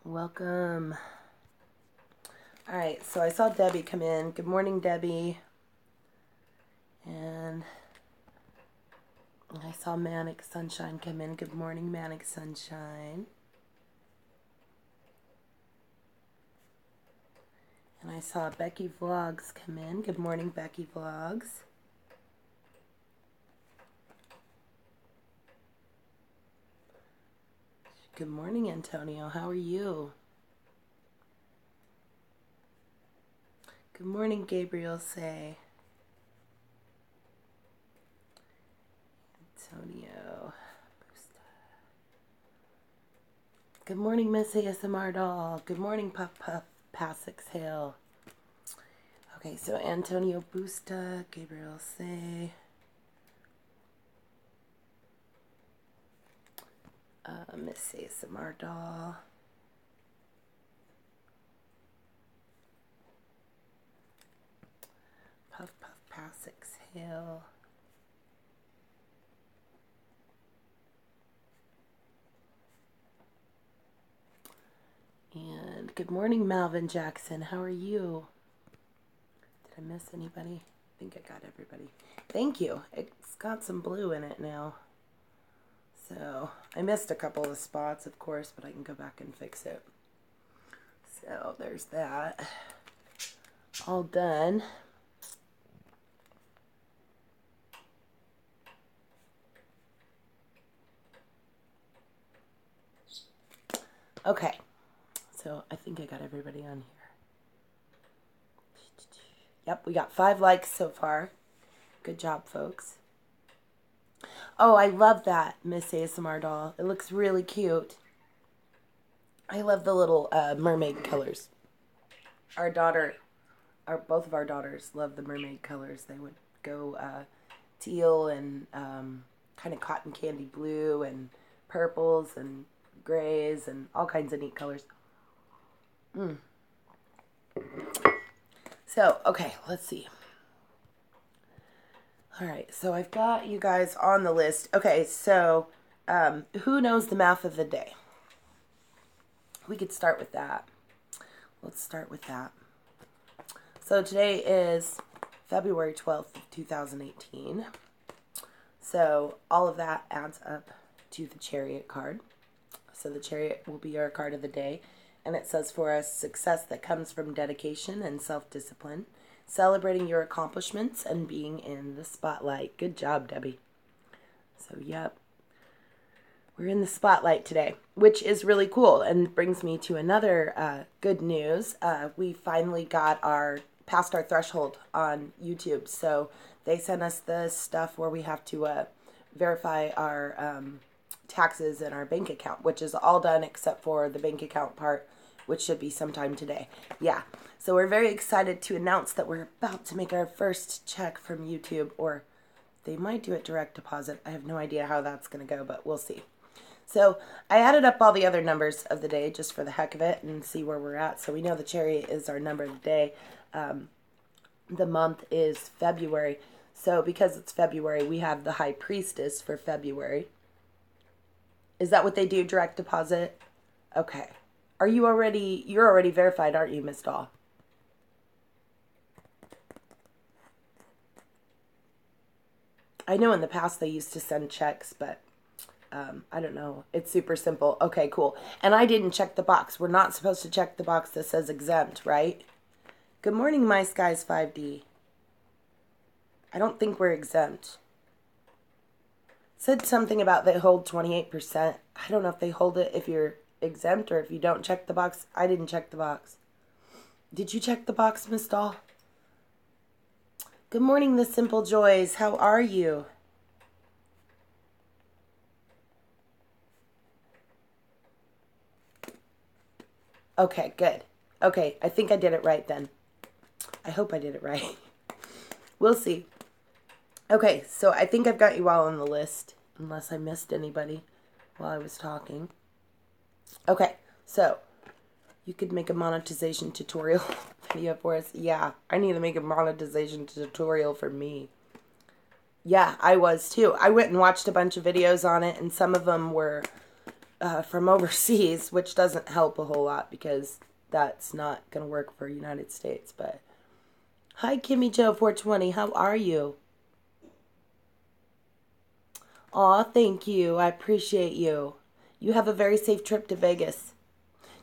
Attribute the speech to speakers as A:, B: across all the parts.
A: Welcome. All right, so I saw Debbie come in. Good morning, Debbie. And I saw Manic Sunshine come in. Good morning, Manic Sunshine. And I saw Becky Vlogs come in. Good morning, Becky Vlogs. Good morning, Antonio. How are you? Good morning, Gabriel Say. Antonio. Good morning, Miss ASMR Doll. Good morning, Puff Puff Pass Exhale. Okay, so Antonio Busta, Gabriel Say. Miss ASMR Doll. Puff Puff Pass Exhale. And good morning, Malvin Jackson. How are you? Did I miss anybody? I think I got everybody. Thank you. It's got some blue in it now. So I missed a couple of spots, of course, but I can go back and fix it. So there's that. All done. Okay. So I think I got everybody on here. Yep, we got 5 likes so far. Good job, folks. Oh, I love that, Miss ASMR Doll. It looks really cute. I love the little mermaid colors. Both of our daughters love the mermaid colors. They would go teal and kind of cotton candy blue and purples and grays and all kinds of neat colors. So, okay, let's see. All right, so I've got you guys on the list. Okay, so who knows the math of the day? We could start with that. Let's start with that. So today is February 12th, 2018. So all of that adds up to the Chariot card. So the Chariot will be our card of the day. And it says for us, success that comes from dedication and self-discipline, celebrating your accomplishments and being in the spotlight. Good job, Debbie. So, yep. We're in the spotlight today, which is really cool and brings me to another good news. We finally got past our threshold on YouTube. So they sent us the stuff where we have to verify our taxes and our bank account, which is all done except for the bank account part, which should be sometime today. Yeah. So we're very excited to announce that we're about to make our first check from YouTube, or they might do it direct deposit. I have no idea how that's going to go, but we'll see. So I added up all the other numbers of the day just for the heck of it and see where we're at. So we know the Chariot is our number of the day. The month is February. So because it's February, we have the High Priestess for February. Is that what they do, direct deposit? Okay. You're already verified, aren't you, Miss Doll? I know in the past they used to send checks, but I don't know. It's super simple. Okay, cool. And I didn't check the box. We're not supposed to check the box that says exempt, right? Good morning, My Skies 5D. I don't think we're exempt. Said something about they hold 28%. I don't know if they hold it if you're exempt or if you don't check the box. I didn't check the box. Did you check the box, Miss Doll? Good morning, The Simple Joys. How are you? Okay, good. Okay, I think I did it right then. I hope I did it right. We'll see. Okay, so I think I've got you all on the list, unless I missed anybody while I was talking. Okay, so you could make a monetization tutorial video for us. Yeah, I need to make a monetization tutorial for me. Yeah, I was too. I went and watched a bunch of videos on it, and some of them were from overseas, which doesn't help a whole lot because that's not going to work for United States. But hi, Kimmy Joe 420. How are you? Aw, thank you. I appreciate you. You have a very safe trip to Vegas.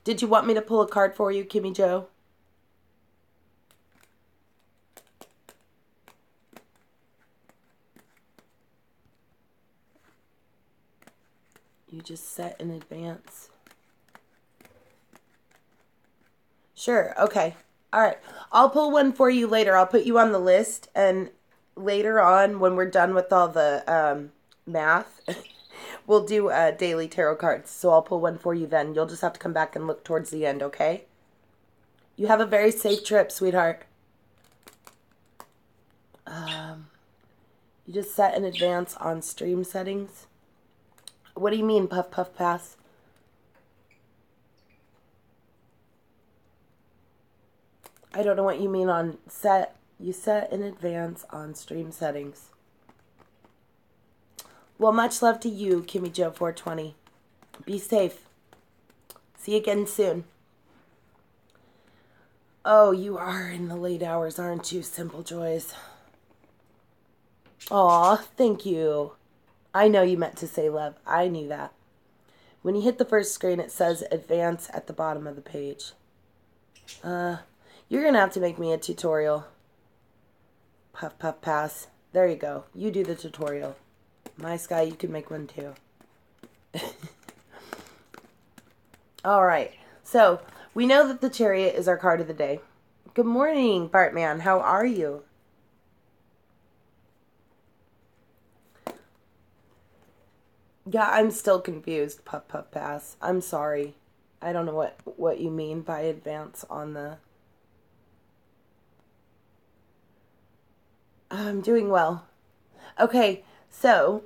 A: Did you want me to pull a card for you, Kimmy Joe? You just set in advance. Sure, okay. All right. I'll pull one for you later. I'll put you on the list, and later on, when we're done with all the math, we'll do daily tarot cards. So I'll pull one for you then. You'll just have to come back and look towards the end, okay? You have a very safe trip, sweetheart. You just set in advance on stream settings. What do you mean, Puff Puff Pass? I don't know what you mean on set. You set in advance on stream settings. Well, much love to you, Kimmy Joe 420. Be safe. See you again soon. Oh, you are in the late hours, aren't you, Simple Joys? Aw, thank you. I know you meant to say love. I knew that. When you hit the first screen, it says advance at the bottom of the page. You're going to have to make me a tutorial. Puff, puff, pass. There you go. You do the tutorial. My Sky, you can make one too. Alright. So, we know that the Chariot is our card of the day. Good morning, Bartman. How are you? Yeah, I'm still confused, Puff, puff, pass. I'm sorry. I don't know what you mean by advance on the... I'm doing well. Okay, so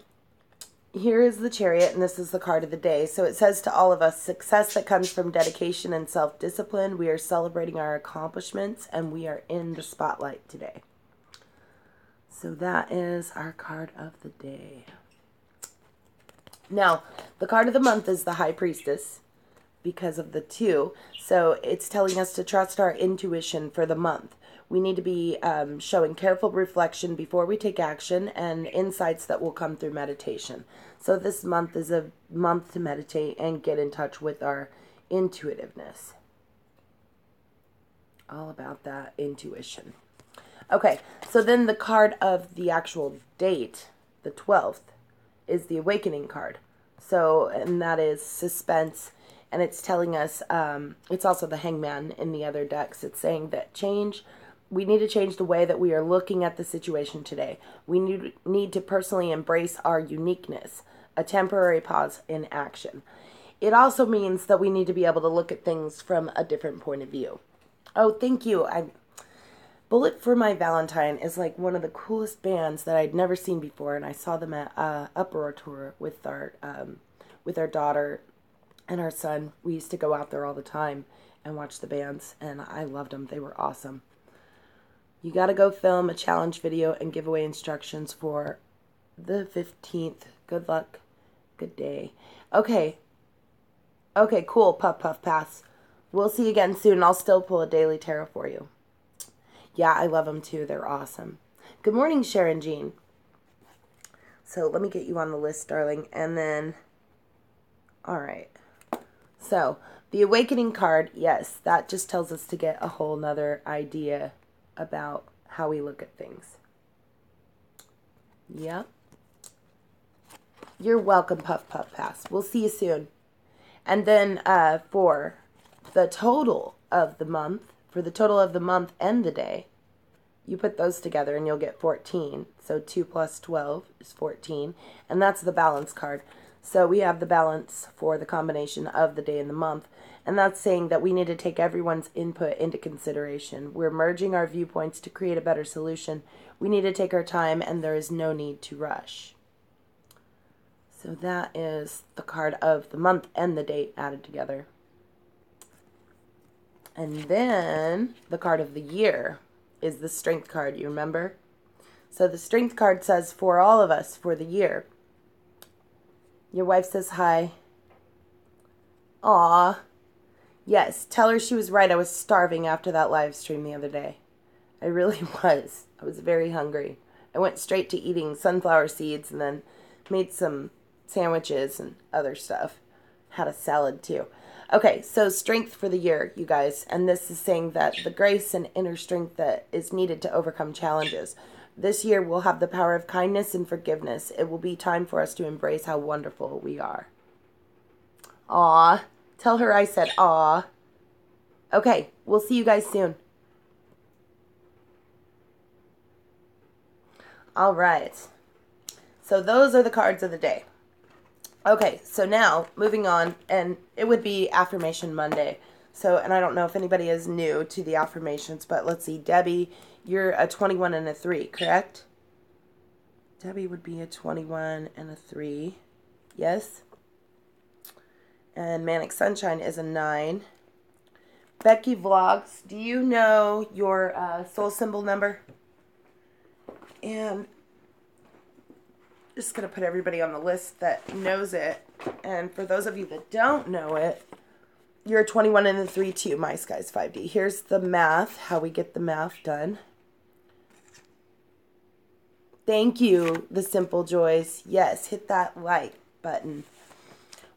A: here is the Chariot, and this is the card of the day. So it says to all of us, success that comes from dedication and self-discipline. We are celebrating our accomplishments, and we are in the spotlight today. So that is our card of the day. Now, the card of the month is the High Priestess because of the 2. So it's telling us to trust our intuition for the month. We need to be showing careful reflection before we take action and insights that will come through meditation. So this month is a month to meditate and get in touch with our intuitiveness. All about that intuition. Okay, so then the card of the actual date, the 12th, is the Awakening card. So, and that is suspense. And it's telling us, it's also the Hangman in the other decks. It's saying that we need to change the way that we are looking at the situation today. We need to personally embrace our uniqueness, a temporary pause in action. It also means that we need to be able to look at things from a different point of view. Oh, thank you. Bullet for My Valentine is like one of the coolest bands that I'd never seen before, and I saw them at Uproar Tour with our daughter and our son. We used to go out there all the time and watch the bands, and I loved them. They were awesome. You got to go film a challenge video and give away instructions for the 15th. Good luck. Good day. Okay. Okay, cool. Puff, puff, pass. We'll see you again soon. I'll still pull a daily tarot for you. Yeah, I love them too. They're awesome. Good morning, Sharon Jean. So let me get you on the list, darling. And then, all right. So the Awakening card, yes, that just tells us to get a whole nother idea about how we look at things. Yeah. You're welcome, Puff Puff Pass. We'll see you soon. And then for the total of the month, and the day, you put those together and you'll get 14. So 2 plus 12 is 14. And that's the balance card. So we have the balance for the combination of the day and the month. And that's saying that we need to take everyone's input into consideration. We're merging our viewpoints to create a better solution. We need to take our time, and there is no need to rush. So that is the card of the month and the date added together. And then the card of the year is the Strength card, you remember? So the Strength card says, for all of us, for the year. Your wife says hi. Aw. Yes, tell her she was right. I was starving after that live stream the other day. I really was. I was very hungry. I went straight to eating sunflower seeds and then made some sandwiches and other stuff. Had a salad too. Okay, so strength for the year, you guys. And this is saying that the grace and inner strength that is needed to overcome challenges. This year we'll have the power of kindness and forgiveness. It will be time for us to embrace how wonderful we are. Aw. Tell her I said aw. Okay, we'll see you guys soon. All right. So those are the cards of the day. Okay, so now moving on, and it would be Affirmation Monday. So, and I don't know if anybody is new to the affirmations, but let's see. Debbie, you're a 21 and a 3, correct? Debbie would be a 21 and a 3. Yes. And Manic Sunshine is a 9. Becky Vlogs, do you know your soul symbol number? And just going to put everybody on the list that knows it. And for those of you that don't know it, you're a 21 and a 3 too, My Skies 5D. Here's the math, how we get the math done. Thank you, The Simple Joys. Yes, hit that like button.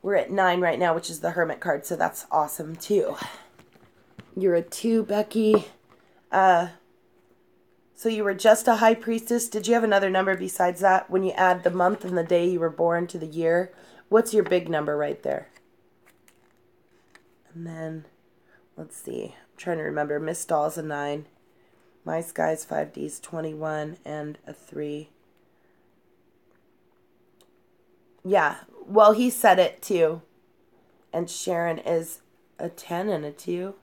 A: We're at 9 right now, which is the Hermit card, so that's awesome too. You're a 2, Becky. So you were just a High Priestess. Did you have another number besides that? When you add the month and the day you were born to the year, what's your big number right there? And then, let's see. I'm trying to remember. Miss Doll's a 9. My Skies 5D's 21 and a 3. Yeah, well, he said it too. And Sharon is a 10 and a 2.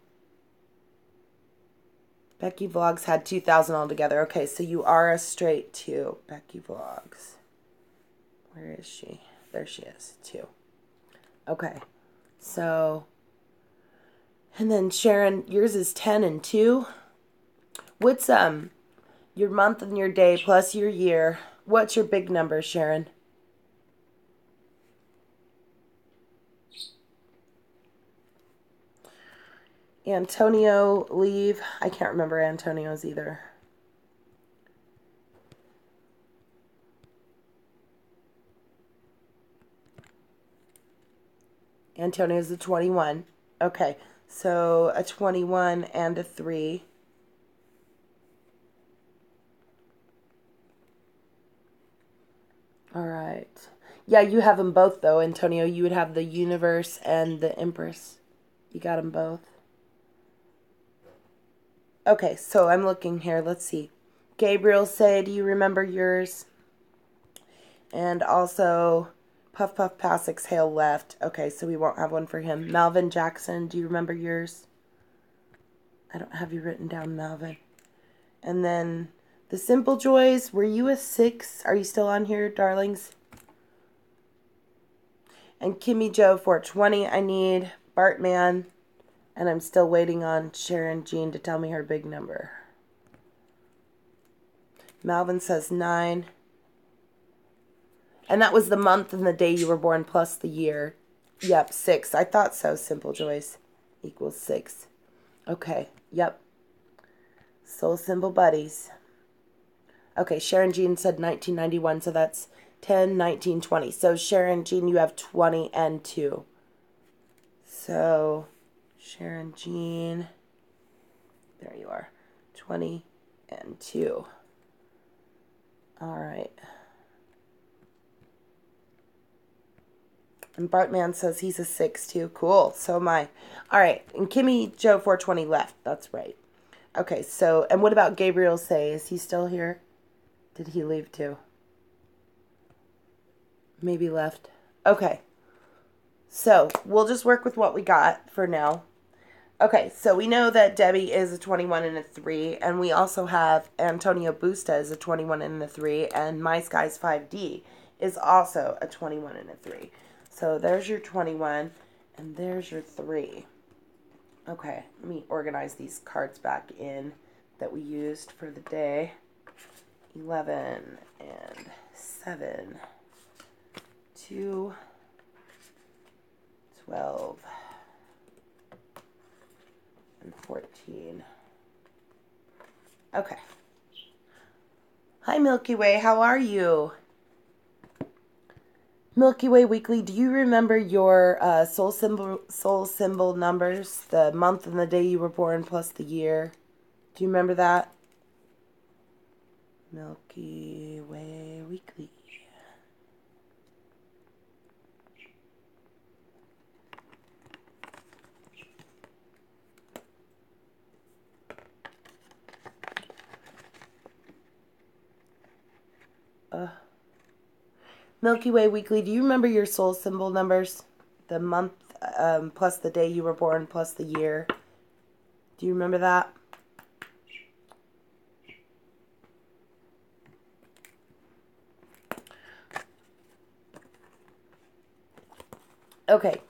A: Becky Vlogs had 2,000 altogether. Okay, so you are a straight 2, Becky Vlogs. Where is she? There she is, 2. Okay, so, and then Sharon, yours is 10 and 2. What's your month and your day plus your year? What's your big number, Sharon? Antonio, leave. I can't remember Antonio's either. Antonio's a 21. Okay, so a 21 and a 3. All right. Yeah, you have them both, though, Antonio. You would have the Universe and the Empress. You got them both. Okay, so I'm looking here. Let's see. Gabriel say, do you remember yours? And also, Puff Puff Pass Exhale left. Okay, so we won't have one for him. Malvin Jackson, do you remember yours? I don't have you written down, Malvin. And then The Simple Joys, were you a 6? Are you still on here, darlings? And Kimmy Joe 420, I need Bartman. And I'm still waiting on Sharon Jean to tell me her big number. Malvin says 9. And that was the month and the day you were born plus the year. Yep, 6. I thought so, Simple Joyce. Equals 6. Okay, yep. Soul Symbol Buddies. Okay, Sharon Jean said 1991, so that's 10, 19, 20. So Sharon Jean, you have 20 and 2. So Sharon Jean, there you are, 20 and 2. All right. And Bartman says he's a 6 too. Cool. So am I. All right. And Kimmy Joe 420 left. That's right. Okay. So, and what about Gabriel Say? Is he still here? Did he leave too? Maybe left. Okay. So we'll just work with what we got for now. Okay. So we know that Debbie is a 21 and a 3. And we also have Antonio Busta as a 21 and a 3. And My Skies 5D is also a 21 and a 3. So there's your 21, and there's your 3. Okay, let me organize these cards back in that we used for the day. 11 and 7, 2, 12, 14. Okay. Hi, Milky Way. How are you? Milky Way Weekly, do you remember your soul symbol numbers? The month and the day you were born plus the year. Do you remember that? Milky Way Weekly. Milky Way Weekly, do you remember your soul symbol numbers? The month plus the day you were born plus the year. Do you remember that? Okay.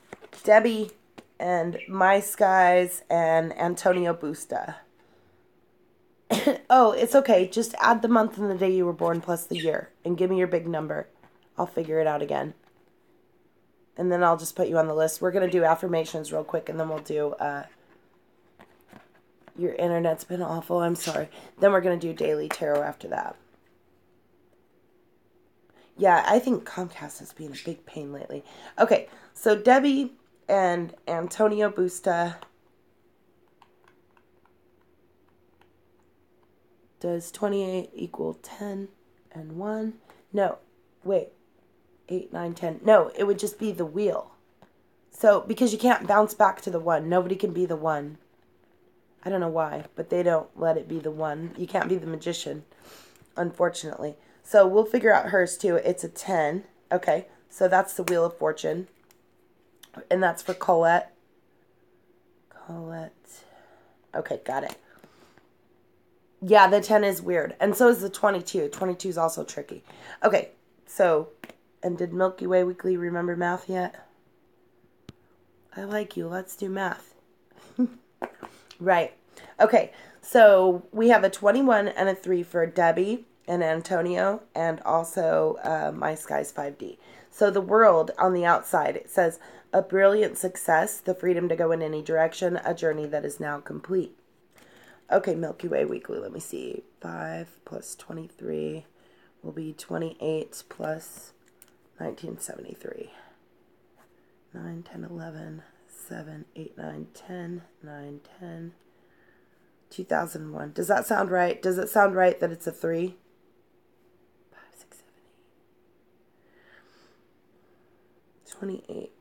A: Debbie and My Skies and Antonio Busta. Oh, it's okay. Just add the month and the day you were born plus the year. And give me your big number. I'll figure it out again. And then I'll just put you on the list. We're going to do affirmations real quick. And then we'll do... your internet's been awful. I'm sorry. Then we're going to do daily tarot after that. Yeah, I think Comcast has been a big pain lately. Okay, so Debbie and Antonio Busta. Does 28 equal 10 and 1? No, wait. 8, 9, 10. No, it would just be the wheel. So, because you can't bounce back to the 1. Nobody can be the 1. I don't know why, but they don't let it be the 1. You can't be the magician, unfortunately. So, we'll figure out hers, too. It's a 10. Okay, so that's the Wheel of Fortune. And that's for Colette. Colette. Okay, got it. Yeah, the 10 is weird. And so is the 22. 22 is also tricky. Okay, so, and did Milky Way Weekly remember math yet? I like you. Let's do math. Right. Okay, so we have a 21 and a 3 for Debbie and Antonio, and also My Skies 5D. So the world on the outside, it says, a brilliant success, the freedom to go in any direction, a journey that is now complete. Okay, Milky Way Weekly, let me see. 5 plus 23 will be 28 plus 1973. 9, 10, 11, 7, 8, 9, 10, 9, 10, 2001. Does that sound right? Does it sound right that it's a 3? 5, 6, 7, 8. 28,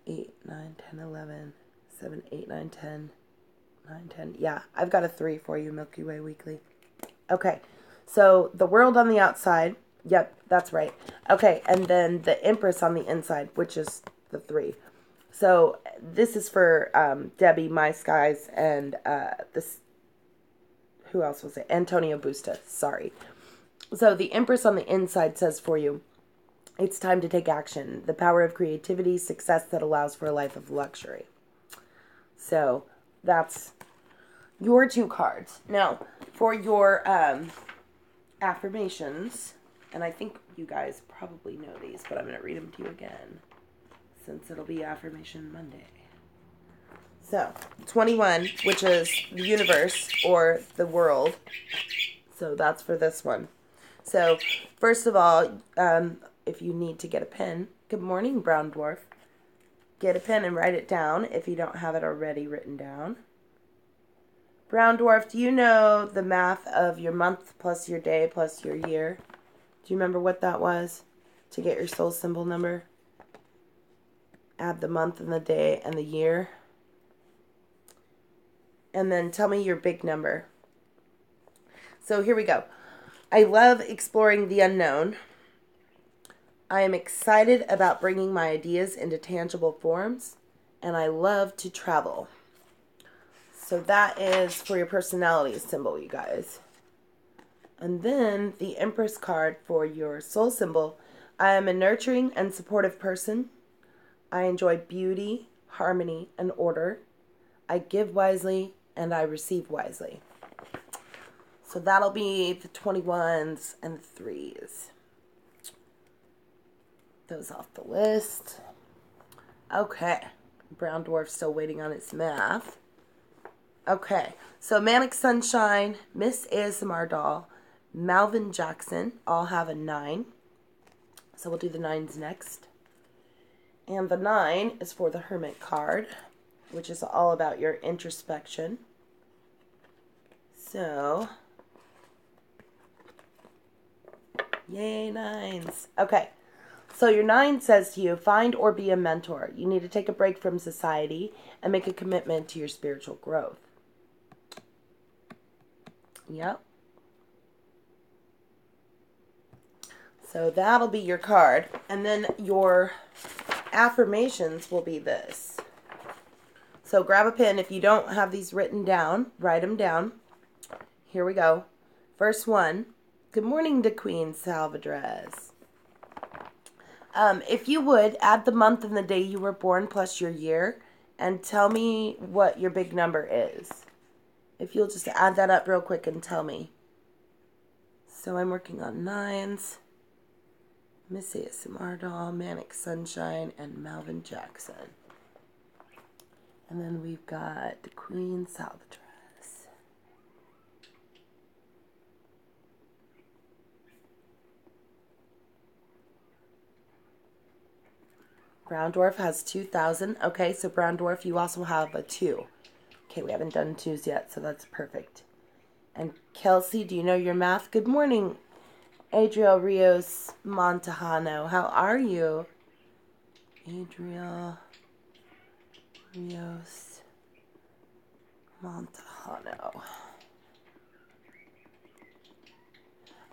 A: 8, 9, 10, 11, 7, 8, 9, 10, 9, 10. Yeah, I've got a 3 for you, Milky Way Weekly. Okay, so the world on the outside. Yep, that's right. Okay, and then the Empress on the inside, which is the 3. So this is for Debbie, My Skies, and this. Who else was it? Antonio Busta. Sorry. So the Empress on the inside says for you, it's time to take action. The power of creativity, success that allows for a life of luxury. So that's your 2 cards. Now, for your affirmations, and I think you guys probably know these, but I'm going to read them to you again, since it'll be Affirmation Monday. So, 21, which is the universe, or the world. So that's for this one. So, first of all, if you need to get a pen, good morning, Brown Dwarf. Get a pen and write it down if you don't have it already written down. Brown Dwarf, do you know the math of your month plus your day plus your year? Do you remember what that was to get your soul symbol number? Add the month and the day and the year. And then tell me your big number. So here we go. I love exploring the unknown. I am excited about bringing my ideas into tangible forms. And I love to travel. So that is for your personality symbol, you guys. And then the Empress card for your soul symbol. I am a nurturing and supportive person. I enjoy beauty, harmony, and order. I give wisely and I receive wisely. So that'll be the 21s and the 3s. Those off the list. Okay. Brown Dwarf still waiting on its math. Okay, so Manic Sunshine, Miss ASMR Doll, Malvin Jackson all have a 9. So we'll do the 9s next. And the 9 is for the Hermit card, which is all about your introspection. So, yay, 9s. Okay, so your 9 says to you, find or be a mentor. You need to take a break from society and make a commitment to your spiritual growth. Yep. So that'll be your card. And then your affirmations will be this. So grab a pen. If you don't have these written down, write them down. Here we go. First one. Good morning to Queen Salvadres. If you would, add the month and the day you were born plus your year and tell me what your big number is. If you'll just add that up real quick and tell me. So I'm working on 9s. Miss ASMR Doll, Manic Sunshine, and Malvin Jackson. And then we've got the Queen Salvadres. Brown Dwarf has 2,000. Okay, so Brown Dwarf, you also have a 2. Okay, we haven't done 2s yet, so that's perfect. And Kelsey, do you know your math? Good morning, Adriel Rios Montejano. How are you? Adriel Rios Montejano.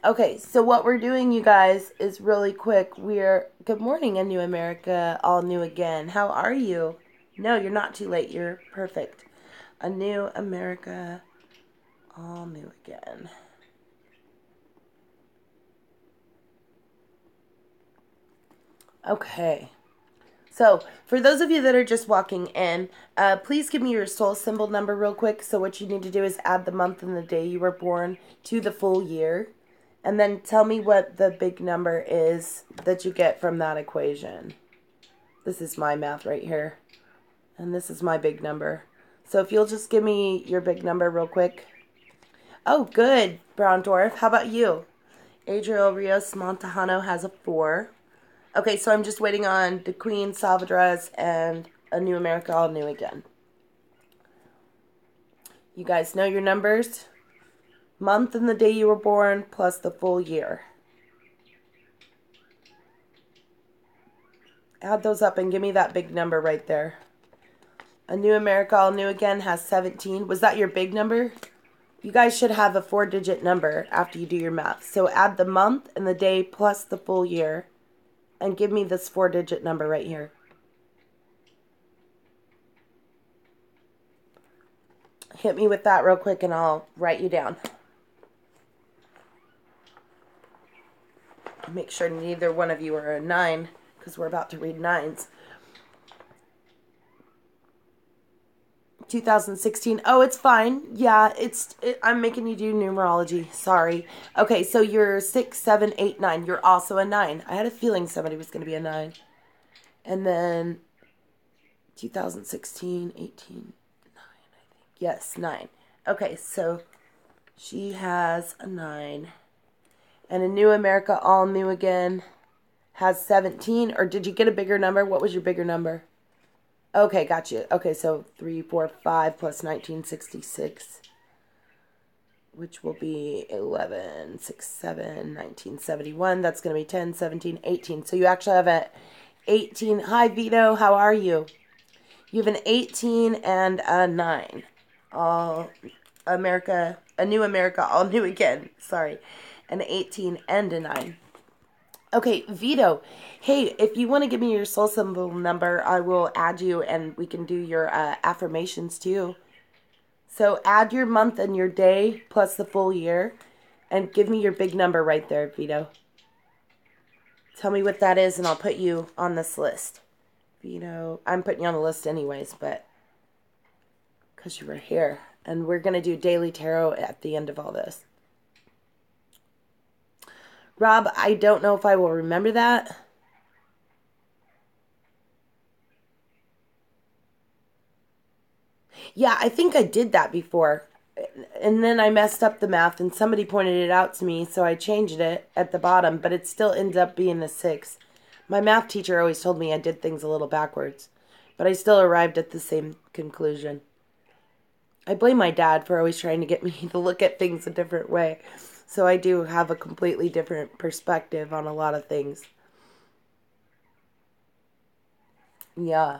A: Okay, so what we're doing, you guys, is really quick. Good morning, A New America, all new again. How are you? No, you're not too late. You're perfect. A New America, all new again. Okay. So, for those of you that are just walking in, please give me your soul symbol number real quick. So what you need to do is add the month and the day you were born to the full year. And then tell me what the big number is that you get from that equation. This is my math right here. And this is my big number. So if you'll just give me your big number real quick. Oh, good, Brown Dwarf. How about you? Adriel Rios Montejano has a 4. Okay, so I'm just waiting on the Queen Salvadres and A New America, all new again. You guys know your numbers? Month and the day you were born plus the full year. Add those up and give me that big number right there. A New America, all new again has 17. Was that your big number? You guys should have a 4-digit number after you do your math. So add the month and the day plus the full year. And give me this 4-digit number right here. Hit me with that real quick and I'll write you down. Make sure neither one of you are a 9 because we're about to read 9s. 2016. Oh, it's fine. Yeah, I'm making you do numerology. Sorry. Okay, so you're 6, 7, 8, 9. You're also a 9. I had a feeling somebody was going to be a 9. And then 2016, 18, 9, I think. Yes, 9. Okay, so she has a 9. And A New America, all new again, has 17. Or did you get a bigger number? What was your bigger number? Okay, got you. Okay, so 3, 4, 5 plus 1966, which will be 11, 6, 7, 1971. That's going to be 10, 17, 18. So you actually have an 18. Hi, Vito. How are you? You have an 18 and a 9. All America, A New America, all new again. Sorry. An 18 and a 9. Okay, Vito, hey, if you want to give me your soul symbol number, I will add you and we can do your affirmations too. So add your month and your day plus the full year and give me your big number right there, Vito. Tell me what that is and I'll put you on this list. Vito, I'm putting you on the list anyways, but because you were here. And we're going to do daily tarot at the end of all this. Rob, I don't know if I will remember that. Yeah, I think I did that before. And then I messed up the math and somebody pointed it out to me, so I changed it at the bottom, but it still ended up being a 6. My math teacher always told me I did things a little backwards, but I still arrived at the same conclusion. I blame my dad for always trying to get me to look at things a different way. So I do have a completely different perspective on a lot of things. Yeah.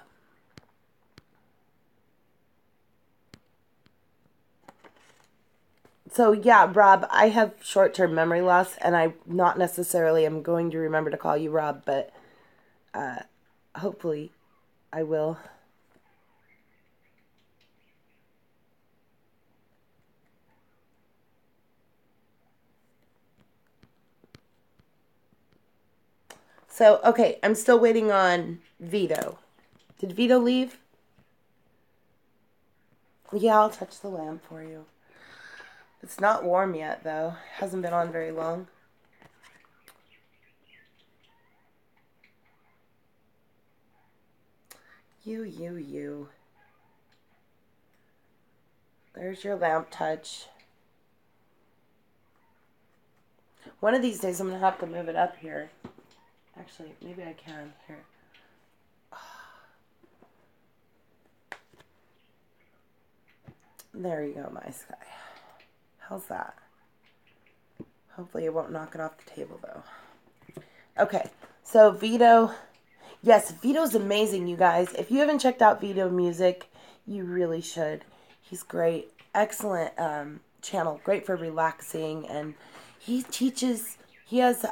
A: So yeah, Rob, I have short-term memory loss, and I not necessarily am going to remember to call you Rob, but hopefully I will. So, okay, I'm still waiting on Vito. Did Vito leave? Yeah, I'll touch the lamp for you. It's not warm yet, though. Hasn't been on very long. You. There's your lamp touch. One of these days I'm going to have to move it up here. Actually, maybe I can. Here. There you go, my sky. How's that? Hopefully it won't knock it off the table, though. Okay, so Vito. Yes, Vito's amazing, you guys. If you haven't checked out Vito music, you really should. He's great. Excellent channel. Great for relaxing. And he teaches, he has,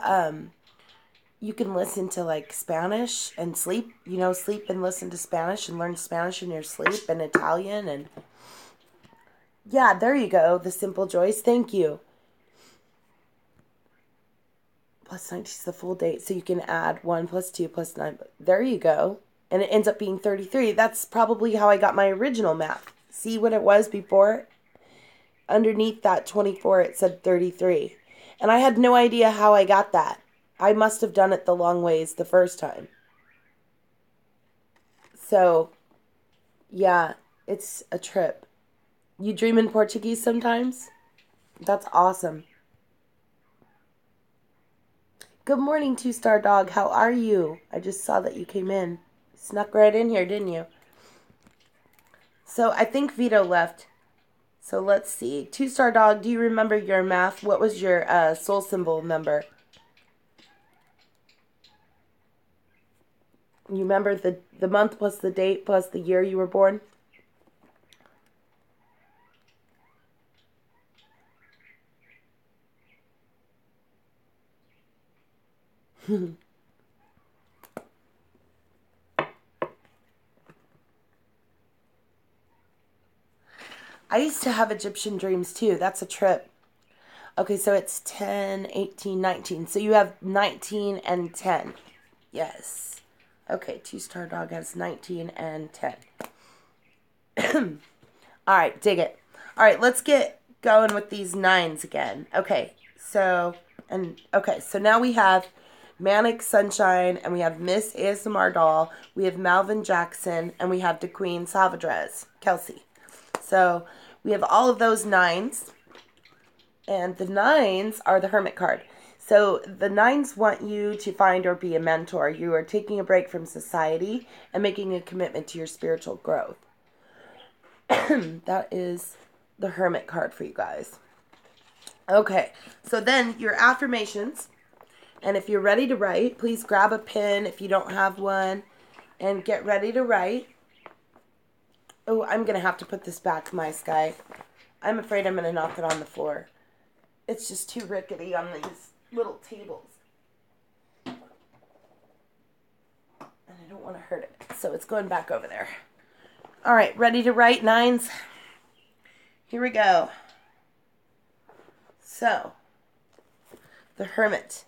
A: you can listen to like Spanish and sleep. You know, sleep and listen to Spanish and learn Spanish in your sleep, and Italian. And yeah, there you go. The Simple Joys. Thank you. Plus 90 is the full date, so you can add 1 plus 2 plus 9. There you go. And it ends up being 33. That's probably how I got my original math. See what it was before? Underneath that 24, it said 33. And I had no idea how I got that. I must have done it the long ways the first time. So, yeah, it's a trip. You dream in Portuguese sometimes? That's awesome. Good morning, Two-Star Dog. How are you? I just saw that you came in. Snuck right in here, didn't you? So I think Vito left. So let's see. Two-Star Dog, do you remember your math? What was your soul symbol number? You remember the month plus the date plus the year you were born? I used to have Egyptian dreams too. That's a trip. Okay, so it's 10, 18, 19. So you have 19 and 10. Yes. Okay, Two-Star Dog has 19 and 10. All right, dig it. All right, let's get going with these 9s again. Okay, so now we have Manic Sunshine, and we have Miss ASMR Doll, we have Malvin Jackson, and we have DeQueen Salvadrez, Kelsey. So we have all of those 9s, and the 9s are the Hermit card. So the 9s want you to find or be a mentor. You are taking a break from society and making a commitment to your spiritual growth. That is the Hermit card for you guys. Okay, so then your affirmations. And if you're ready to write, please grab a pen if you don't have one and get ready to write. Oh, I'm going to have to put this back, my sky. I'm afraid I'm going to knock it on the floor. It's just too rickety on these little tables. And I don't want to hurt it, so it's going back over there. All right, ready to write, 9s? Here we go. So, the Hermit.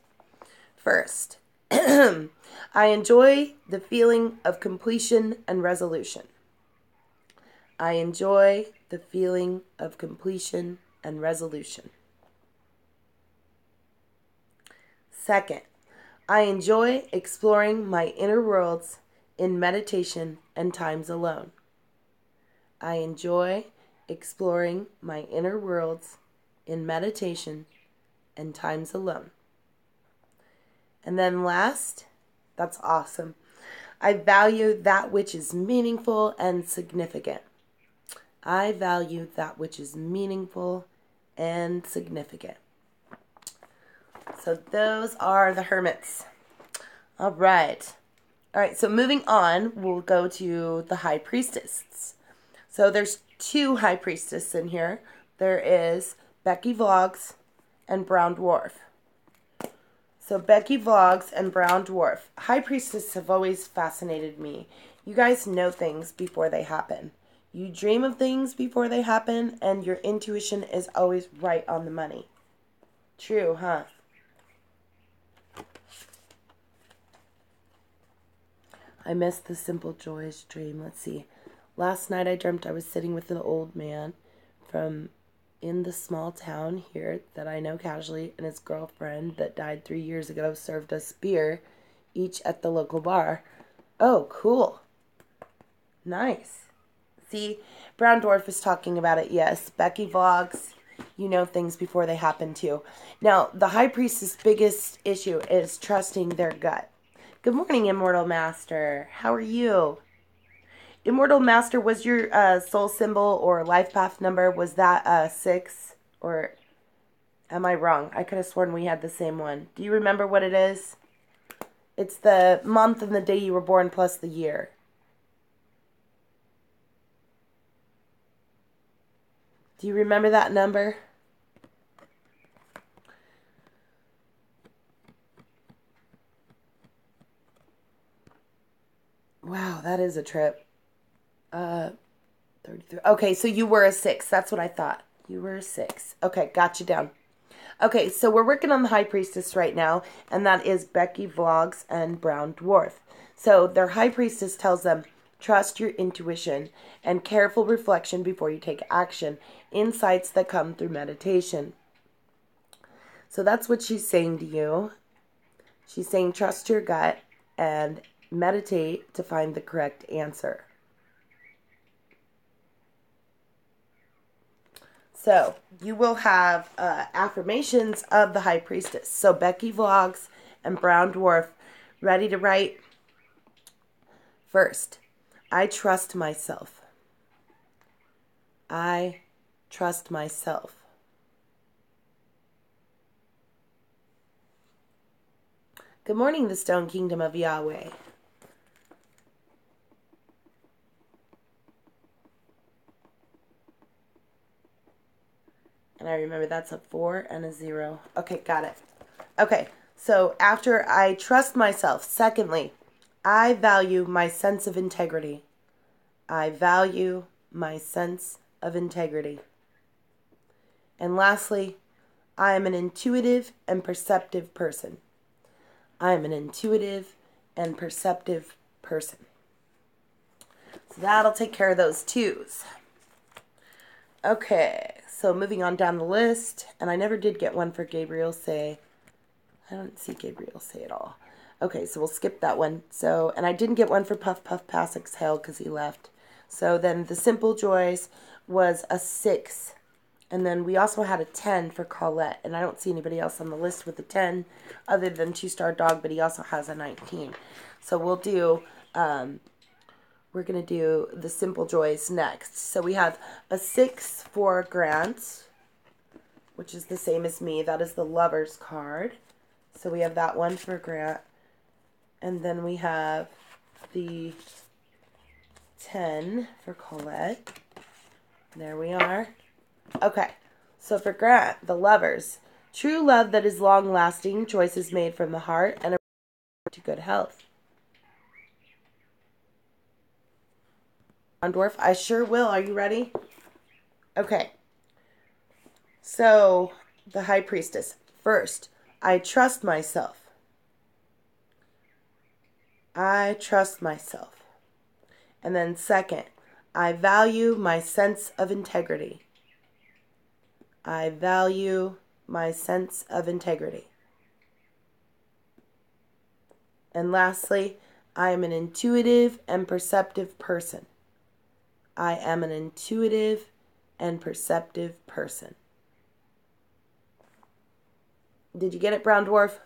A: First, I enjoy the feeling of completion and resolution. I enjoy the feeling of completion and resolution. Second, I enjoy exploring my inner worlds in meditation and times alone. I enjoy exploring my inner worlds in meditation and times alone. And then last, that's awesome. I value that which is meaningful and significant. I value that which is meaningful and significant. So those are the hermits. All right. All right, so moving on, we'll go to the high priestess. So there's two high priestesses in here. There is Becky Vlogs and Brown Dwarf. So Becky Vlogs and Brown Dwarf. High priestesses have always fascinated me. You guys know things before they happen. You dream of things before they happen, and your intuition is always right on the money. True, huh? I missed the simple joyous dream. Let's see. Last night I dreamt I was sitting with an old man from in the small town here that I know casually, and his girlfriend that died 3 years ago served us beer, each at the local bar. Oh, cool. Nice. See, Brown Dwarf is talking about it, yes. Becky Vlogs, you know things before they happen too. Now, the High Priestess' biggest issue is trusting their gut. Good morning, Immortal Master. How are you? Immortal Master, was your soul symbol or life path number, was that 6? Or am I wrong? I could have sworn we had the same one. Do you remember what it is? It's the month and the day you were born plus the year. Do you remember that number? Wow, that is a trip. 33. Okay, so you were a 6. That's what I thought. You were a 6. Okay, got you down. Okay, so we're working on the High Priestess right now, and that is Becky Vlogs and Brown Dwarf. So their High Priestess tells them, trust your intuition and careful reflection before you take action. Insights that come through meditation. So that's what she's saying to you. She's saying trust your gut and meditate to find the correct answer. So you will have affirmations of the High Priestess. So Becky Vlogs and Brown Dwarf, ready to write? First, I trust myself. I trust myself. Good morning, the Stone Kingdom of Yahweh. And I remember that's a 4 and a 0. Okay, got it. Okay, so after I trust myself, secondly, I value my sense of integrity. I value my sense of integrity. And lastly, I am an intuitive and perceptive person. I am an intuitive and perceptive person. So that'll take care of those 2s. Okay, so moving on down the list, and I never did get one for Gabriel Say. I don't see Gabriel Say at all. Okay, so we'll skip that one. So, and I didn't get one for Puff Puff Pass Exhale because he left. So then the Simple Joys was a 6. And then we also had a 10 for Colette. And I don't see anybody else on the list with a 10 other than 2-Star Dog, but he also has a 19. So we'll do... we're going to do the Simple Joys next. So we have a 6 for Grant, which is the same as me. That is the Lover's card. So we have that one for Grant. And then we have the 10 for Colette. There we are. Okay. So for Grant, the Lovers. True love that is long-lasting, choices made from the heart, and a to good health. Dwarf, I sure will. Are you ready? Okay. So, the High Priestess. First, I trust myself. I trust myself. And then second, I value my sense of integrity. I value my sense of integrity. And lastly, I am an intuitive and perceptive person. I am an intuitive and perceptive person. Did you get it, Brown Dwarf?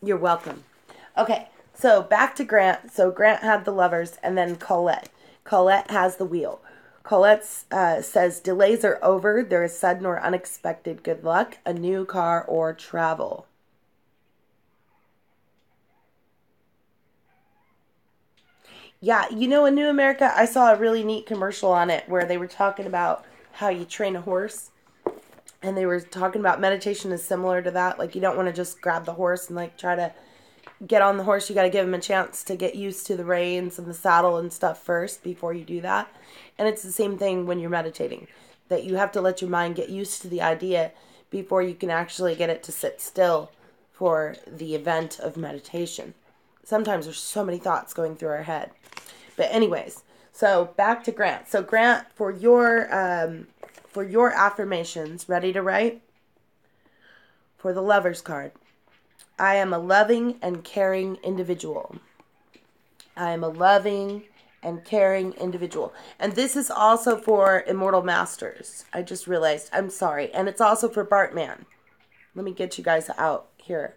A: You're welcome. Okay, so back to Grant. So Grant had the Lovers, and then Colette. Colette has the Wheel. Colette says, delays are over. There is sudden or unexpected good luck, a new car, or travel. Yeah, you know, in New America, I saw a really neat commercial on it where they were talking about how you train a horse. And they were talking about meditation is similar to that. Like, you don't want to just grab the horse and, like, try to get on the horse. You got to give him a chance to get used to the reins and the saddle and stuff first before you do that. And it's the same thing when you're meditating, that you have to let your mind get used to the idea before you can actually get it to sit still for the event of meditation. Sometimes there's so many thoughts going through our head. But anyways, so back to Grant. So Grant, for your affirmations, ready to write? For the Lovers card. I am a loving and caring individual. I am a loving and caring individual. And this is also for Immortal Masters. I just realized. I'm sorry. And it's also for Bartman. Let me get you guys out here.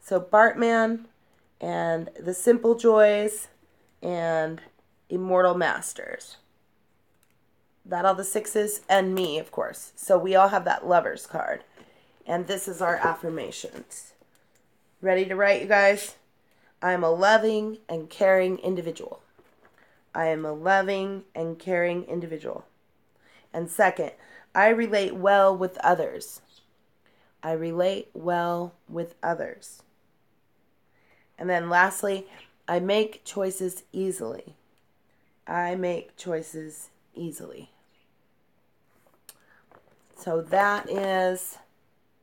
A: So Bartman and the Simple Joys and Immortal Masters. That all the sixes? And me, of course. So we all have that Lovers card. And this is our affirmations. Ready to write, you guys? I am a loving and caring individual. I am a loving and caring individual. And second, I relate well with others. I relate well with others. And then lastly, I make choices easily. I make choices easily. So that is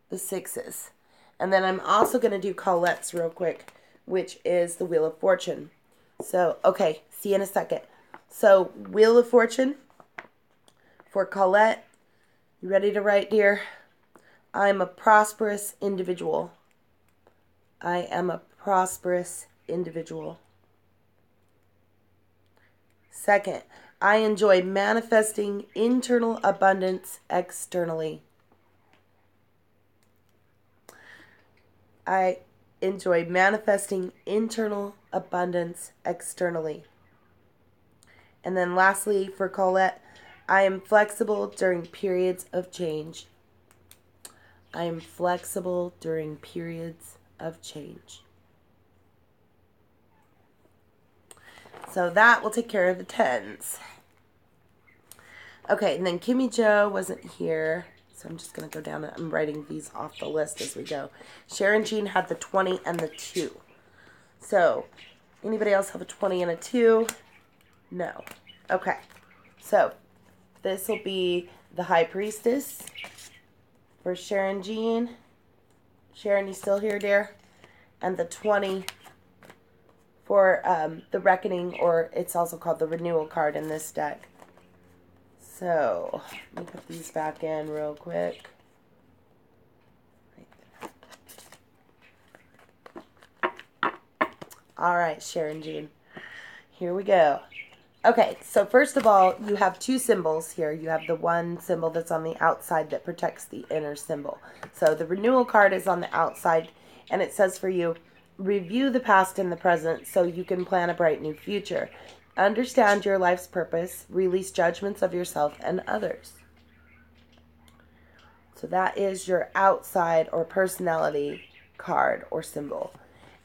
A: the sixes. And then I'm also going to do Colette's real quick, which is the Wheel of Fortune. So, okay, see you in a second. So, Wheel of Fortune for Colette. You ready to write, dear? I'm a prosperous individual. I am a prosperous individual. Second, I enjoy manifesting internal abundance externally. I enjoy manifesting internal abundance externally. And then lastly, for Colette, I am flexible during periods of change. I am flexible during periods of change. So that will take care of the tens. Okay, and then Kimmy Jo wasn't here. So I'm just going to go down and I'm writing these off the list as we go. Sharon Jean had the 20 and the 2. So, anybody else have a 20 and a 2? No. Okay. So, this will be the High Priestess for Sharon Jean. Sharon, you still here, dear? And the 20 for the Reckoning, or it's also called the Renewal card in this deck. So, let me put these back in real quick. All right, Sharon Jean. Here we go. Okay, so first of all, you have two symbols here. You have the one symbol that's on the outside that protects the inner symbol. So the Renewal card is on the outside, and it says for you, review the past and the present so you can plan a bright new future. Understand your life's purpose. Release judgments of yourself and others. So that is your outside or personality card or symbol.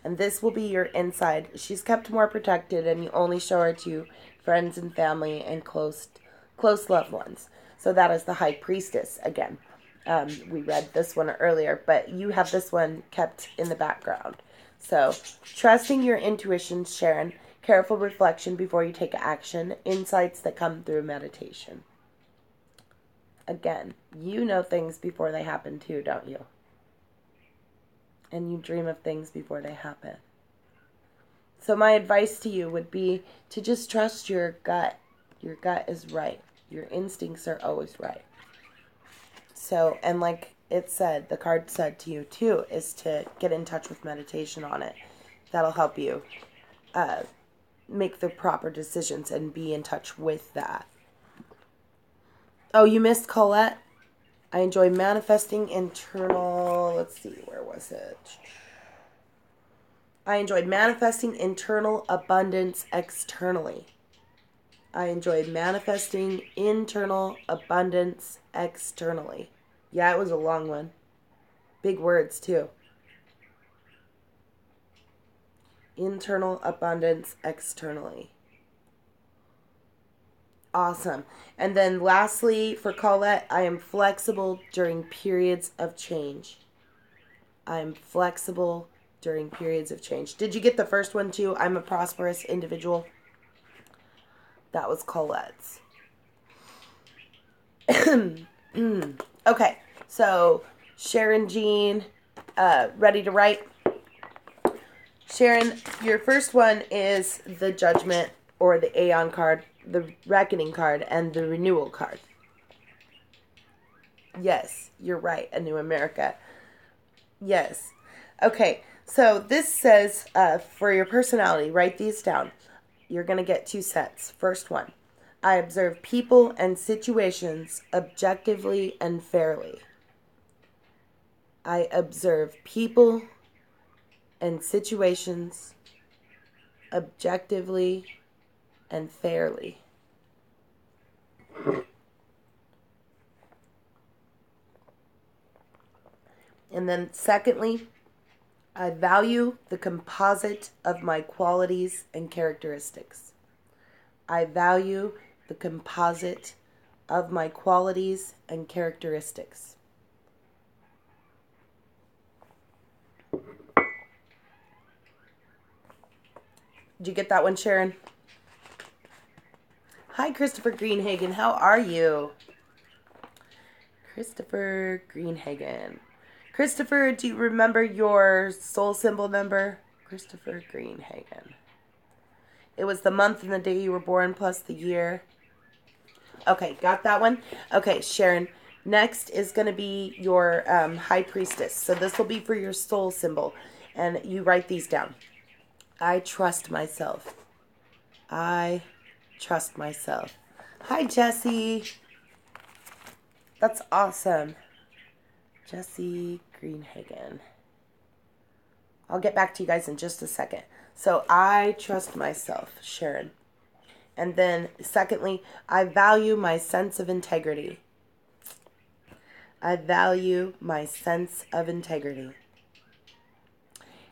A: And this will be your inside. She's kept more protected, and you only show her to friends and family and close loved ones. So that is the High Priestess again. We read this one earlier, but you have this one kept in the background. So, trusting your intuition, Sharon. Careful reflection before you take action. Insights that come through meditation. Again, you know things before they happen too, don't you? And you dream of things before they happen. So my advice to you would be to just trust your gut. Your gut is right. Your instincts are always right. So, and like it said, the card said to you too, is to get in touch with meditation on it. That'll help you make the proper decisions and be in touch with that. Oh, you missed Colette? I enjoy manifesting internal, let's see, where was it? I enjoyed manifesting internal abundance externally. I enjoyed manifesting internal abundance externally. Yeah, it was a long one. Big words, too. Internal abundance externally. Awesome. And then lastly, for Colette, I am flexible during periods of change. I am flexible during periods of change. Did you get the first one too? I'm a prosperous individual. That was Colette's. Okay, so Sharon Jean, ready to write? Sharon, your first one is the Judgment or the Aeon card, the Reckoning card, and the Renewal card. Yes, you're right, A New America. Yes. Okay, so this says for your personality, write these down. You're going to get 2 sets. First one, I observe people and situations objectively and fairly. I observe people and situations objectively and fairly. And then secondly, I value the composite of my qualities and characteristics. I value the composite of my qualities and characteristics. Did you get that one, Sharon? Hi, Christopher Greenhagen. How are you? Christopher Greenhagen. Christopher, do you remember your soul symbol number? Christopher Greenhagen. It was the month and the day you were born plus the year. Okay, got that one? Okay, Sharon. Next is going to be your High Priestess. So this will be for your soul symbol. And you write these down. I trust myself. I trust myself. Hi, Jessie. That's awesome. Jessie Greenhagen. I'll get back to you guys in just a second. So I trust myself, Sharon. And then secondly, I value my sense of integrity. I value my sense of integrity.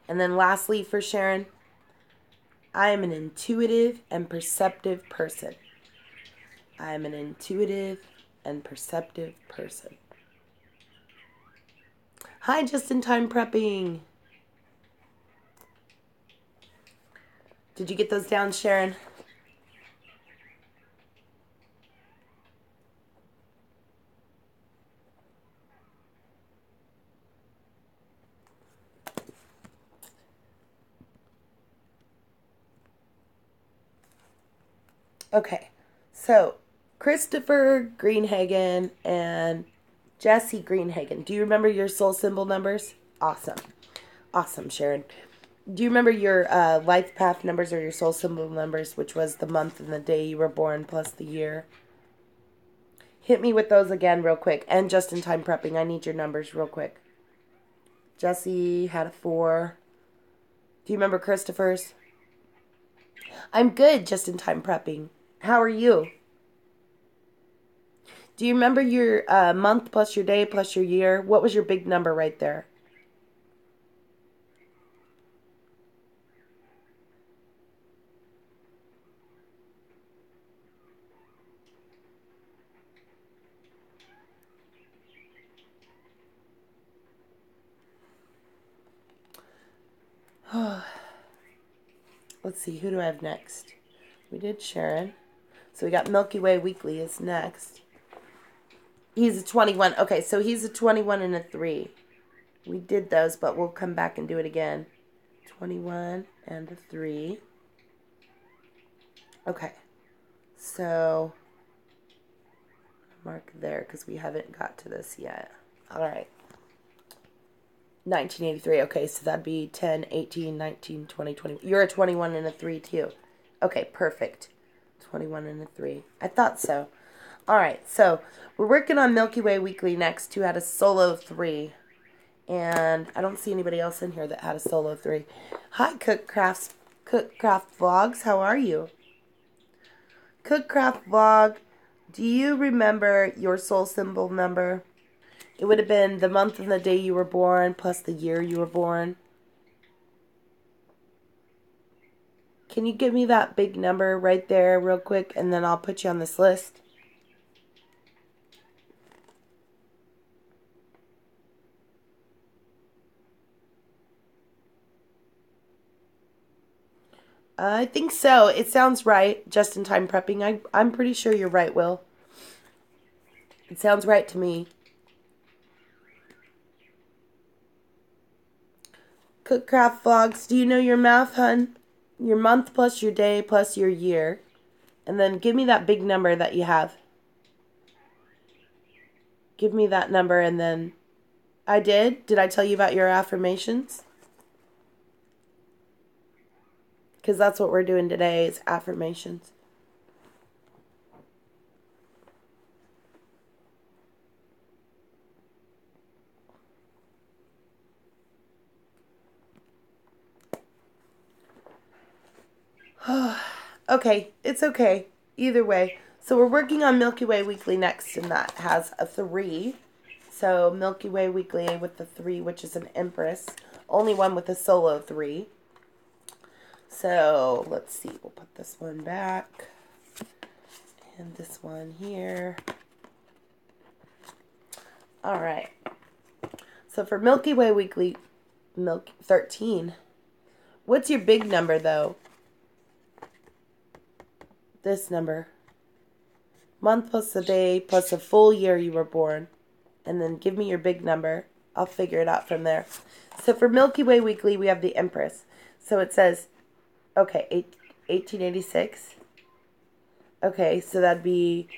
A: And then lastly for Sharon, I am an intuitive and perceptive person. I am an intuitive and perceptive person. Hi, Just in Time Prepping. Did you get those down, Sharon? Okay, so Christopher Greenhagen and Jessie Greenhagen. Do you remember your soul symbol numbers? Awesome. Awesome, Sharon. Do you remember your life path numbers or your soul symbol numbers, which was the month and the day you were born plus the year? Hit me with those again real quick. And Just in Time Prepping. I need your numbers real quick. Jessie had a 4. Do you remember Christopher's? I'm good, Just in Time Prepping. How are you? Do you remember your month plus your day plus your year? What was your big number right there? Let's see, who do I have next? We did Sharon. So we got Milky Way Weekly is next. He's a 21. Okay, so he's a 21 and a 3. We did those, but we'll come back and do it again. 21 and a 3. Okay. So mark there because we haven't got to this yet. All right. 1983. Okay, so that'd be 10, 18, 19, 20, 20. You're a 21 and a 3 too. Okay, perfect. 21 and a 3. I thought so. All right, so we're working on Milky Way Weekly next, who had a solo 3. And I don't see anybody else in here that had a solo 3. Hi, Cookcraft Vlogs. How are you? Cookcraft Vlog, do you remember your soul symbol number? It would have been the month and the day you were born plus the year you were born. Can you give me that big number right there real quick, and then I'll put you on this list? I think so. It sounds right. Just in time prepping. I'm pretty sure you're right, Will. It sounds right to me. Cookcraft Vlogs, do you know your math, hun? Your month plus your day plus your year. And then give me that big number that you have. Give me that number and then... I did? Did I tell you about your affirmations? Because that's what we're doing today is affirmations. Okay, it's okay. Either way. So we're working on Milky Way Weekly next, and that has a 3. So Milky Way Weekly with the 3, which is an Empress. Only one with a solo 3. So let's see. We'll put this one back. And this one here. Alright. So for Milky Way Weekly, 13. What's your big number, though? This number. Month plus the day plus a full year you were born. And then give me your big number. I'll figure it out from there. So for Milky Way Weekly, we have the Empress. So it says, okay, 1886. Okay, so that'd be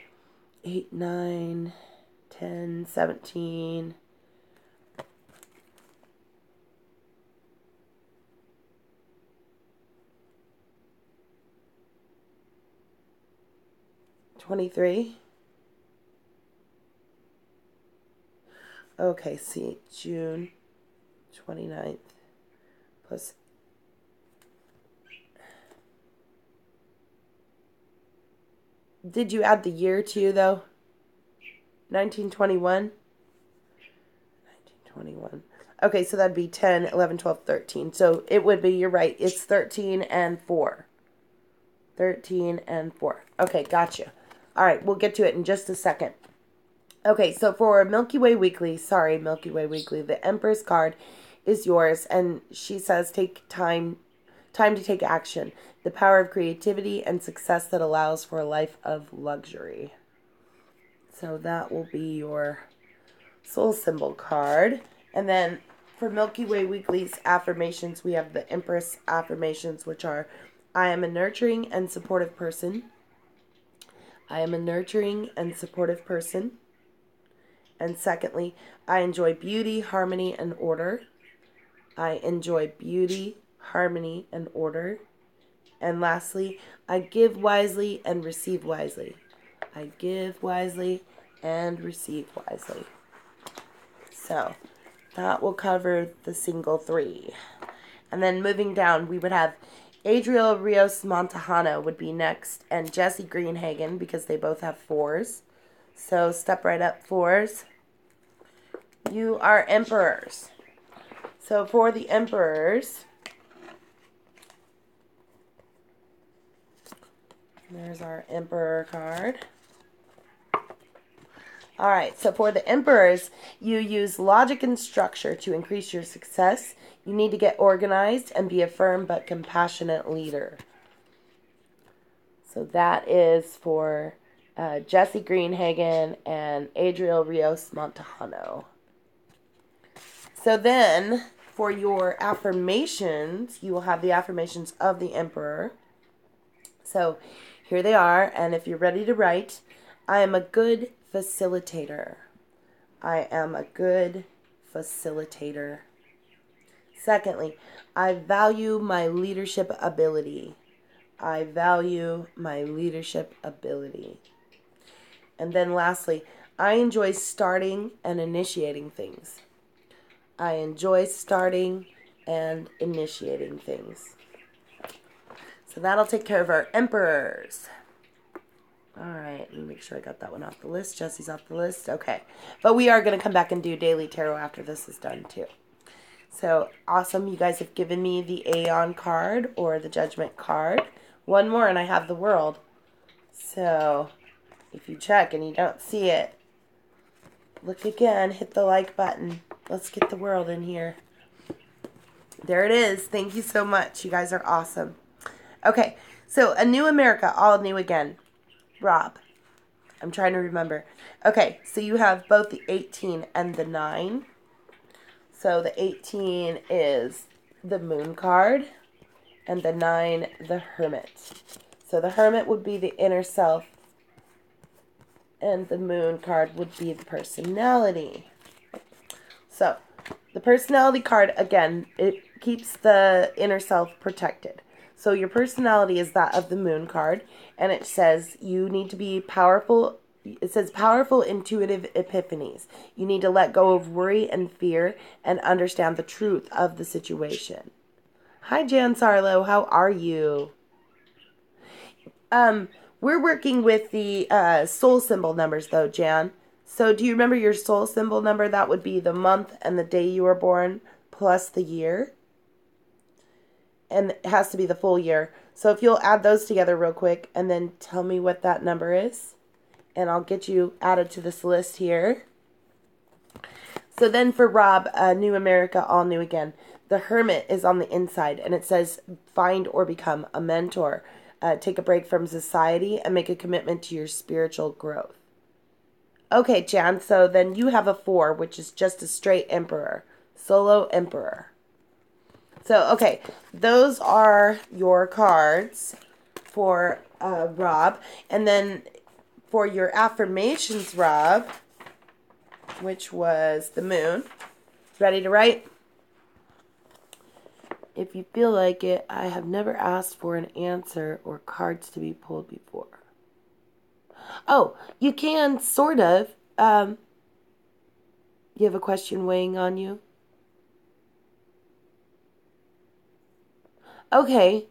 A: 8, 9, 10, 17... 23. Okay, see, June 29th plus... Did you add the year too, though? 1921? 1921. Okay, so that'd be 10, 11, 12, 13. So it would be, you're right, it's 13 and 4. 13 and 4. Okay, gotcha. All right, we'll get to it in just a second. Okay, so for Milky Way Weekly, sorry, Milky Way Weekly, the Empress card is yours, and she says take time to take action. The power of creativity and success that allows for a life of luxury. So that will be your soul symbol card. And then for Milky Way Weekly's affirmations, we have the Empress affirmations, which are, I am a nurturing and supportive person. I am a nurturing and supportive person. And secondly, I enjoy beauty, harmony, and order. I enjoy beauty, harmony, and order. And lastly, I give wisely and receive wisely. I give wisely and receive wisely. So that will cover the single 3. And then moving down, we would have Adriel Rios Montejano would be next, and Jesse Greenhagen, because they both have 4s. So step right up, 4s. You are emperors. So for the emperors, there's our emperor card. Alright, so for the emperors, you use logic and structure to increase your success. You need to get organized and be a firm but compassionate leader. So that is for Jesse Greenhagen and Adriel Rios Montejano. So then, for your affirmations, you will have the affirmations of the emperor. So here they are, and if you're ready to write, I am a good facilitator. I am a good facilitator. Secondly, I value my leadership ability. I value my leadership ability. And then lastly, I enjoy starting and initiating things. I enjoy starting and initiating things. So that'll take care of our emperors. All right, let me make sure I got that one off the list. Jesse's off the list. Okay. But we are going to come back and do daily tarot after this is done too. So awesome. You guys have given me the Aeon card or the Judgment card. One more and I have the World. So if you check and you don't see it, look again. Hit the like button. Let's get the World in here. There it is. Thank you so much. You guys are awesome. Okay. So a new America, all new again. Rob. I'm trying to remember. Okay, so you have both the 18 and the 9. So the 18 is the Moon card, and the 9, the Hermit. So the Hermit would be the inner self, and the Moon card would be the personality. So the personality card, again, it keeps the inner self protected. So your personality is that of the Moon card, and it says you need to be powerful. It says powerful, intuitive epiphanies. You need to let go of worry and fear and understand the truth of the situation. Hi, Jan Sarlo. How are you? We're working with the soul symbol numbers, though, Jan. So do you remember your soul symbol number? That would be the month and the day you were born plus the year. And it has to be the full year. So if you'll add those together real quick and then tell me what that number is. And I'll get you added to this list here. So then for Rob, New America, all new again. The Hermit is on the inside. And it says find or become a mentor. Take a break from society and make a commitment to your spiritual growth. Okay, Jan. So then you have a 4, which is just a straight Emperor. Solo Emperor. So, okay, those are your cards for Rob. And then for your affirmations, Rob, which was the Moon. Ready to write? If you feel like it, I have never asked for an answer or cards to be pulled before. Oh, you can, sort of. You have a question weighing on you? Okay.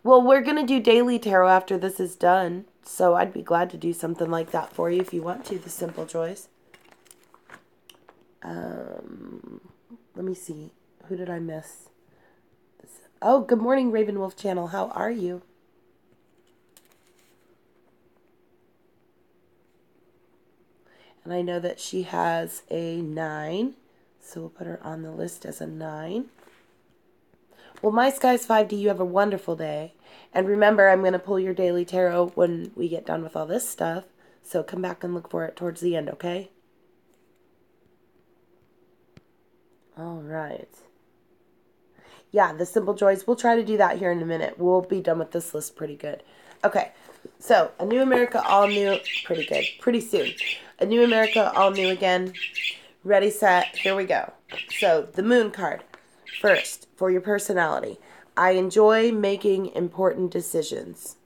A: Well, we're going to do daily tarot after this is done. So I'd be glad to do something like that for you if you want to, the Simple Joys. Let me see. Who did I miss? Oh, good morning, Ravenwolf Channel. How are you? And I know that she has a 9. So we'll put her on the list as a 9. Well, my Skies 5D, you have a wonderful day. And remember, I'm going to pull your daily tarot when we get done with all this stuff. So come back and look for it towards the end, okay? All right. Yeah, the Simple Joys. We'll try to do that here in a minute. We'll be done with this list pretty good. Okay. So, A New America, all new. Pretty good. Pretty soon. A New America, all new again. Ready, set. Here we go. So, the Moon card. First, for your personality. I enjoy making important decisions.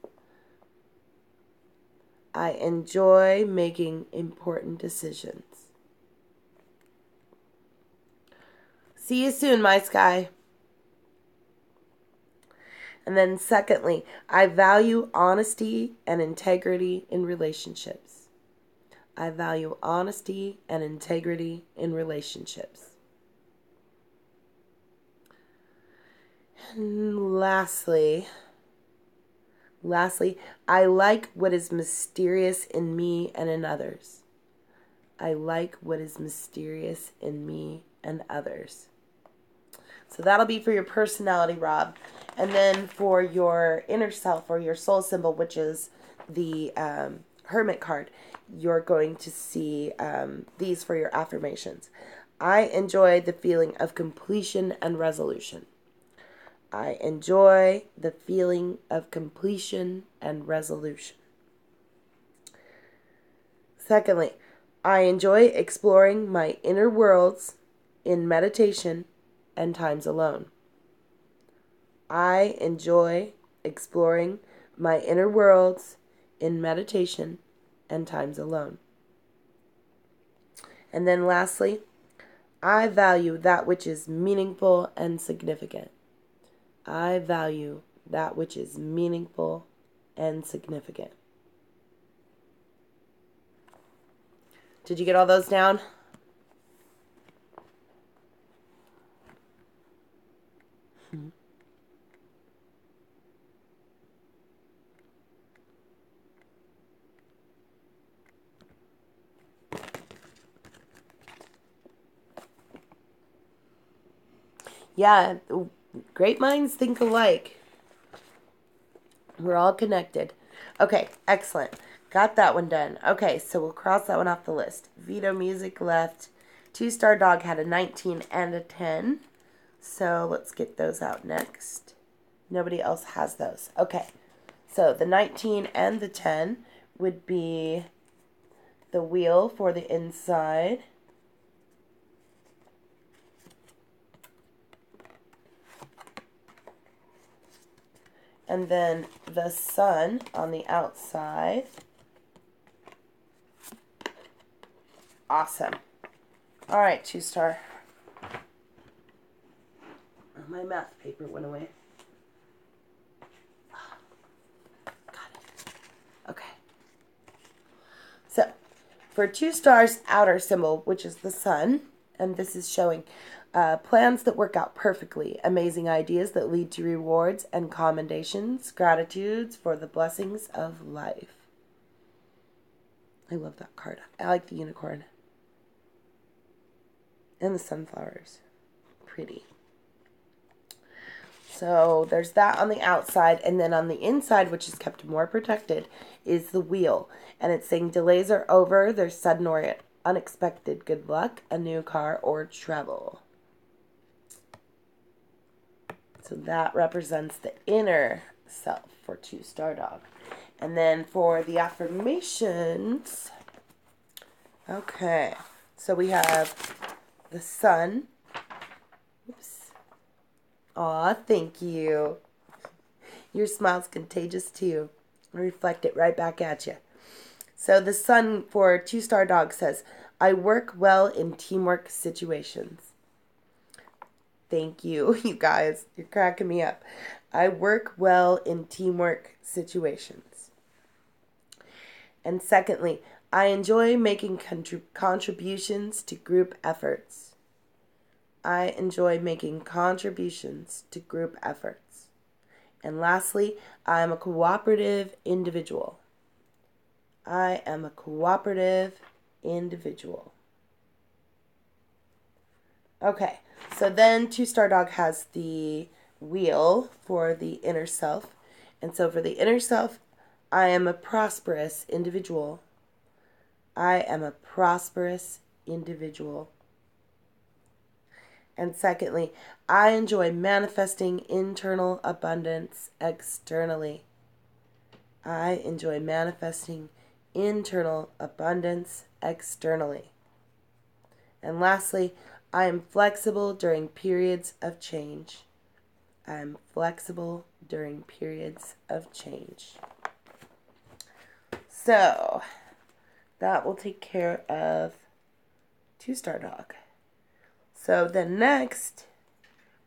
A: I enjoy making important decisions. See you soon, my Sky. And then secondly, I value honesty and integrity in relationships. I value honesty and integrity in relationships. And lastly, I like what is mysterious in me and in others. I like what is mysterious in me and others. So that'll be for your personality, Rob. And then for your inner self or your soul symbol, which is the Hermit card, you're going to see these for your affirmations. I enjoy the feeling of completion and resolution. I enjoy the feeling of completion and resolution. Secondly, I enjoy exploring my inner worlds in meditation and times alone. I enjoy exploring my inner worlds in meditation and times alone. And then lastly, I value that which is meaningful and significant. I value that which is meaningful and significant. Did you get all those down? Yeah, great minds think alike. We're all connected. Okay, excellent. Got that one done. Okay, so we'll cross that one off the list. Veto Music left. Two Star Dog had a 19 and a 10. So let's get those out next. Nobody else has those. Okay, so the 19 and the 10 would be the wheel for the inside. And then the sun on the outside. Awesome. All right, 2 Star. Oh, my math paper went away. Got it. Okay. So, for 2 Stars, outer symbol, which is the sun, and this is showing plans that work out perfectly, amazing ideas that lead to rewards and commendations, gratitudes for the blessings of life. I love that card. I like the unicorn. And the sunflowers. Pretty. So there's that on the outside. And then on the inside, which is kept more protected, is the wheel. And it's saying delays are over. There's sudden or unexpected good luck, a new car, or travel. So that represents the inner self for 2 Star Dog. And then for the affirmations, okay, so we have the sun. Oops. Aw, thank you. Your smile's contagious too. I reflect it right back at you. So the sun for 2 Star Dog says, I work well in teamwork situations. Thank you, you guys. You're cracking me up. I work well in teamwork situations. And secondly, I enjoy making contributions to group efforts. I enjoy making contributions to group efforts. And lastly, I am a cooperative individual. I am a cooperative individual. Okay. So then 2 Star Dog has the wheel for the inner self. And so for the inner self, I am a prosperous individual. I am a prosperous individual. And secondly, I enjoy manifesting internal abundance externally. I enjoy manifesting internal abundance externally. And lastly, I am flexible during periods of change. I am flexible during periods of change. So, that will take care of 2 Star Dog. So then next,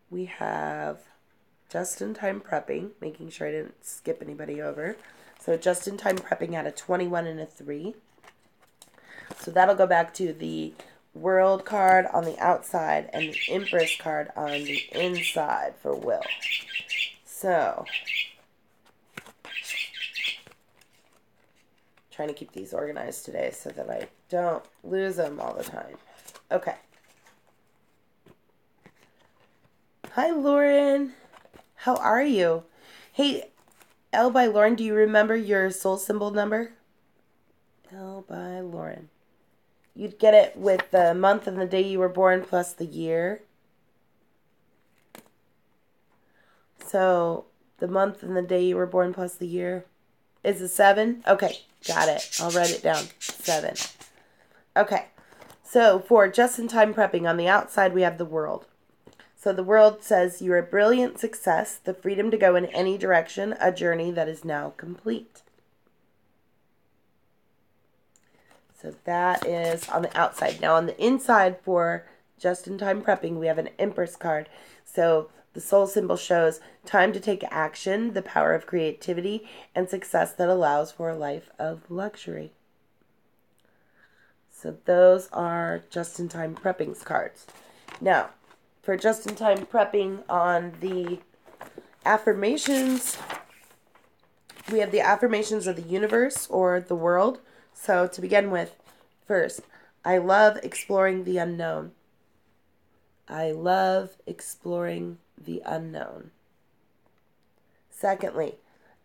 A: we have just-in-time prepping, making sure I didn't skip anybody over. So just-in-time prepping had a 21 and a 3. So that'll go back to the World card on the outside and the Empress card on the inside for Will. So, trying to keep these organized today so that I don't lose them all the time. Okay. Hi, Lauren. How are you? Hey, L by Lauren, do you remember your soul symbol number? L by Lauren. You'd get it with the month and the day you were born plus the year. So, the month and the day you were born plus the year is a 7? Okay, got it. I'll write it down. 7. Okay, so for just-in-time prepping, on the outside we have the world. So the world says you're a brilliant success, the freedom to go in any direction, a journey that is now complete. So that is on the outside. Now on the inside for just-in-time prepping, we have an Empress card. So the soul symbol shows time to take action, the power of creativity, and success that allows for a life of luxury. So those are just-in-time preppings cards. Now, for just-in-time prepping on the affirmations, we have the affirmations of the universe or the world. So to begin with, first, I love exploring the unknown. I love exploring the unknown. Secondly,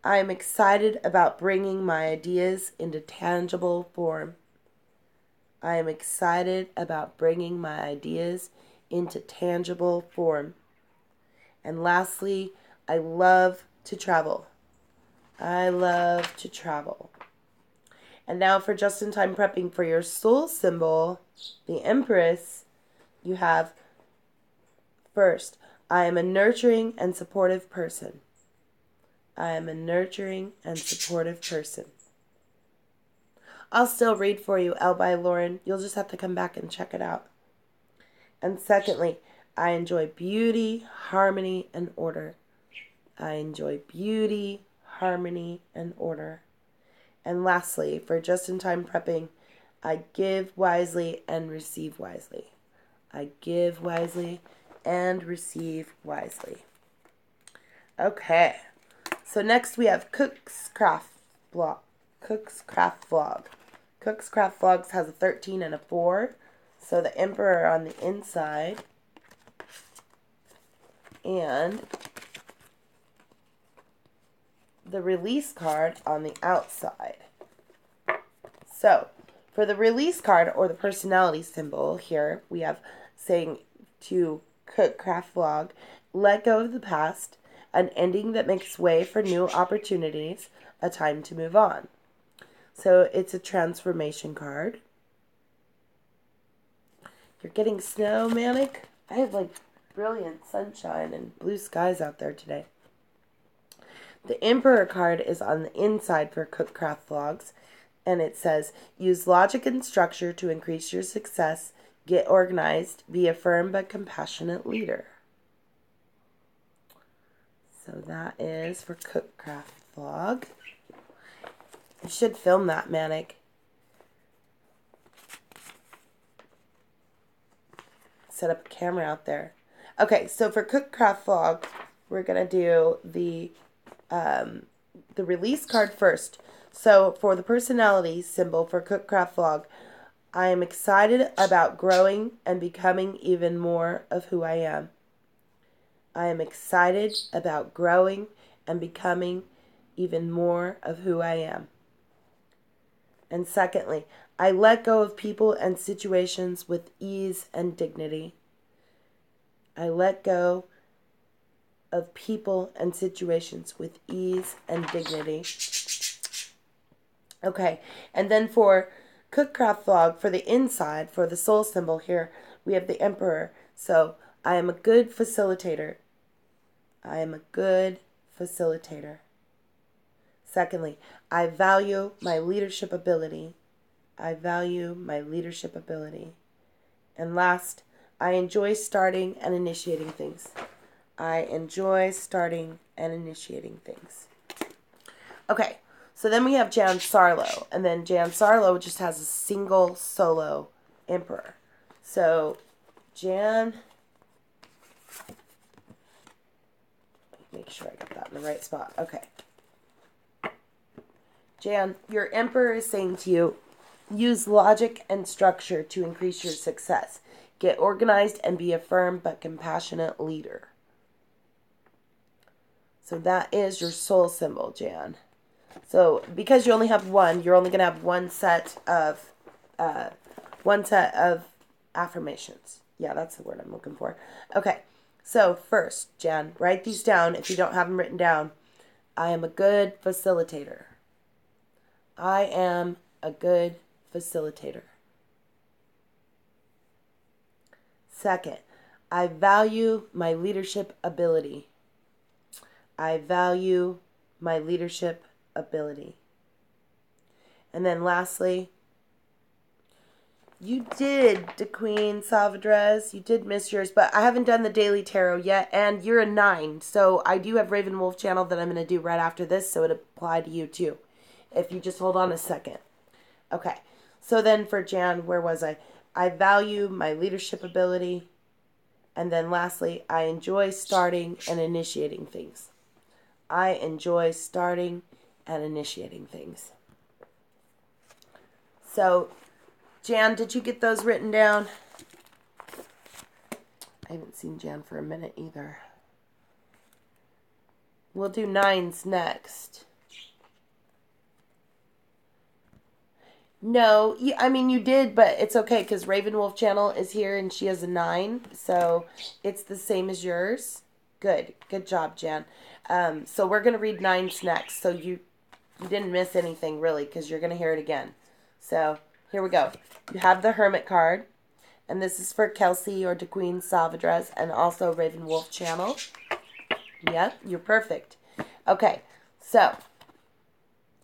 A: I am excited about bringing my ideas into tangible form. I am excited about bringing my ideas into tangible form. And lastly, I love to travel. I love to travel. And now for just-in-time prepping for your soul symbol, the Empress, you have, first, I am a nurturing and supportive person. I am a nurturing and supportive person. I'll still read for you, L by Lauren. You'll just have to come back and check it out. And secondly, I enjoy beauty, harmony, and order. I enjoy beauty, harmony, and order. And lastly, for just-in-time prepping, I give wisely and receive wisely. I give wisely and receive wisely. Okay, so next we have Cook's Craft Vlog. Cook's Craft Vlog. Cook's Craft Vlogs has a 13 and a 4. So the Emperor on the inside. And the release card on the outside. So, for the release card or the personality symbol here, we have saying to Cook Craft Vlog, let go of the past, an ending that makes way for new opportunities, a time to move on. So, it's a transformation card. You're getting snow, Manic? I have like brilliant sunshine and blue skies out there today. The Emperor card is on the inside for Cook Craft Vlogs, and it says, use logic and structure to increase your success, get organized, be a firm but compassionate leader. So that is for Cook Craft Vlog. You should film that, Manic. Set up a camera out there. Okay, so for Cook Craft Vlog, we're going to do the release card first. So for the personality symbol for Cook Craft Vlog, I am excited about growing and becoming even more of who I am. I am excited about growing and becoming even more of who I am. And secondly, I let go of people and situations with ease and dignity. I let go of people and situations with ease and dignity. Okay, and then for Cook Craft Vlog, for the inside, for the soul symbol here, we have the Emperor. So, I am a good facilitator. I am a good facilitator. Secondly, I value my leadership ability. I value my leadership ability. And last, I enjoy starting and initiating things. I enjoy starting and initiating things. Okay, so then we have Jan Sarlo. And then Jan Sarlo just has a single solo Emperor. So, Jan, make sure I got that in the right spot. Okay. Jan, your Emperor is saying to you, use logic and structure to increase your success. Get organized and be a firm but compassionate leader. So that is your soul symbol, Jan. So because you only have one, you're only going to have one set of affirmations. Yeah, that's the word I'm looking for. Okay, so first, Jan, write these down if you don't have them written down. I am a good facilitator. I am a good facilitator. Second, I value my leadership ability. I value my leadership ability. And then lastly, you did, DeQueen Salvadrez. You did miss yours, but I haven't done the Daily Tarot yet, and you're a 9. So I do have Raven Wolf channel that I'm going to do right after this, so it apply to you too. If you just hold on a second. Okay, so then for Jan, where was I? I value my leadership ability. And then lastly, I enjoy starting and initiating things. I enjoy starting and initiating things. So, Jan, did you get those written down? I haven't seen Jan for a minute either. We'll do 9s next. No, I mean, you did, but it's okay because Raven Wolf channel is here and she has a 9. So it's the same as yours. Good. Good job, Jan. So we're going to read 9s next. So you didn't miss anything really because you're going to hear it again. So here we go. You have the Hermit card. And this is for Kelsey or DeQueen Salvadrez and also Raven Wolf channel. Yep, you're perfect. Okay, so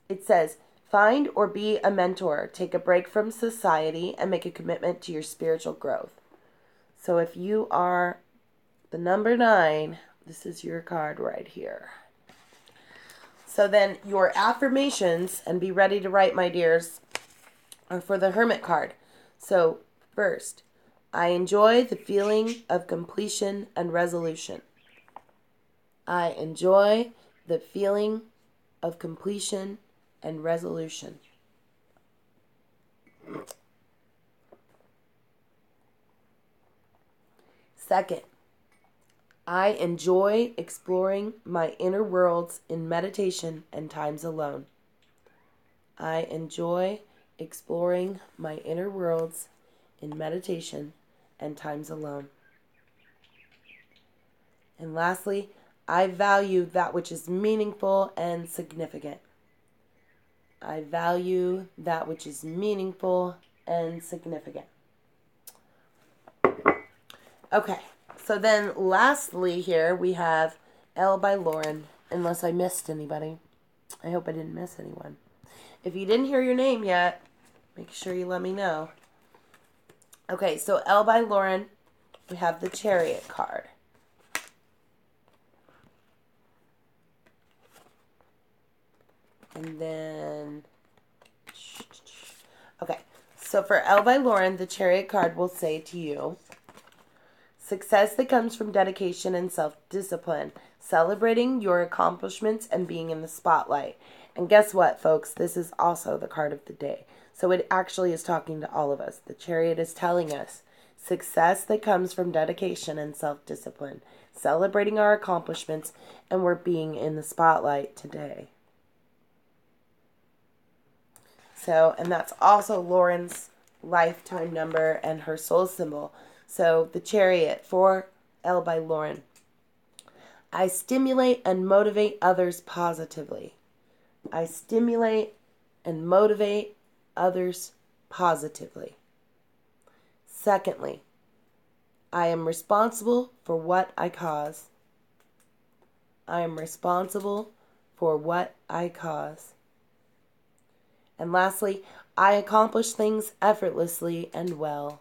A: it says, find or be a mentor. Take a break from society and make a commitment to your spiritual growth. So if you are the number 9, this is your card right here. So then your affirmations, and be ready to write, my dears, are for the Hermit card. So first, I enjoy the feeling of completion and resolution. I enjoy the feeling of completion and resolution. Second, I enjoy exploring my inner worlds in meditation and times alone. I enjoy exploring my inner worlds in meditation and times alone. And lastly, I value that which is meaningful and significant. I value that which is meaningful and significant. Okay, so then lastly here we have L by Lauren, unless I missed anybody. I hope I didn't miss anyone. If you didn't hear your name yet, make sure you let me know. Okay, so L by Lauren, we have the Chariot card. And then, okay, so for L by Lauren, the Chariot card will say to you, success that comes from dedication and self-discipline, celebrating your accomplishments and being in the spotlight. And guess what, folks? This is also the card of the day. So it actually is talking to all of us. The Chariot is telling us success that comes from dedication and self-discipline, celebrating our accomplishments, and we're being in the spotlight today. So, and that's also Lauren's lifetime number and her soul symbol. So, the Chariot for L by Lauren. I stimulate and motivate others positively. I stimulate and motivate others positively. Secondly, I am responsible for what I cause. I am responsible for what I cause. And lastly, I accomplish things effortlessly and well.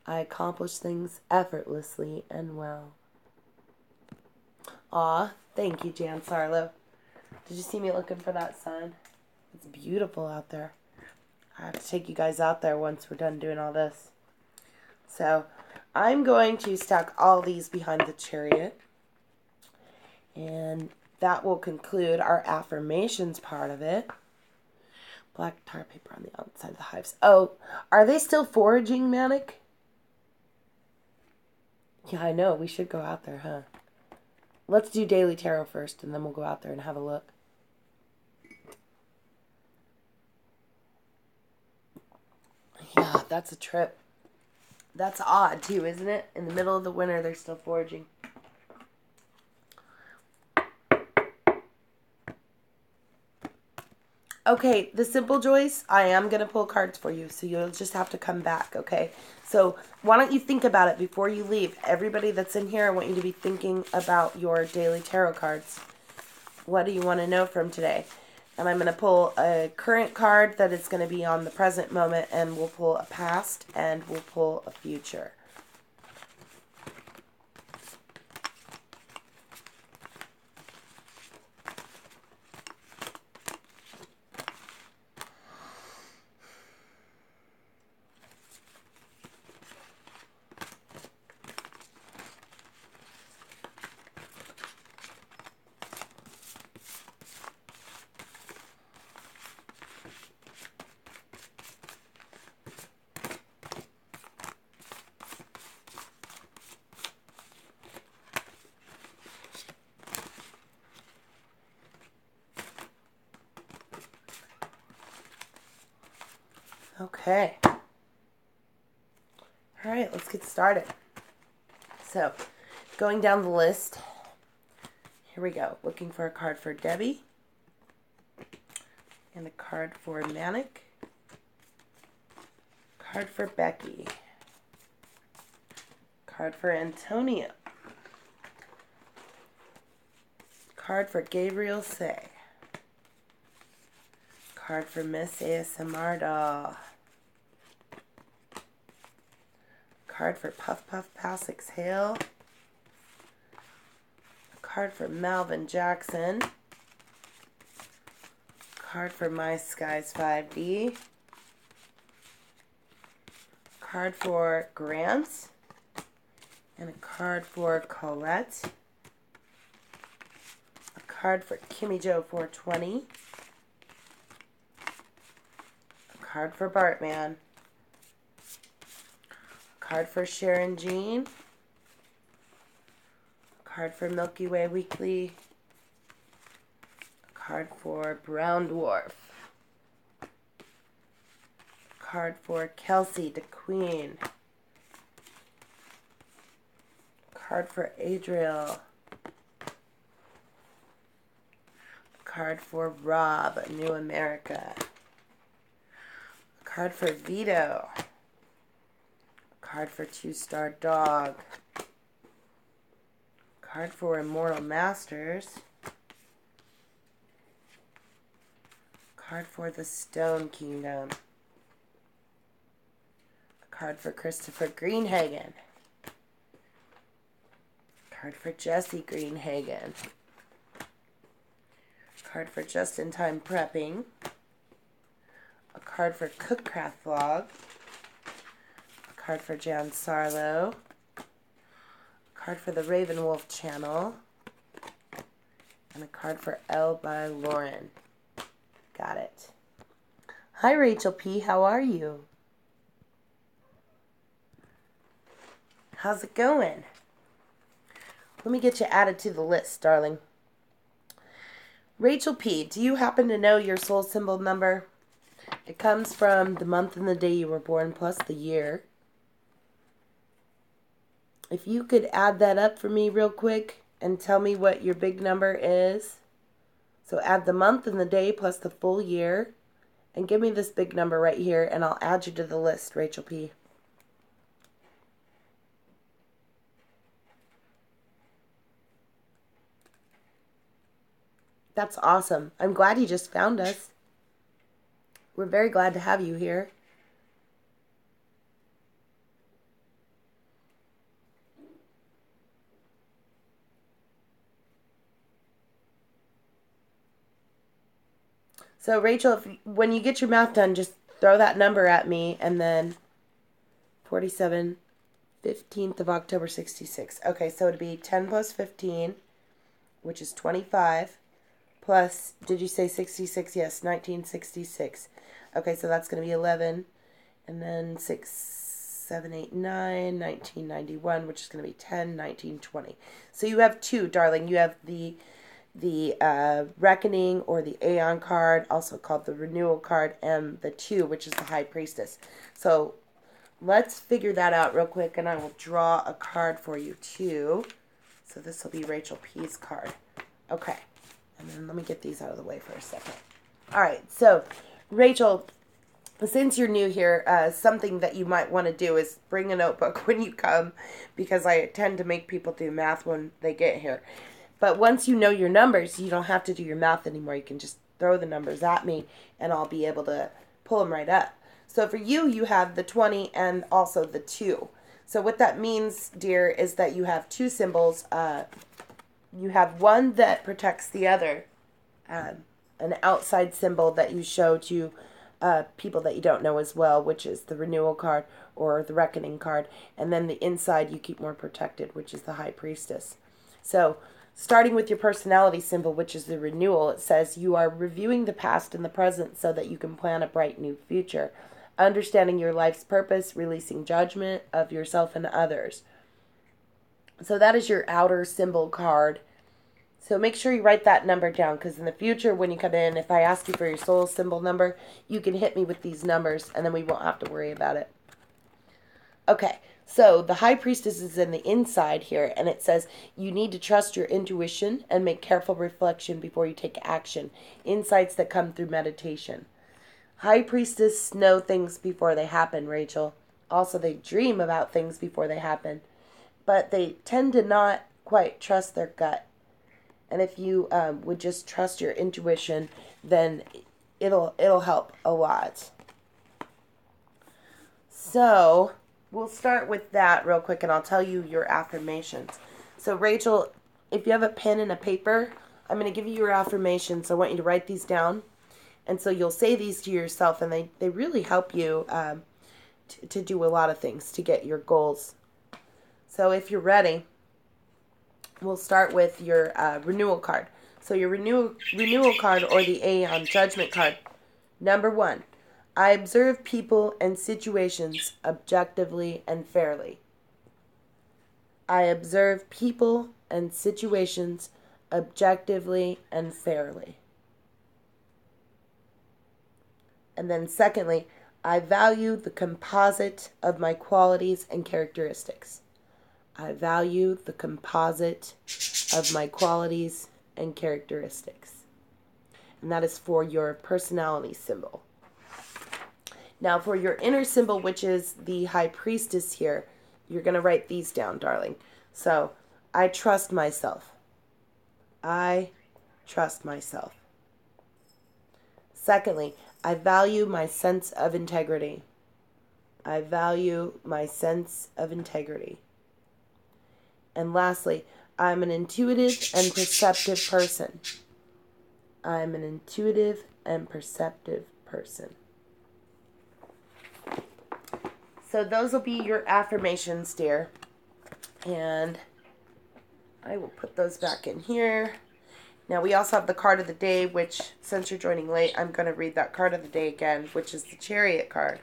A: I accomplish things effortlessly and well. Aw, thank you, Jan Sarlo. Did you see me looking for that sun? It's beautiful out there. I have to take you guys out there once we're done doing all this. So, I'm going to stack all these behind the Chariot. And that will conclude our affirmations part of it. Black tar paper on the outside of the hives. Oh, are they still foraging, Manic? Yeah, I know. We should go out there, huh? Let's do Daily Tarot first, and then we'll go out there and have a look. Yeah, that's a trip. That's odd, too, isn't it? In the middle of the winter, they're still foraging. Okay, the Simple Joys, I am going to pull cards for you, so you'll just have to come back, okay? So why don't you think about it before you leave? Everybody that's in here, I want you to be thinking about your daily tarot cards. What do you want to know from today? And I'm going to pull a current card that is going to be on the present moment, and we'll pull a past, and we'll pull a future. Okay. All right, let's get started. So, going down the list, here we go. Looking for a card for Debbie, and a card for Manic, card for Becky, card for Antonia, card for Gabriel Say, card for Miss ASMR Doll, card for Puff Puff Pass Exhale, a card for Malvin Jackson, card for My Skies 5D, card for Grant, and a card for Colette, a card for Kimmy Joe 420, a card for Bartman, card for Sharon Jean, card for Milky Way Weekly, a card for Brown Dwarf, a card for Kelsey DeQueen, a card for Adriel, a card for Rob, New America, a card for Vito, card for Two Star Dog, card for Immortal Masters, card for the Stone Kingdom, a card for Christopher Greenhagen, card for Jesse Greenhagen, card for Just in Time Prepping, a card for Cookcraft Vlog, card for Jan Sarlo, card for the Ravenwolf channel, and a card for L by Lauren. Got it. Hi Rachel P, how are you? How's it going? Let me get you added to the list, darling. Rachel P, do you happen to know your soul symbol number? It comes from the month and the day you were born plus the year. If you could add that up for me real quick and tell me what your big number is. So add the month and the day plus the full year. And give me this big number right here and I'll add you to the list, Rachel P. That's awesome. I'm glad you just found us. We're very glad to have you here. So Rachel, when you get your math done, just throw that number at me and then 47, 15th of October, 66. Okay, so it'd be 10 plus 15, which is 25, plus, did you say 66? Yes, 1966. Okay, so that's going to be 11, and then 6, 7, 8, 9, 1991, which is going to be 10, 19, 20. So you have two, darling. You have the Reckoning or the Aeon card, also called the Renewal card, and the 2, which is the High Priestess. So let's figure that out real quick, and I will draw a card for you too. So this will be Rachel P's card. Okay, and then let me get these out of the way for a second. All right, so Rachel, since you're new here, something that you might want to do is bring a notebook when you come, because I tend to make people do math when they get here. But once you know your numbers, you don't have to do your math anymore. You can just throw the numbers at me, and I'll be able to pull them right up. So for you, you have the 20 and also the 2. So what that means, dear, is that you have two symbols. You have one that protects the other, an outside symbol that you show to people that you don't know as well, which is the renewal card or the reckoning card. And then the inside you keep more protected, which is the high priestess. So starting with your personality symbol, which is the renewal, it says you are reviewing the past and the present so that you can plan a bright new future. Understanding your life's purpose, releasing judgment of yourself and others. So that is your outer symbol card. So make sure you write that number down, because in the future when you come in, if I ask you for your soul symbol number, you can hit me with these numbers and then we won't have to worry about it. Okay, so the high priestess is in the inside here, and it says you need to trust your intuition and make careful reflection before you take action. Insights that come through meditation. High priestess know things before they happen, Rachel. Also, they dream about things before they happen, but they tend to not quite trust their gut. And if you would just trust your intuition, then it'll help a lot. So we'll start with that real quick, and I'll tell you your affirmations. So Rachel, if you have a pen and a paper, I'm going to give you your affirmations. I want you to write these down. And so you'll say these to yourself, and they really help you to do a lot of things to get your goals. So if you're ready, we'll start with your renewal card. So your renewal card, or the Aeon Judgment card. Number 1, I observe people and situations objectively and fairly. I observe people and situations objectively and fairly. And then secondly, I value the composite of my qualities and characteristics. I value the composite of my qualities and characteristics. And that is for your personality symbol. Now for your inner symbol, which is the high priestess here, you're going to write these down, darling. So, I trust myself. I trust myself. Secondly, I value my sense of integrity. I value my sense of integrity. And lastly, I'm an intuitive and perceptive person. I'm an intuitive and perceptive person. So those will be your affirmations, dear. And I will put those back in here. Now we also have the card of the day, which, since you're joining late, I'm going to read that card of the day again, which is the Chariot card.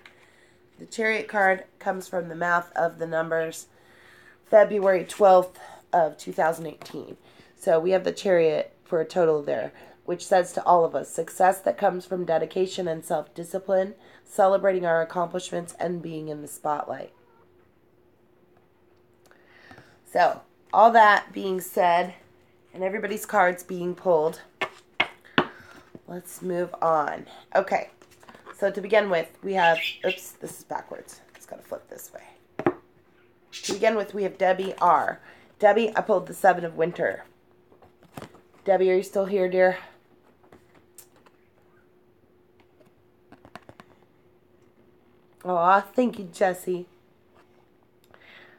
A: The Chariot card comes from the math of the numbers, February 12th of 2018. So we have the Chariot for a total there, which says to all of us, success that comes from dedication and self-discipline, celebrating our accomplishments, and being in the spotlight. So, all that being said, and everybody's cards being pulled, let's move on. Okay, so to begin with, we have, oops, this is backwards. It's got to flip this way. To begin with, we have Debbie R. Debbie, I pulled the Seven of Winter. Debbie, are you still here, dear? Aw, thank you, Jessie.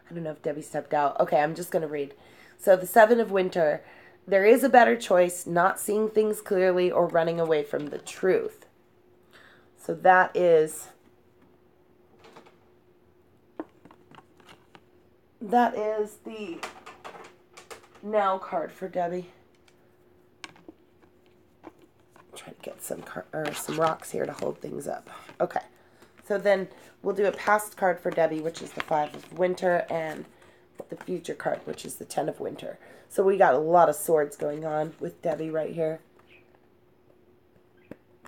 A: I don't know if Debbie stepped out. Okay, I'm just going to read. So the Seven of Winter. There is a better choice, not seeing things clearly or running away from the truth. So that is the Now card for Debbie. Try to get some rocks here to hold things up. Okay. So then we'll do a past card for Debbie, which is the Five of Winter, and the future card, which is the Ten of Winter. So we got a lot of swords going on with Debbie right here.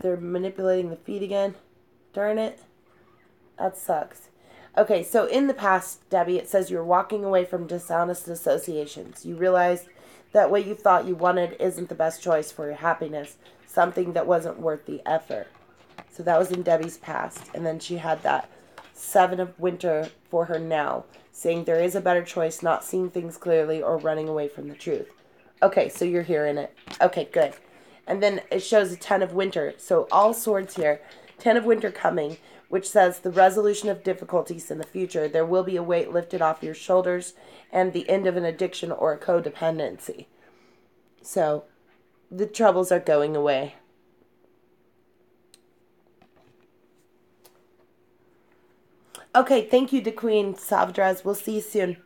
A: They're manipulating the feet again. Darn it. That sucks. Okay, so in the past, Debbie, it says you're walking away from dishonest associations. You realize that what you thought you wanted isn't the best choice for your happiness. something that wasn't worth the effort. So that was in Debbie's past. And then she had that 7 of Winter for her now, saying there is a better choice, not seeing things clearly or running away from the truth. Okay, so you're hearing it. Okay, good. And then it shows a 10 of Winter. So all swords here. 10 of Winter coming, which says the resolution of difficulties in the future. There will be a weight lifted off your shoulders and the end of an addiction or a codependency. So the troubles are going away. Okay, thank you to Queen Savdraz. We'll see you soon.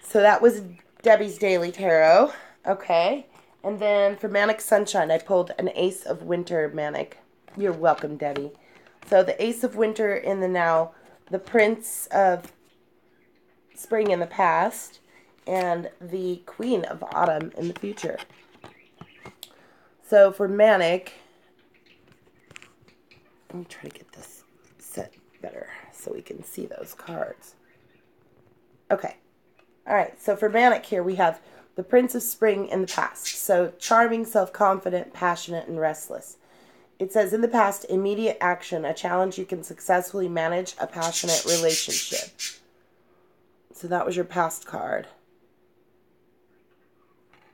A: So that was Debbie's Daily Tarot. Okay. And then for Manic Sunshine, I pulled an Ace of Winter Manic. You're welcome, Debbie. So the Ace of Winter in the now, the Prince of Spring in the past, and the Queen of Autumn in the future. So for Manic, let me try to get this set better so we can see those cards. Okay. All right. So for Manic here, we have the Prince of Spring in the past. So charming, self-confident, passionate, and restless. It says in the past, immediate action, a challenge you can successfully manage, a passionate relationship. So that was your past card.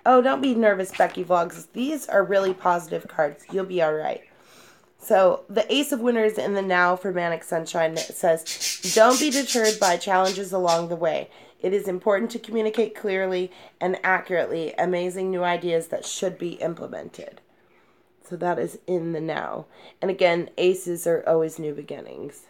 A: Oh, don't be nervous, Becky Vlogs. These are really positive cards. You'll be all right. So the Ace of Winter is in the now for Manic Sunshine. It says, don't be deterred by challenges along the way. It is important to communicate clearly and accurately amazing new ideas that should be implemented. So that is in the now. And again, aces are always new beginnings.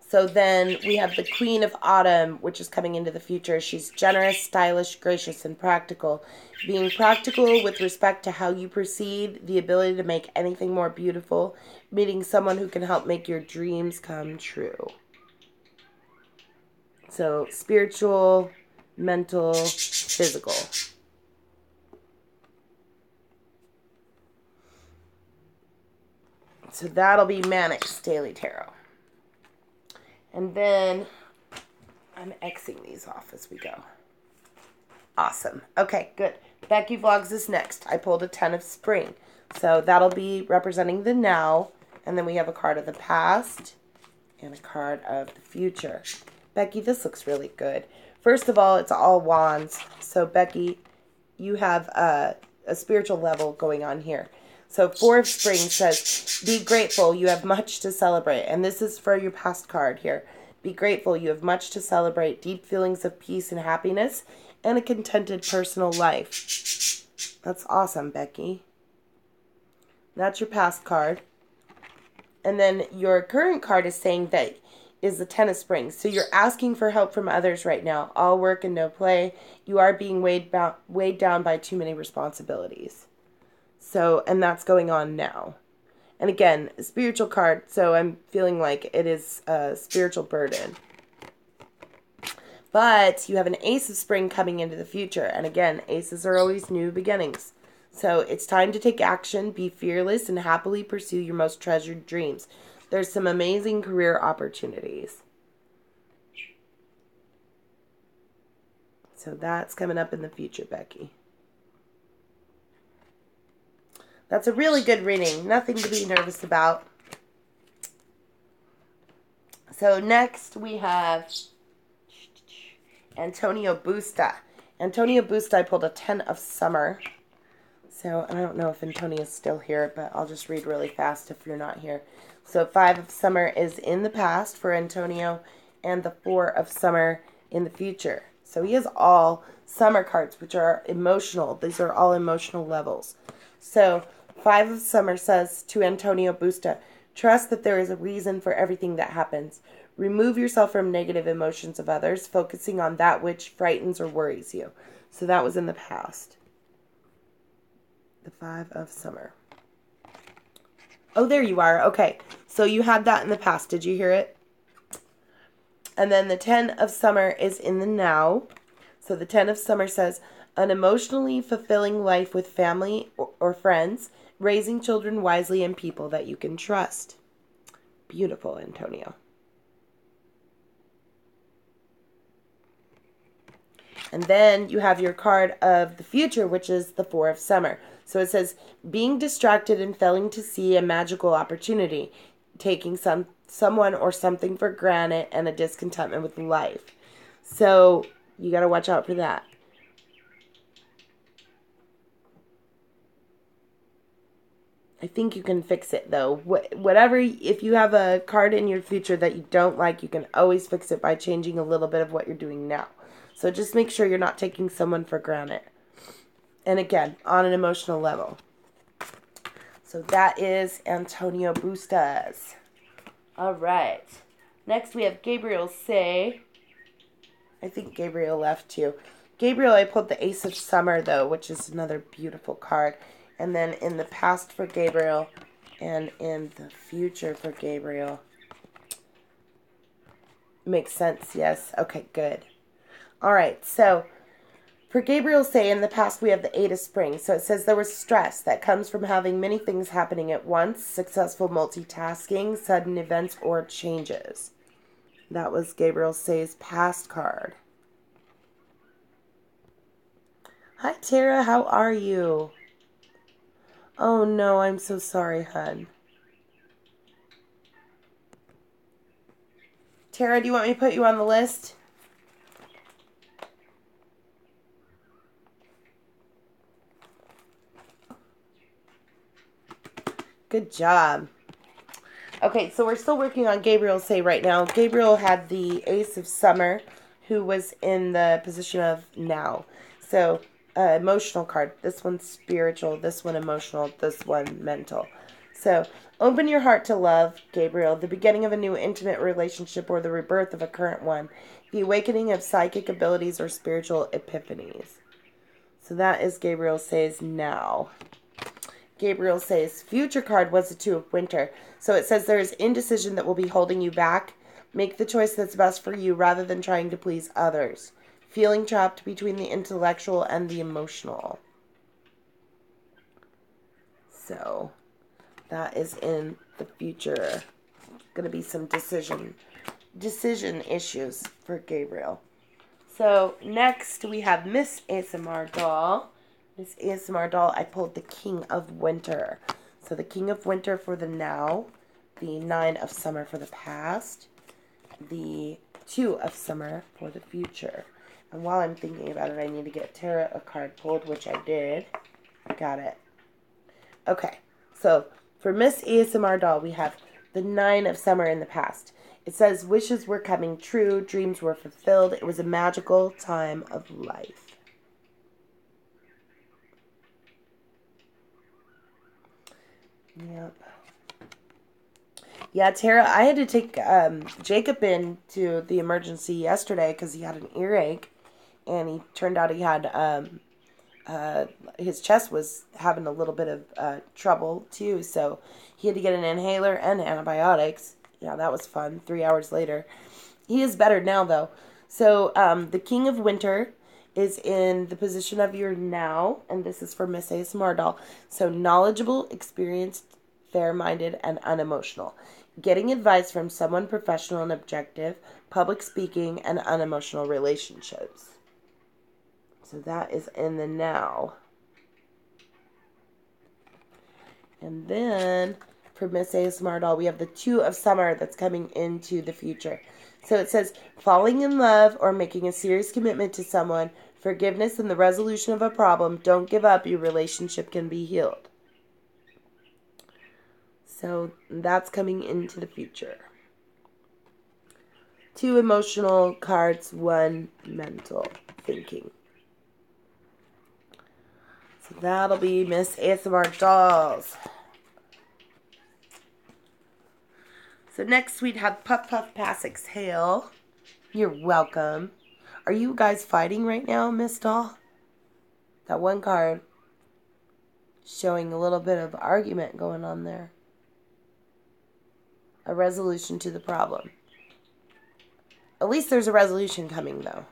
A: So then we have the Queen of Autumn, which is coming into the future. She's generous, stylish, gracious, and practical. Being practical with respect to how you proceed, the ability to make anything more beautiful, meeting someone who can help make your dreams come true. So spiritual, mental, physical. So that'll be Manic's Daily Tarot. And then I'm Xing these off as we go. Awesome. Okay, good. Becky Vlogs is next. I pulled a 10 of Spring. So that'll be representing the now. And then we have a card of the past and a card of the future. Becky, this looks really good. First of all, it's all wands. So Becky, you have a spiritual level going on here. So 4 of Spring says, be grateful, you have much to celebrate. And this is for your past card here. Be grateful, you have much to celebrate. Deep feelings of peace and happiness and a contented personal life. That's awesome, Becky. That's your past card. And then your current card is saying that is the 10 of Spring. So you're asking for help from others right now. All work and no play. You are being weighed down by too many responsibilities. So, and that's going on now. And again, a spiritual card, so I'm feeling like it is a spiritual burden. But you have an Ace of Spring coming into the future. And again, aces are always new beginnings. So it's time to take action, be fearless, and happily pursue your most treasured dreams. There's some amazing career opportunities. So that's coming up in the future, Becky. That's a really good reading. Nothing to be nervous about. So next we have Antonio Busta. Antonio Busta, I pulled a 10 of Summer. So I don't know if Antonio's still here, but I'll just read really fast if you're not here. So 5 of Summer is in the past for Antonio, and the 4 of Summer in the future. So he has all Summer cards, which are emotional. These are all emotional levels. So 5 of Summer says to Antonio Busta, trust that there is a reason for everything that happens. Remove yourself from negative emotions of others, focusing on that which frightens or worries you. So that was in the past. The 5 of Summer. Oh, there you are. Okay. So you had that in the past. Did you hear it? And then the 10 of Summer is in the now. So the 10 of Summer says, an emotionally fulfilling life with family or friends, raising children wisely and people that you can trust. Beautiful, Antonio. And then you have your card of the future, which is the Four of Summer. So it says, being distracted and failing to see a magical opportunity, taking someone or something for granted, and a discontentment with life. So you got to watch out for that. I think you can fix it, though. Whatever, if you have a card in your future that you don't like, you can always fix it by changing a little bit of what you're doing now. So just make sure you're not taking someone for granted. And again, on an emotional level. So that is Antonio Bustos. All right. Next we have Gabriel Say. I think Gabriel left too. Gabriel, I pulled the Ace of Summer, though, which is another beautiful card. And then in the past for Gabriel and in the future for Gabriel. Makes sense, yes. Okay, good. All right, so for Gabriel Say, in the past we have the Eight of Spring. So it says there was stress that comes from having many things happening at once, successful multitasking, sudden events, or changes. That was Gabriel Say's past card. Hi, Tara. How are you? Oh, no. I'm so sorry, hun. Tara, do you want me to put you on the list? Good job. Okay, so we're still working on Gabriel Say right now. Gabriel had the Ace of Summer, who was in the position of now. So, emotional card. This one's spiritual, this one emotional, this one mental. So, open your heart to love, Gabriel, the beginning of a new intimate relationship or the rebirth of a current one, the awakening of psychic abilities or spiritual epiphanies. So that is Gabriel Say's now. Gabriel Say's future card was the Two of Winter. So it says there is indecision that will be holding you back. Make the choice that's best for you rather than trying to please others. Feeling trapped between the intellectual and the emotional. So that is in the future. Going to be some decision issues for Gabriel. So next we have Miss ASMR Doll. Miss ASMR Doll, I pulled the King of Winter. So the King of Winter for the now, the Nine of Summer for the past, the Two of Summer for the future. And while I'm thinking about it, I need to get Tara a card pulled, which I did. Got it. Okay, so for Miss ASMR Doll, we have the Nine of Summer in the past. It says wishes were coming true, dreams were fulfilled. It was a magical time of life. Yep. Yeah, Tara, I had to take Jacob in to the emergency yesterday because he had an earache, and he turned out he had his chest was having a little bit of trouble too, so he had to get an inhaler and antibiotics. Yeah, that was fun. 3 hours later. He is better now, though. So the King of Winter is in the position of your now, and this is for Miss ASMR Doll. So knowledgeable, experienced, fair-minded, and unemotional. Getting advice from someone professional and objective, public speaking, and unemotional relationships. So that is in the now. And then for Miss ASMR Doll, we have the Two of Summer that's coming into the future. So it says, falling in love or making a serious commitment to someone, forgiveness and the resolution of a problem, don't give up, your relationship can be healed. So that's coming into the future. 2 emotional cards, 1 mental thinking. So that'll be Miss ASMR Dolls. So next we'd have Puff Puff Pass Exhale. You're welcome. Are you guys fighting right now, Miss Doll? That one card showing a little bit of argument going on there. A resolution to the problem. At least there's a resolution coming, though.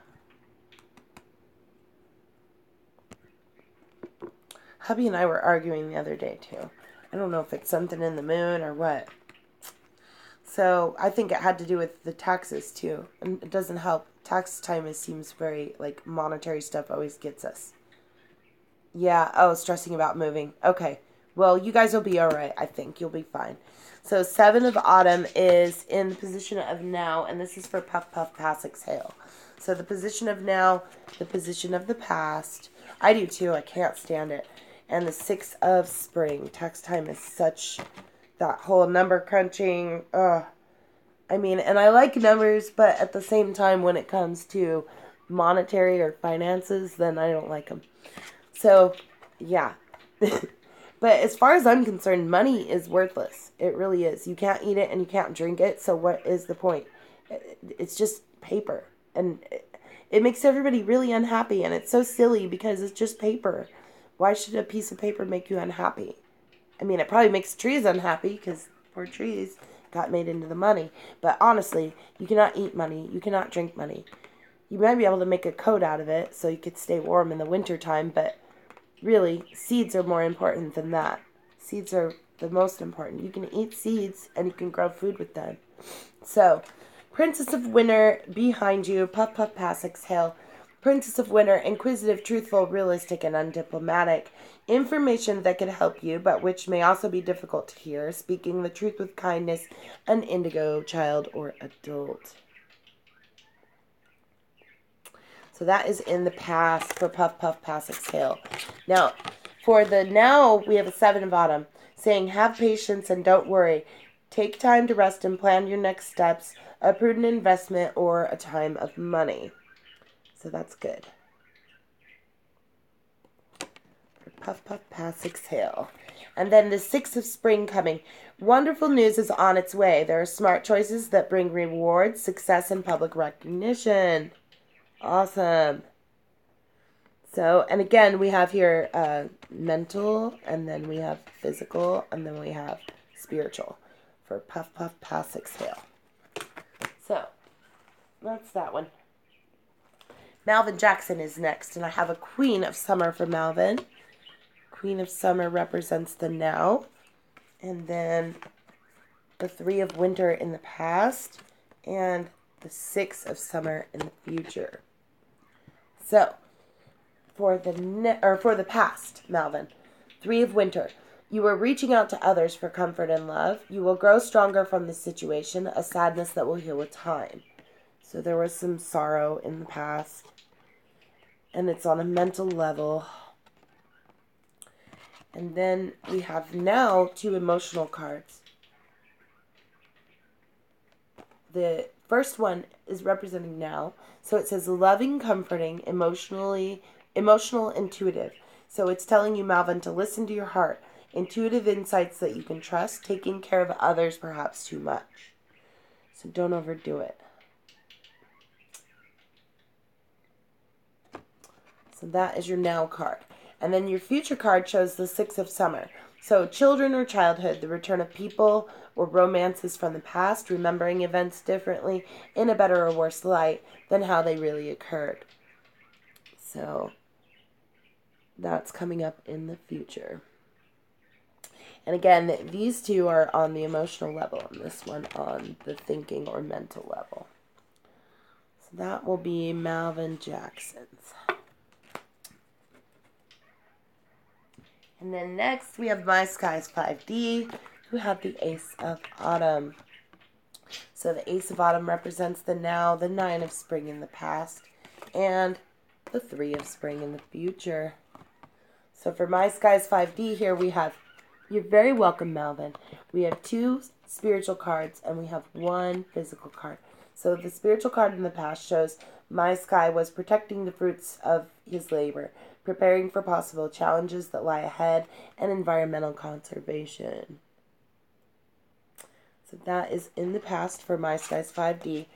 A: Hubby and I were arguing the other day, too. I don't know if it's something in the moon or what. So I think it had to do with the taxes too. And it doesn't help. Tax time seems very, like, monetary stuff always gets us. Yeah, oh, stressing about moving. Okay. Well, you guys will be alright, I think. You'll be fine. So 7 of Autumn is in the position of now, and this is for Puff Puff Pass Exhale. So the position of now, the position of the past. I do too, I can't stand it. And the 6 of Spring. Tax time is such, that whole number crunching. I mean, and I like numbers, but at the same time, when it comes to monetary or finances, then I don't like them. So, yeah. But as far as I'm concerned, money is worthless. It really is. You can't eat it and you can't drink it, so what is the point? It's just paper. And it makes everybody really unhappy, and it's so silly because it's just paper. Why should a piece of paper make you unhappy? I mean, it probably makes trees unhappy because poor trees got made into the money. But honestly, you cannot eat money. You cannot drink money. You might be able to make a coat out of it so you could stay warm in the wintertime, but really, seeds are more important than that. Seeds are the most important. You can eat seeds and you can grow food with them. So, Princess of Winter, behind you, Puff Puff Pass Exhale. Princess of Winter, inquisitive, truthful, realistic, and undiplomatic. Information that could help you, but which may also be difficult to hear. Speaking the truth with kindness, an indigo, child, or adult. So that is in the past for Puff Puff Pass Exhale. Now, for the now, we have a 7 of Autumn saying, have patience and don't worry. Take time to rest and plan your next steps, a prudent investment, or a time of money. So that's good. For Puff Puff Pass Exhale. And then the 6 of Spring coming. Wonderful news is on its way. There are smart choices that bring rewards, success, and public recognition. Awesome. So, and again, we have here mental, and then we have physical, and then we have spiritual for Puff Puff Pass Exhale. So, that's that one. Malvin Jackson is next, and I have a Queen of Summer for Malvin. Queen of Summer represents the now, and then the 3 of Winter in the past, and the 6 of Summer in the future. So, for the past, Malvin, 3 of Winter. You are reaching out to others for comfort and love. You will grow stronger from this situation, a sadness that will heal with time. So there was some sorrow in the past, and it's on a mental level. And then we have now 2 emotional cards. The first one is representing now. So it says loving, comforting, emotional, intuitive. So it's telling you, Malvin, to listen to your heart. Intuitive insights that you can trust. Taking care of others perhaps too much. So don't overdo it. So that is your now card. And then your future card shows the 6 of Summer. So children or childhood, the return of people or romances from the past, remembering events differently in a better or worse light than how they really occurred. So that's coming up in the future. And again, these 2 are on the emotional level, and this one on the thinking or mental level. So that will be Malvin Jackson's. And then next we have My Skies 5D, who have the Ace of Autumn. So the Ace of Autumn represents the now, the 9 of Spring in the past, and the 3 of Spring in the future. So for My Skies 5D here we have, you're very welcome, Malvin. We have 2 spiritual cards and we have 1 physical card. So the spiritual card in the past shows My Sky was protecting the fruits of his labor, preparing for possible challenges that lie ahead, and environmental conservation. So that is in the past for My Skies 5D.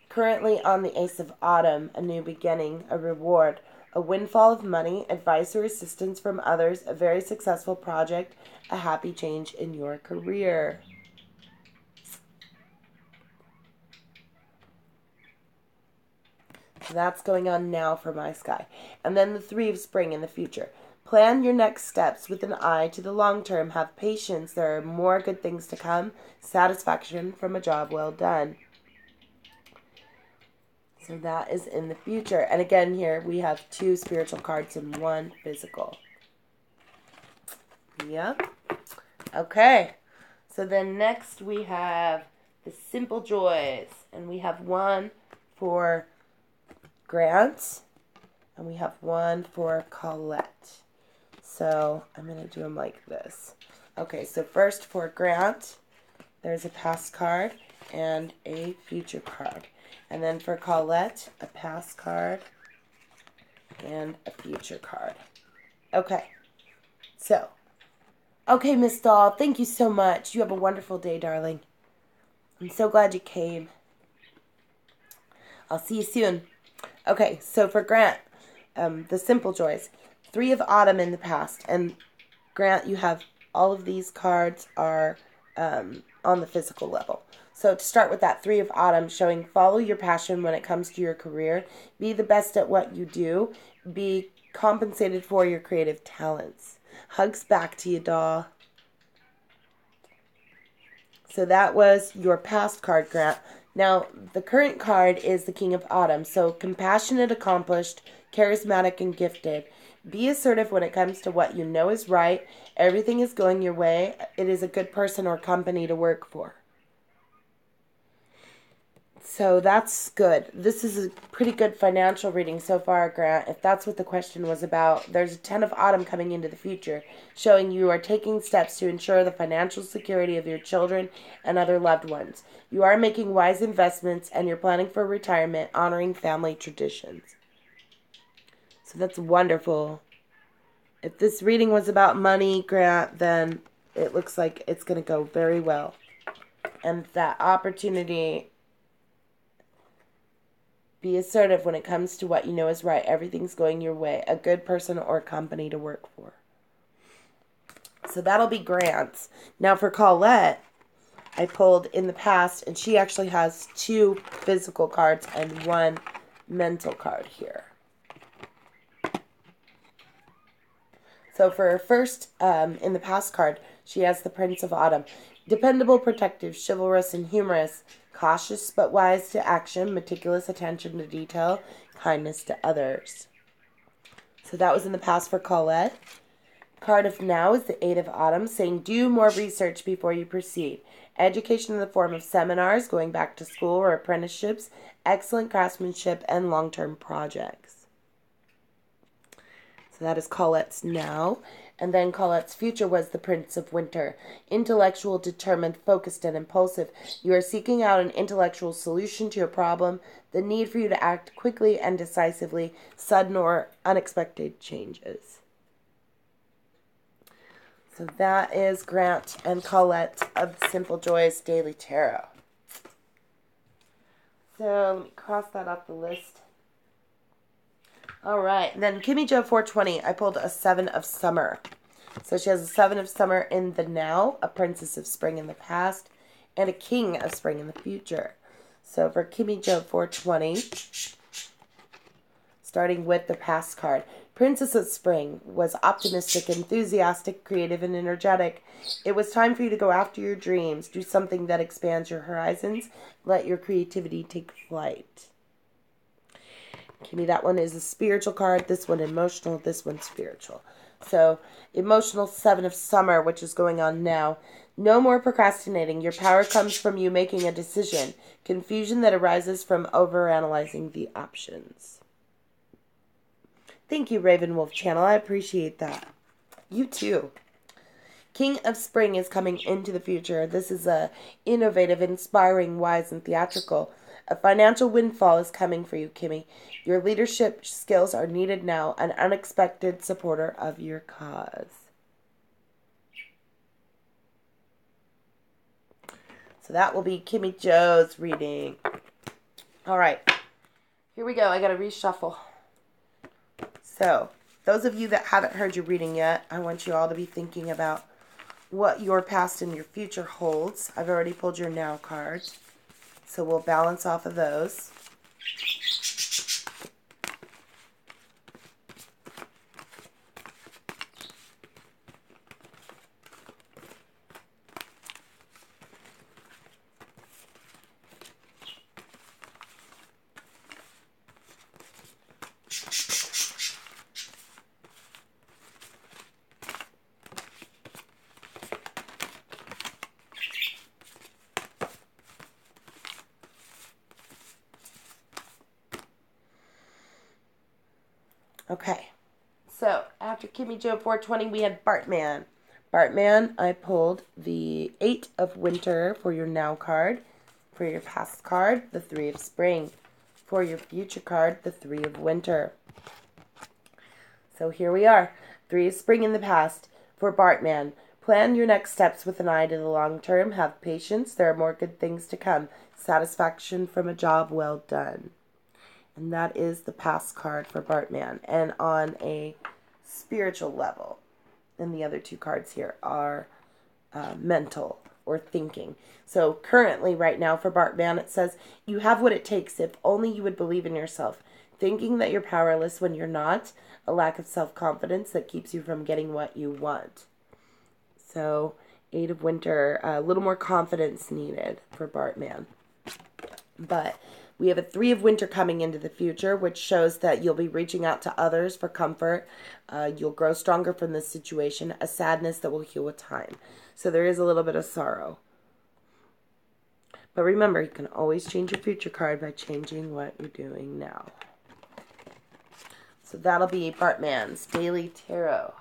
A: Currently on the Ace of Autumn, a new beginning, a reward, a windfall of money, advice or assistance from others, a very successful project, a happy change in your career. So that's going on now for My Sky. And then the 3 of Spring in the future. Plan your next steps with an eye to the long term. Have patience. There are more good things to come. Satisfaction from a job well done. So that is in the future. And again, here we have 2 spiritual cards and 1 physical. Yep. Okay. So then next we have the Simple Joys. And we have 1 for Grant. And we have 1 for Colette. So I'm going to do them like this. Okay, so first for Grant, there's a past card and a future card. And then for Colette, a past card and a future card. Okay, so. Okay, Miss Doll, thank you so much. You have a wonderful day, darling. I'm so glad you came. I'll see you soon. Okay, so for Grant, the Simple Joys. 3 of Autumn in the past. And Grant, you have all of these cards are on the physical level. So to start with that 3 of Autumn, showing follow your passion when it comes to your career. Be the best at what you do. Be compensated for your creative talents. Hugs back to you, doll. So that was your past card, Grant. Now, the current card is the King of Autumn. So compassionate, accomplished, charismatic, and gifted. Be assertive when it comes to what you know is right. Everything is going your way. It is a good person or company to work for. So that's good. This is a pretty good financial reading so far, Grant. If that's what the question was about, there's a 10 of Autumn coming into the future, showing you are taking steps to ensure the financial security of your children and other loved ones. You are making wise investments, and you're planning for retirement, honoring family traditions. So that's wonderful. If this reading was about money, Grant, then it looks like it's going to go very well. And that opportunity... Be assertive when it comes to what you know is right. Everything's going your way. A good person or company to work for. So that'll be Grant's. Now for Colette, I pulled in the past, and she actually has 2 physical cards and 1 mental card here. So for her first, in the past card, she has the Prince of Autumn. Dependable, protective, chivalrous, and humorous. Cautious but wise to action, meticulous attention to detail, kindness to others. So that was in the past for Colette. Card of now is the 8 of Autumn, saying do more research before you proceed. Education in the form of seminars, going back to school or apprenticeships, excellent craftsmanship, and long-term projects. So that is Colette's now. And then Colette's future was the Prince of Winter. Intellectual, determined, focused, and impulsive. You are seeking out an intellectual solution to a problem, the need for you to act quickly and decisively, sudden or unexpected changes. So that is Grant and Colette of the Simple Joys Daily Tarot. So let me cross that off the list. All right, then Kimmy Jo 420, I pulled a 7 of Summer. So she has a 7 of Summer in the now, a Princess of Spring in the past, and a King of Spring in the future. So for Kimmy Jo 420, starting with the past card, Princess of Spring was optimistic, enthusiastic, creative, and energetic. It was time for you to go after your dreams, do something that expands your horizons, let your creativity take flight. Kimmy, that one is a spiritual card. This one emotional. This one spiritual. So, emotional 7 of Summer, which is going on now. No more procrastinating. Your power comes from you making a decision. Confusion that arises from overanalyzing the options. Thank you, Ravenwolf Channel. I appreciate that. You too. King of Spring is coming into the future. This is a innovative, inspiring, wise, and theatrical. A financial windfall is coming for you, Kimmy. Your leadership skills are needed now, an unexpected supporter of your cause. So that will be Kimmy Jo's reading. All right. Here we go. I got to reshuffle. So, those of you that haven't heard your reading yet, I want you all to be thinking about what your past and your future holds. I've already pulled your now cards. So we'll balance off of those. Okay. So, after Kimmy Jo 420, we had Bartman. Bartman, I pulled the 8 of Winter for your now card. For your past card, the 3 of Spring. For your future card, the 3 of Winter. So here we are. 3 of Spring in the past. For Bartman, plan your next steps with an eye to the long term. Have patience. There are more good things to come. Satisfaction from a job well done. And that is the past card for Bartman. And on a spiritual level, and the other 2 cards here are mental or thinking. So currently, right now, for Bartman, it says, you have what it takes if only you would believe in yourself. Thinking that you're powerless when you're not, a lack of self-confidence that keeps you from getting what you want. So, 8 of Winter, a little more confidence needed for Bartman. But we have a 3 of Winter coming into the future, which shows that you'll be reaching out to others for comfort. You'll grow stronger from this situation, a sadness that will heal with time. So there is a little bit of sorrow. But remember, you can always change your future card by changing what you're doing now. So that'll be Bartman's Daily Tarot.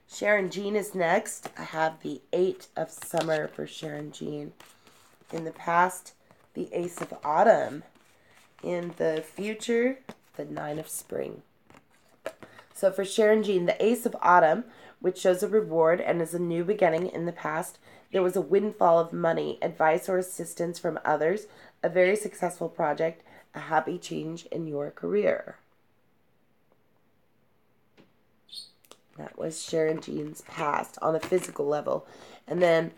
A: Sharon Jean is next. I have the 8 of Summer for Sharon Jean. In the past, the Ace of Autumn. In the future, the 9 of Spring. So for Sharon Jean, the Ace of Autumn, which shows a reward and is a new beginning. In the past, there was a windfall of money, advice or assistance from others, a very successful project, a happy change in your career. That was Sharon Jean's past on a physical level. And then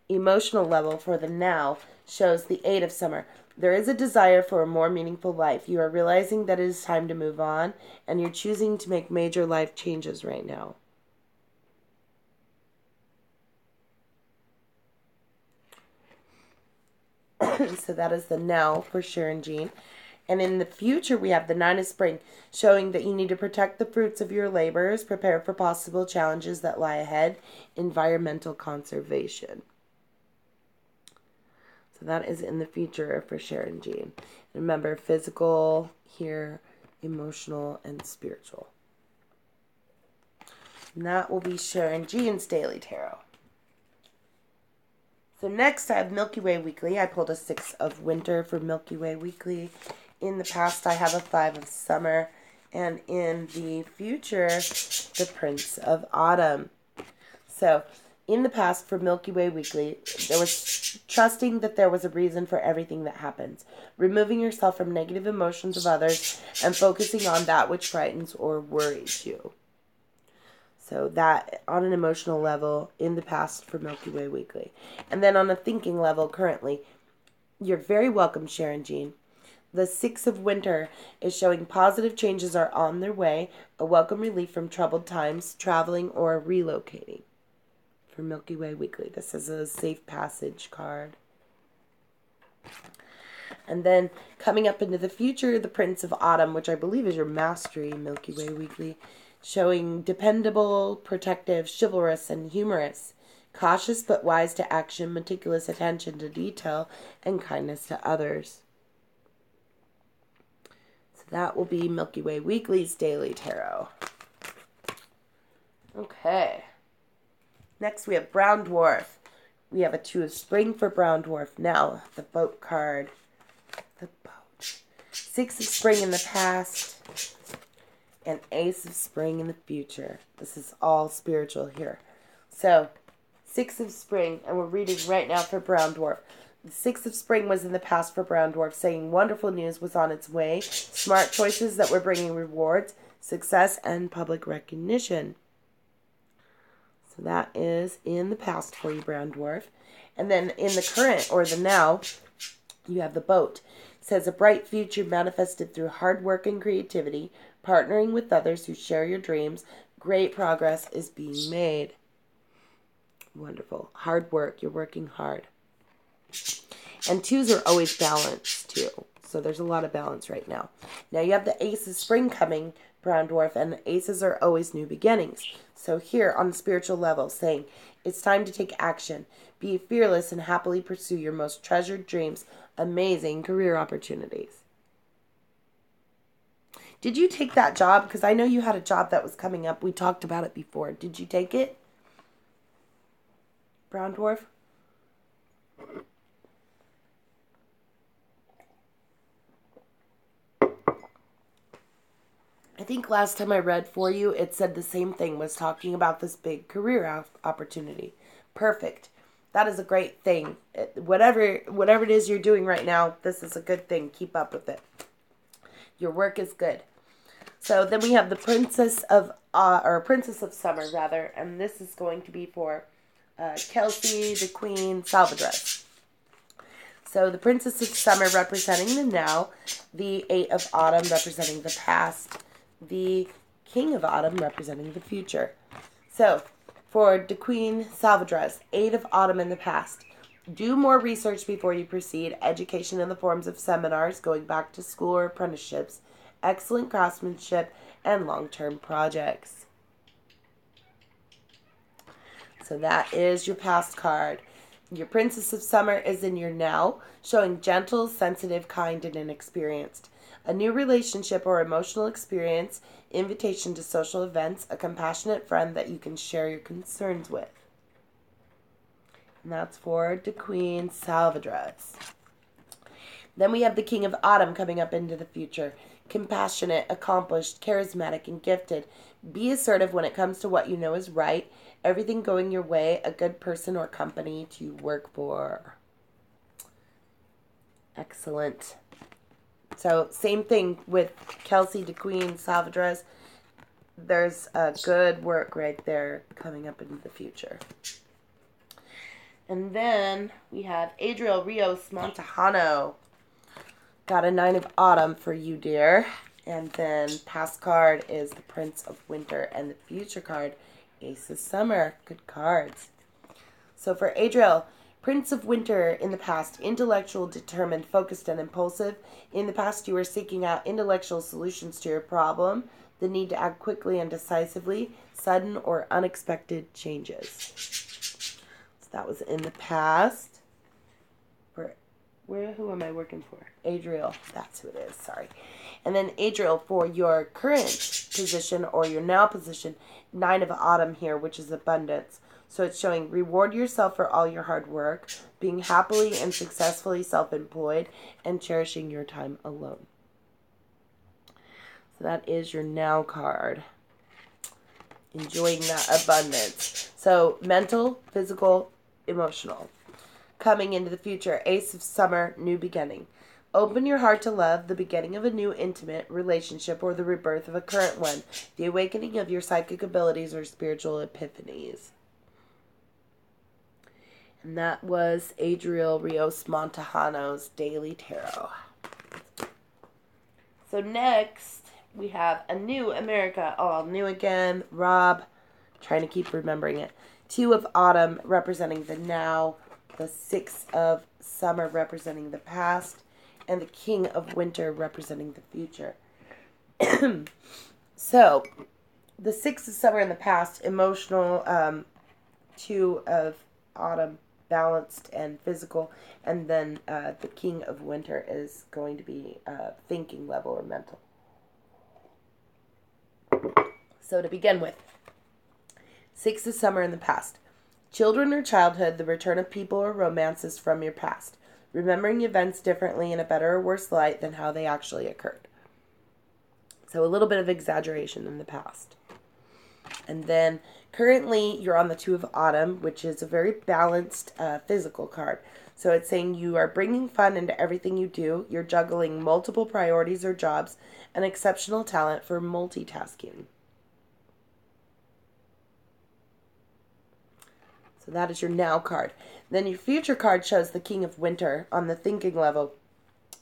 A: emotional level for the now shows the 8 of Summer. There is a desire for a more meaningful life. You are realizing that it is time to move on, and you're choosing to make major life changes right now. So that is the now for Sharon Jean. And in the future, we have the 9 of Spring, showing that you need to protect the fruits of your labors, prepare for possible challenges that lie ahead, environmental conservation. So that is in the future for Sharon Jean. Remember, physical here, emotional, and spiritual. And that will be Sharon Jean's Daily Tarot. So next I have Milky Way Weekly. I pulled a 6 of Winter for Milky Way Weekly. In the past I have a 5 of Summer. And in the future, the Prince of Autumn. So in the past for Milky Way Weekly, there was trusting that there was a reason for everything that happens. Removing yourself from negative emotions of others and focusing on that which frightens or worries you. So that on an emotional level in the past for Milky Way Weekly. And then on a thinking level currently, you're very welcome, Sharon Jean. The 6 of Winter is showing positive changes are on their way, a welcome relief from troubled times, traveling or relocating. For Milky Way Weekly, this is a safe passage card. And then coming up into the future, the Prince of Autumn, which I believe is your Mastery Milky Way Weekly, showing dependable, protective, chivalrous, and humorous, cautious but wise to action, meticulous attention to detail, and kindness to others. So that will be Milky Way Weekly's Daily Tarot. Okay. Next we have Brown Dwarf. We have a 2 of Spring for Brown Dwarf. Now, the Boat card. The Boat. 6 of Spring in the past. And Ace of Spring in the future. This is all spiritual here. So, 6 of Spring, and we're reading right now for Brown Dwarf. The 6 of Spring was in the past for Brown Dwarf, saying wonderful news was on its way, smart choices that were bringing rewards, success, and public recognition. So that is in the past for you, Brown Dwarf. And then in the current, or the now, you have the Boat. It says a bright future manifested through hard work and creativity, partnering with others who share your dreams. Great progress is being made. Wonderful. Hard work. You're working hard. And 2s are always balanced, too. So there's a lot of balance right now. Now you have the Ace of Spring coming, Brown Dwarf, and the aces are always new beginnings. So here on the spiritual level, saying it's time to take action. Be fearless and happily pursue your most treasured dreams. Amazing career opportunities. Did you take that job? Because I know you had a job that was coming up. We talked about it before. Did you take it? Brown Dwarf? I think last time I read for you, it said the same thing, was talking about this big career opportunity. Perfect. That is a great thing. Whatever it is you're doing right now, this is a good thing. Keep up with it. Your work is good. So then we have the Princess of Summer, rather, and this is going to be for Kelsey, the Queen, Salvadres. So the Princess of Summer representing the now, the Eight of Autumn representing the past, the King of Autumn representing the future. So for the Queen, Salvadres, Eight of Autumn in the past. Do more research before you proceed. Education in the forms of seminars, going back to school or apprenticeships, excellent craftsmanship, and long-term projects. So that is your past card. Your Princess of Summer is in your now, showing gentle, sensitive, kind, and inexperienced. A new relationship or emotional experience, invitation to social events, a compassionate friend that you can share your concerns with. And that's for the Queen, Salvadres. Then we have the King of Autumn coming up into the future. Compassionate, accomplished, charismatic, and gifted. Be assertive when it comes to what you know is right. Everything going your way. A good person or company to work for. Excellent. So same thing with Kelsey, the Queen, Salvadres. There's a good work right there coming up into the future. And then we have Adriel Rios Montejano. Got a Nine of Autumn for you, dear. And then past card is the Prince of Winter. And the future card, Ace of Summer. Good cards. So for Adriel, Prince of Winter in the past, intellectual, determined, focused, and impulsive. In the past, you were seeking out intellectual solutions to your problem. The need to act quickly and decisively. Sudden or unexpected changes. So that was in the past. Who am I working for? Adriel. That's who it is. Sorry. And then Adriel, for your current position or your now position, Nine of Autumn here, which is abundance. So it's showing reward yourself for all your hard work, being happily and successfully self-employed, and cherishing your time alone. So that is your now card. Enjoying that abundance. So mental, physical, emotional. Coming into the future, Ace of Summer, new beginning. Open your heart to love, the beginning of a new intimate relationship or the rebirth of a current one, the awakening of your psychic abilities or spiritual epiphanies. And that was Adriel Rios Montejano's Daily Tarot. So next, we have a new America, all new again, Rob, trying to keep remembering it. Two of Autumn representing the now, the Six of Summer representing the past, and the King of Winter representing the future. So, the Six of Summer in the past, emotional, Two of Autumn, balanced and physical, and then the King of Winter is going to be thinking level or mental. So to begin with, Six of Summer in the past. Children or childhood, the return of people or romances from your past. Remembering events differently in a better or worse light than how they actually occurred. So a little bit of exaggeration in the past. And then currently you're on the Two of Autumn, which is a very balanced physical card. So it's saying you are bringing fun into everything you do. You're juggling multiple priorities or jobs, an exceptional talent for multitasking. So that is your now card. Then your future card shows the King of Winter on the thinking level.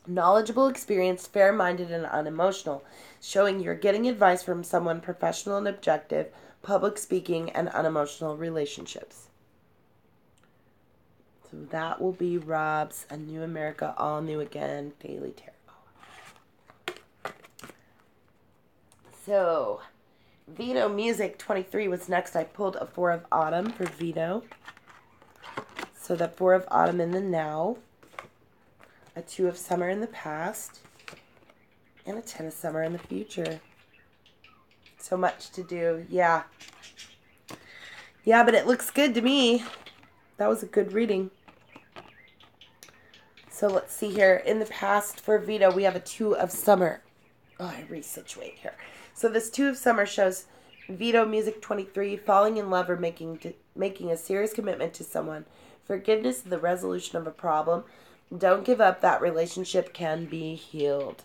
A: Knowledgeable, experienced, fair-minded, and unemotional. Showing you're getting advice from someone professional and objective, public speaking, and unemotional relationships. So that will be Rob's A New America, All New Again, Daily Tarot. So, Vito Music 23 was next. I pulled a Four of Autumn for Vito. So that Four of Autumn in the now. A Two of Summer in the past. And a 10 of summer in the future. So much to do. Yeah. Yeah, but it looks good to me. That was a good reading. So let's see here. In the past for Vito, we have a 2 of summer. Oh, I resituate here. So this 2 of summer shows Vito Music 23 falling in love or making a serious commitment to someone. Forgiveness is the resolution of a problem. Don't give up. That relationship can be healed.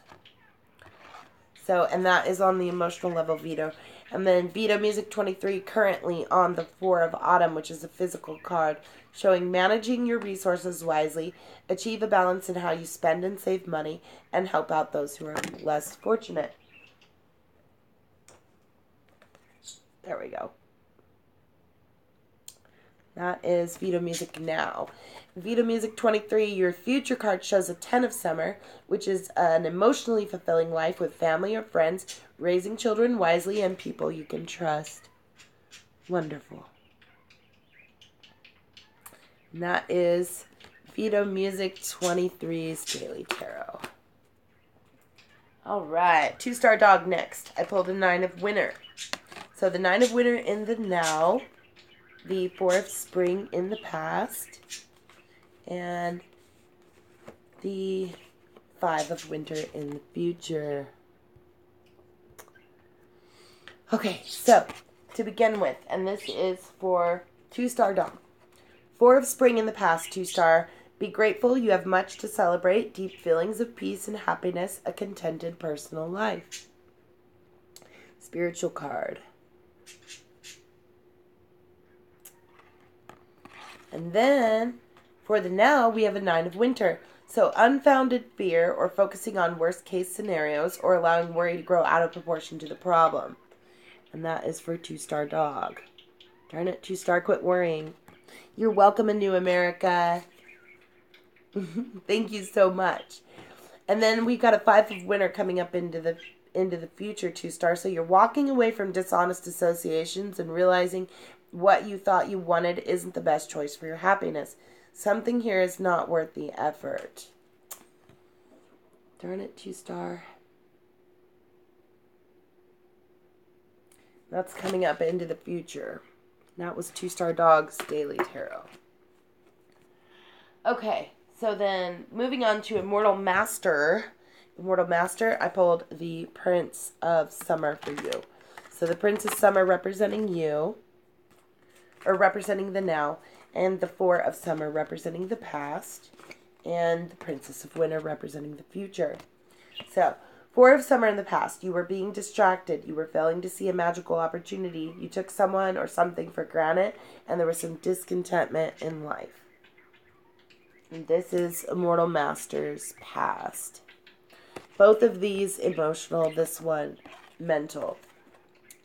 A: So, and that is on the emotional level, Vito. And then Vito Music 23 currently on the 4 of Autumn, which is a physical card, showing managing your resources wisely, achieve a balance in how you spend and save money, and help out those who are less fortunate. There we go. That is Vito Music now. Vito Music 23, your future card shows a 10 of summer, which is an emotionally fulfilling life with family or friends, raising children wisely, and people you can trust. Wonderful. And that is Vito Music 23's Daily Tarot. All right, 2-star dog next. I pulled a 9 of winter. So the 9 of winter in the now, the 4 of spring in the past, and the 5 of winter in the future. Okay, so to begin with, and this is for 2-star dog. 4 of spring in the past, 2-star. Be grateful, you have much to celebrate, deep feelings of peace and happiness, a contented personal life. Spiritual card. And then, for the now, we have a 9 of winter. So, unfounded fear or focusing on worst-case scenarios or allowing worry to grow out of proportion to the problem. And that is for 2-star dog. Darn it, 2-star, quit worrying. You're welcome in New America. Thank you so much. And then we got a 5 of winter coming up into the future, 2-star. So you're walking away from dishonest associations and realizing what you thought you wanted isn't the best choice for your happiness. Something here is not worth the effort. Darn it, 2-star. That's coming up into the future. That was 2-star dog's Daily Tarot. Okay, so then moving on to Immortal Master. Immortal Master, I pulled the Prince of Summer for you. So the Prince of Summer representing you, or representing the now, and the 4 of Summer representing the past, and the Princess of Winter representing the future. So, 4 of Summer in the past, you were being distracted, you were failing to see a magical opportunity, you took someone or something for granted, and there was some discontentment in life. And this is Immortal Master's past. Both of these emotional, this one mental.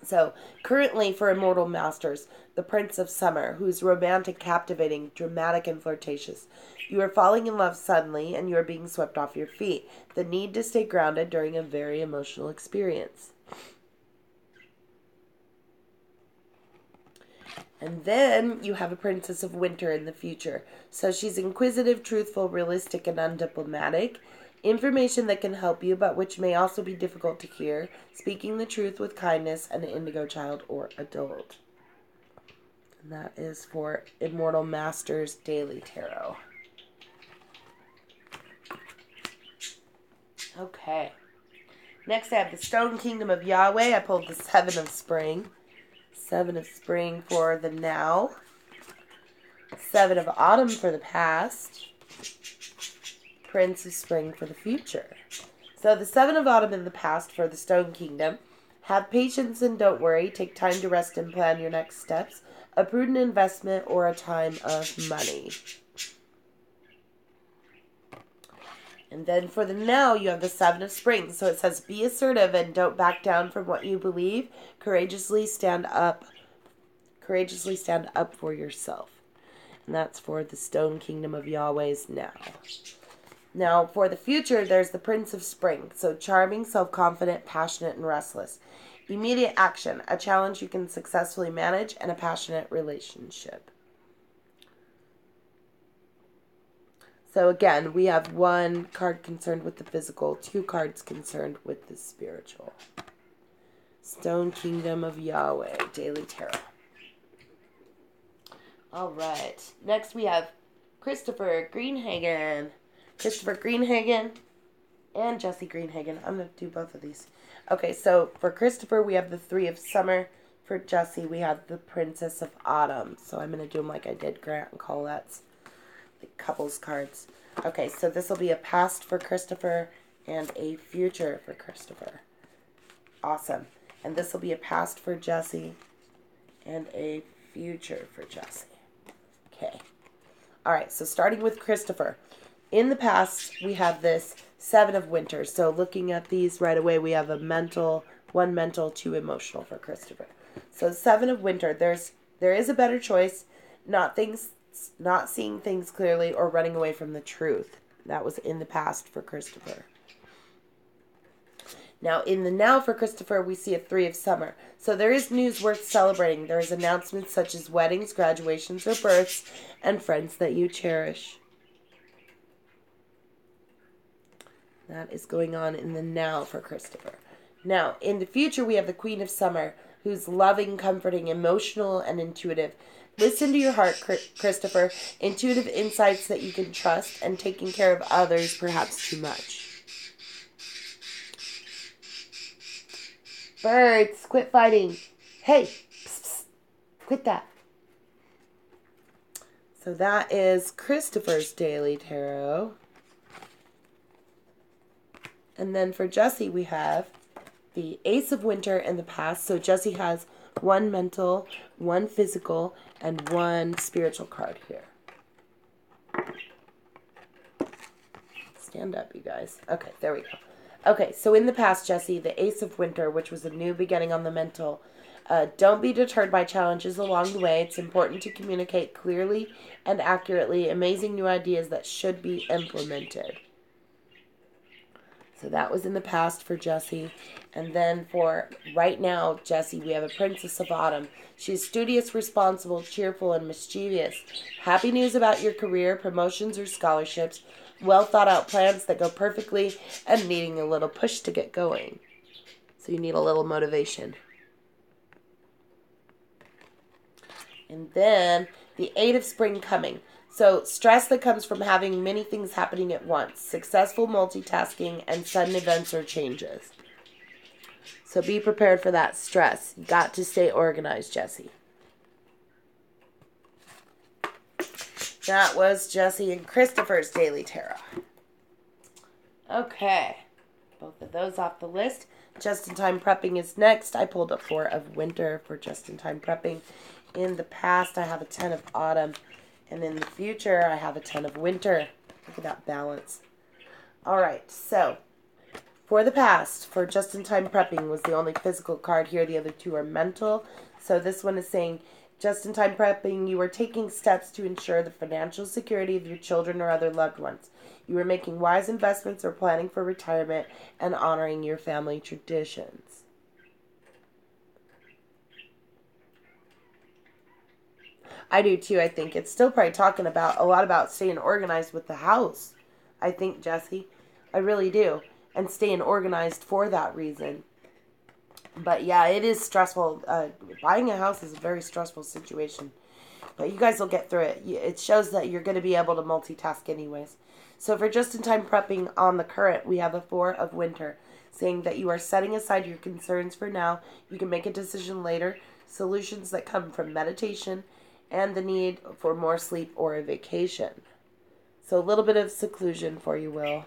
A: So, currently for Immortal Masters, the Prince of Summer, who's romantic, captivating, dramatic, and flirtatious. You are falling in love suddenly, and you are being swept off your feet. The need to stay grounded during a very emotional experience. And then you have a Princess of Winter in the future. So she's inquisitive, truthful, realistic, and undiplomatic. Information that can help you, but which may also be difficult to hear. Speaking the truth with kindness, an indigo child or adult. And that is for Immortal Master's Daily Tarot. Okay. Next I have the Stone Kingdom of Yahweh. I pulled the 7 of Spring. 7 of Spring for the now. 7 of Autumn for the past. Prince of Spring for the future. So the 7 of Autumn in the past for the Stone Kingdom. Have patience and don't worry. Take time to rest and plan your next steps. A prudent investment or a time of money. And then for the now, you have the 7 of Spring. So it says, be assertive and don't back down from what you believe. Courageously stand up. Courageously stand up for yourself. And that's for the Stone Kingdom of Yahweh's now. Now, for the future, there's the Prince of Spring. So charming, self-confident, passionate, and restless. Immediate action, a challenge you can successfully manage, and a passionate relationship. So again, we have one card concerned with the physical, two cards concerned with the spiritual. Stone Kingdom of Yahweh, Daily Tarot. All right. Next we have Christopher Greenhagen. Christopher Greenhagen and Jesse Greenhagen. I'm going to do both of these. Okay, so for Christopher, we have the Three of Summer. For Jesse, we have the Princess of Autumn. So I'm going to do them like I did Grant and Colette's, the couples cards. Okay, so this will be a past for Christopher and a future for Christopher. Awesome. And this will be a past for Jesse and a future for Jesse. Okay. All right, so starting with Christopher. In the past, we have this Seven of Winter. So looking at these right away, we have one mental, two emotional for Christopher. So Seven of Winter, there is a better choice, not seeing things clearly or running away from the truth. That was in the past for Christopher. Now, in the now for Christopher, we see a Three of Summer. So there is news worth celebrating. There is announcements such as weddings, graduations, or births, and friends that you cherish. That is going on in the now for Christopher. Now, in the future, we have the Queen of Summer, who's loving, comforting, emotional, and intuitive. Listen to your heart, Christopher. Intuitive insights that you can trust, and taking care of others perhaps too much. Birds, quit fighting. Hey, psst, psst, quit that. So that is Christopher's Daily Tarot. And then for Jesse, we have the Ace of Winter and the past. So Jesse has one mental, one physical, and one spiritual card here. Stand up, you guys. Okay, there we go. Okay, so in the past, Jesse, the Ace of Winter, which was a new beginning on the mental. Don't be deterred by challenges along the way. It's important to communicate clearly and accurately amazing new ideas that should be implemented. So that was in the past for Jesse. And then for right now, Jesse, we have a Princess of Autumn. She's studious, responsible, cheerful, and mischievous. Happy news about your career, promotions, or scholarships. Well thought out plans that go perfectly and needing a little push to get going. So you need a little motivation. And then the Eight of Spring coming. So stress that comes from having many things happening at once. Successful multitasking and sudden events or changes. So be prepared for that stress. You got to stay organized, Jesse. That was Jesse and Christopher's Daily Tarot. Okay. Both of those off the list. Just-in-time prepping is next. I pulled a Four of Winter for just-in-time prepping. In the past, I have a Ten of Autumn. And in the future, I have a Ten of Winter. Look at that balance. All right, so for the past, for just-in-time prepping was the only physical card here. The other two are mental. So this one is saying, just-in-time prepping, you are taking steps to ensure the financial security of your children or other loved ones. You are making wise investments or planning for retirement and honoring your family traditions. I do too, I think. It's still probably talking about a lot about staying organized with the house. I think, Jesse. I really do. And staying organized for that reason. But yeah, it is stressful. Buying a house is a very stressful situation. But you guys will get through it. It shows that you're going to be able to multitask anyways. So for just-in-time prepping on the current, we have a Four of Winter, saying that you are setting aside your concerns for now. You can make a decision later. Solutions that come from meditation and the need for more sleep or a vacation. So a little bit of seclusion for you, Will.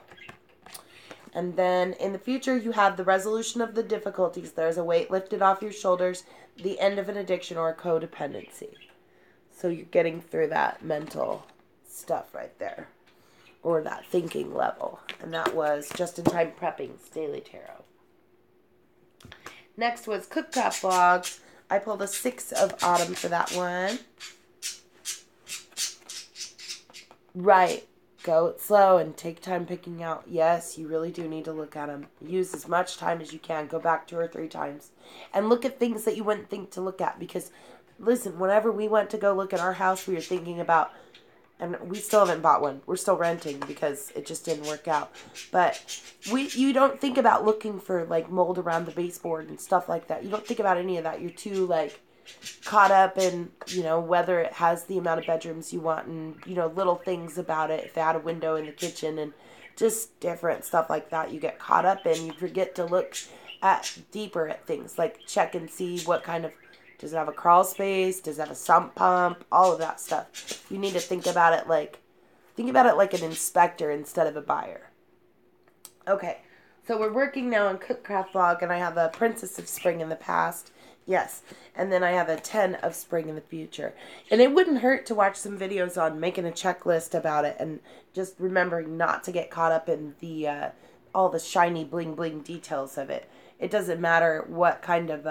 A: And then in the future, you have the resolution of the difficulties. There's a weight lifted off your shoulders, the end of an addiction or a codependency. So you're getting through that mental stuff right there, or that thinking level. And that was Just-in-Time Prepping's Daily Tarot. Next was Cookcraft Vlogs. I pulled a Six of Autumn for that one. Right. Go it slow and take time picking out. Yes, you really do need to look at them. Use as much time as you can. Go back 2 or 3 times. And look at things that you wouldn't think to look at. Because, listen, whenever we went to go look at our house, we were thinking about and we still haven't bought one. We're still renting because it just didn't work out. But you don't think about looking for like mold around the baseboard and stuff like that. You don't think about any of that. You're too like caught up in, you know, whether it has the amount of bedrooms you want and, you know, little things about it. If it had a window in the kitchen and just different stuff like that you get caught up in. You forget to look deeper at things, like check and see what kind of, does it have a crawl space, does it have a sump pump, all of that stuff. You need to think about it like an inspector instead of a buyer. Okay, so we're working now on Cookcraft Vlog, and I have a Princess of Spring in the past. Yes, and then I have a 10 of Spring in the future. And it wouldn't hurt to watch some videos on making a checklist about it and just remembering not to get caught up in the all the shiny bling bling details of it. It doesn't matter what kind of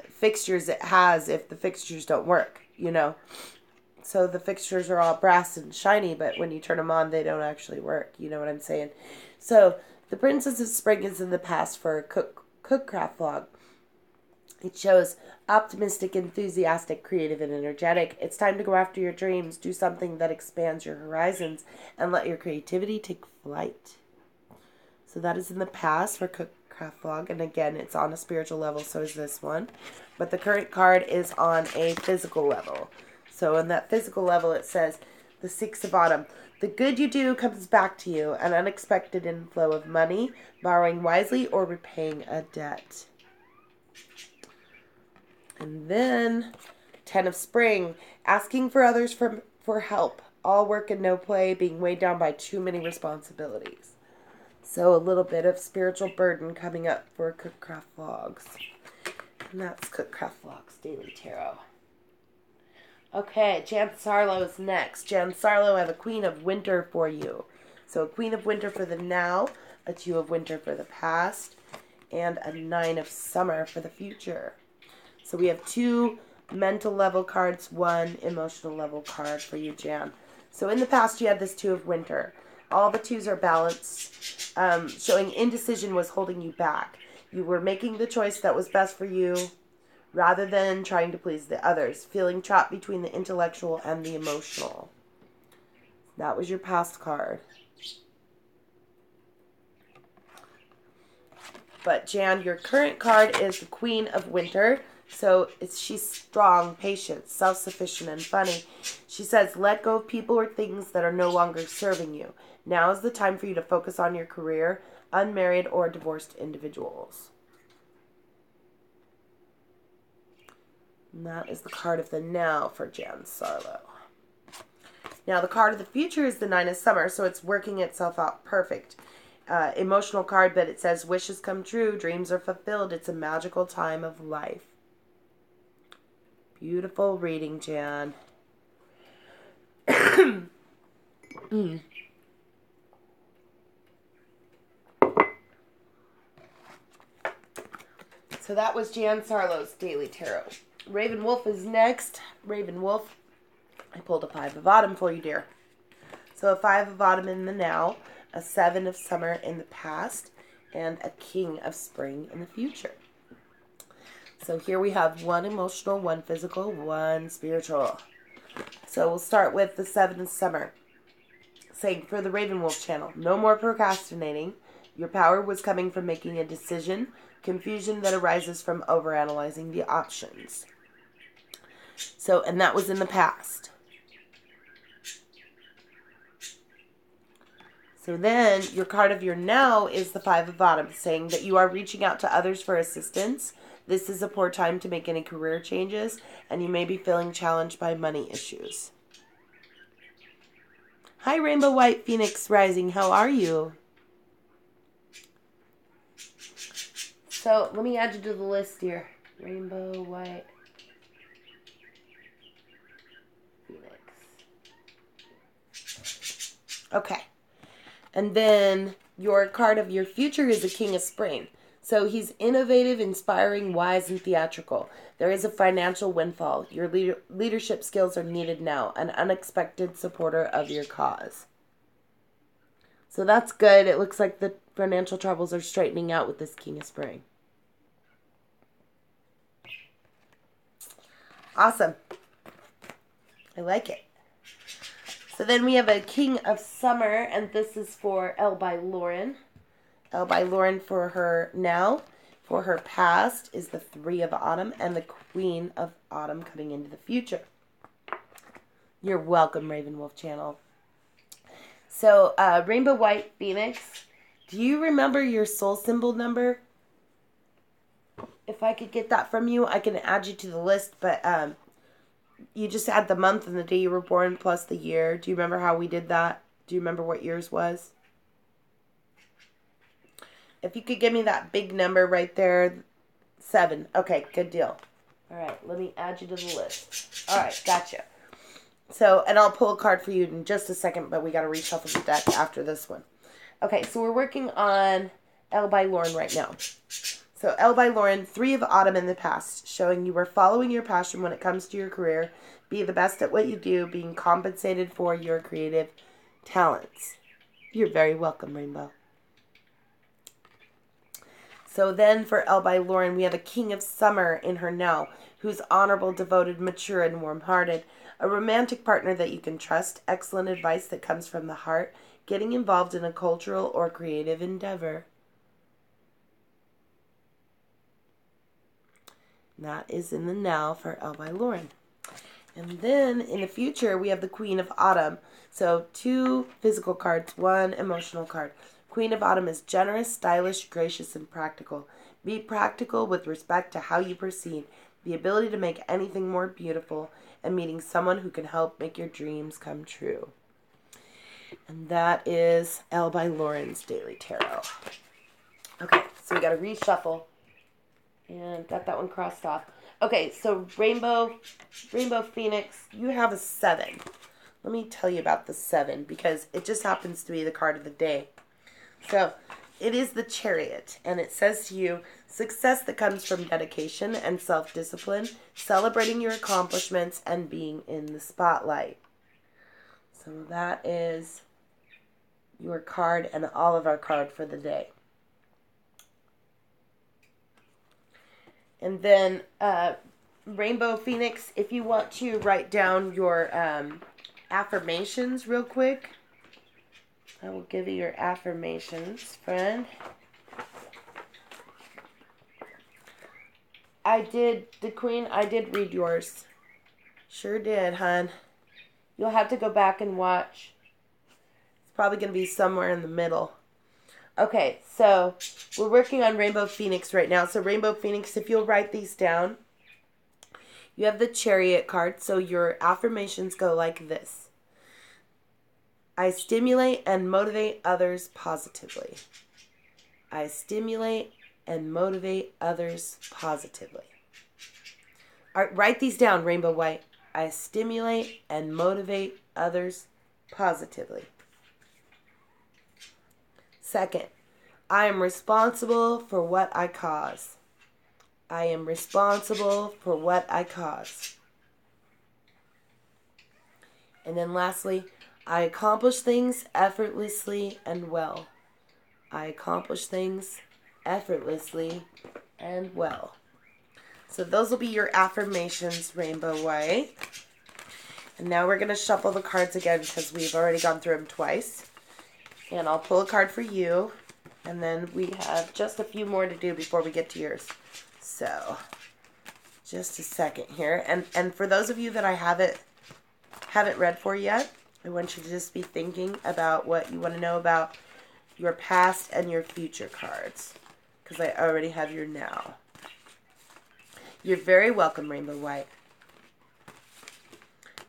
A: fixtures it has if the fixtures don't work, you know. So the fixtures are all brass and shiny, but when you turn them on, they don't actually work. You know what I'm saying? So the Princess of Spring is in the past for a Cookcraft Vlog. It shows optimistic, enthusiastic, creative, and energetic. It's time to go after your dreams, do something that expands your horizons, and let your creativity take flight. So that is in the past for Cookcraft Vlog, and again, it's on a spiritual level, so is this one. But the current card is on a physical level. So in that physical level, it says, the Six of Autumn. The good you do comes back to you, an unexpected inflow of money, borrowing wisely, or repaying a debt. And then, 10 of Spring, asking for others for help. All work and no play, being weighed down by too many responsibilities. So a little bit of spiritual burden coming up for Cookcraft Vlogs. And that's Cookcraft Vlogs Daily Tarot. Okay, Jan Sarlo is next. Jan Sarlo, I have a Queen of Winter for you. So a Queen of Winter for the now, a Two of Winter for the past, and a Nine of Summer for the future. So we have 2 mental level cards, 1 emotional level card for you, Jan. So in the past, you had this Two of Winter. All the 2s are balanced, showing indecision was holding you back. You were making the choice that was best for you, rather than trying to please the others, feeling trapped between the intellectual and the emotional. That was your past card. But Jan, your current card is the Queen of Winter. So she's strong, patient, self-sufficient, and funny. She says, let go of people or things that are no longer serving you. Now is the time for you to focus on your career, unmarried or divorced individuals. And that is the card of the now for Jan Sarlo. Now the card of the future is the Nine of Summer, so it's working itself out perfect. Emotional card, but it says wishes come true, dreams are fulfilled. It's a magical time of life. Beautiful reading, Jan. So that was Jan Sarlo's Daily Tarot. Raven Wolf is next. Raven Wolf, I pulled a Five of Autumn for you, dear. So a Five of Autumn in the now, a Seven of Summer in the past, and a King of Spring in the future. So here we have 1 emotional, 1 physical, 1 spiritual. So we'll start with the Seven of Summer. Saying for the Raven Wolf channel, no more procrastinating. Your power was coming from making a decision, confusion that arises from overanalyzing the options. So, and that was in the past. So then, your card of your now is the Five of Autumn, saying that you are reaching out to others for assistance. This is a poor time to make any career changes, and you may be feeling challenged by money issues. Hi, Rainbow White Phoenix Rising. How are you? So, let me add you to the list here. Rainbow White Phoenix. Okay. And then your card of your future is the King of Spring. So he's innovative, inspiring, wise, and theatrical. There is a financial windfall. Your leadership skills are needed now. An unexpected supporter of your cause. So that's good. It looks like the financial troubles are straightening out with this King of Spring. Awesome. I like it. So then we have a King of Summer, and this is for L by Lauren. L by Lauren for her now. For her past is the Three of Autumn and the Queen of Autumn coming into the future. You're welcome, Raven Wolf Channel. So, Rainbow White Phoenix, do you remember your soul symbol number? If I could get that from you, I can add you to the list, but you just add the month and the day you were born plus the year. Do you remember how we did that? Do you remember what yours was? If you could give me that big number right there, 7. Okay, good deal. All right, let me add you to the list. All right, gotcha. So, and I'll pull a card for you in just a second, but we got to reshuffle the deck after this one. Okay, so we're working on L by Lauren right now. So, L by Lauren, 3 of Autumn in the past, showing you were following your passion when it comes to your career. Be the best at what you do, being compensated for your creative talents. You're very welcome, Rainbow. So then for L by Lauren, we have a King of Summer in her now, who's honorable, devoted, mature, and warm-hearted. A romantic partner that you can trust, excellent advice that comes from the heart, getting involved in a cultural or creative endeavor. That is in the now for L by Lauren. And then in the future, we have the Queen of Autumn. So 2 physical cards, 1 emotional card. Queen of Autumn is generous, stylish, gracious, and practical. Be practical with respect to how you proceed, the ability to make anything more beautiful, and meeting someone who can help make your dreams come true. And that is L by Lauren's Daily Tarot. Okay, so we got to reshuffle. And got that one crossed off. Okay, so Rainbow Phoenix, you have a 7. Let me tell you about the 7 because it just happens to be the card of the day. So, it is the Chariot, and it says to you, success that comes from dedication and self-discipline, celebrating your accomplishments, and being in the spotlight. So that is your card and all of our card for the day. And then, Rainbow Phoenix, if you want to write down your affirmations real quick, I will give you your affirmations, friend. I did read yours. Sure did, hon. You'll have to go back and watch. It's probably going to be somewhere in the middle. Okay, so we're working on Rainbow Phoenix right now. So Rainbow Phoenix, if you'll write these down, you have the Chariot card. So your affirmations go like this. I stimulate and motivate others positively. I stimulate and motivate others positively. All right, write these down, Rainbow White. I stimulate and motivate others positively. Second, I am responsible for what I cause. I am responsible for what I cause. And then lastly, I accomplish things effortlessly and well. I accomplish things effortlessly and well. So those will be your affirmations, Rainbow White. And now we're going to shuffle the cards again because we've already gone through them twice. And I'll pull a card for you. And then we have just a few more to do before we get to yours. So, just a second here. And for those of you that I haven't read for yet, I want you to just be thinking about what you want to know about your past and your future cards. Because I already have your now. You're very welcome, Rainbow White.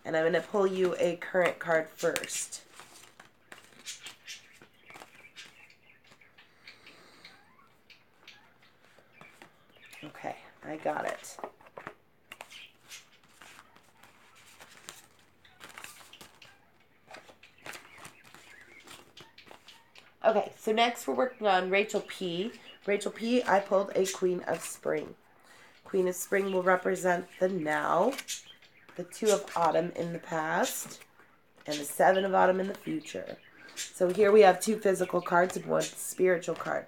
A: And I'm going to pull you a current card first. Okay, I got it. Okay, so next we're working on Rachel P. Rachel P, I pulled a Queen of Spring. Queen of Spring will represent the now, the 2 of Autumn in the past, and the 7 of Autumn in the future. So here we have 2 physical cards and 1 spiritual card.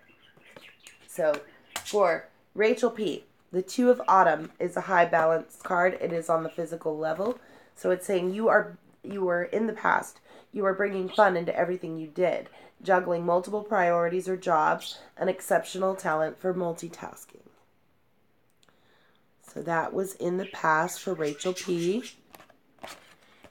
A: So for Rachel P, the 2 of Autumn is a high balance card. It is on the physical level. So it's saying you were in the past. You were bringing fun into everything you did, juggling multiple priorities or jobs, an exceptional talent for multitasking. So that was in the past for Rachel P.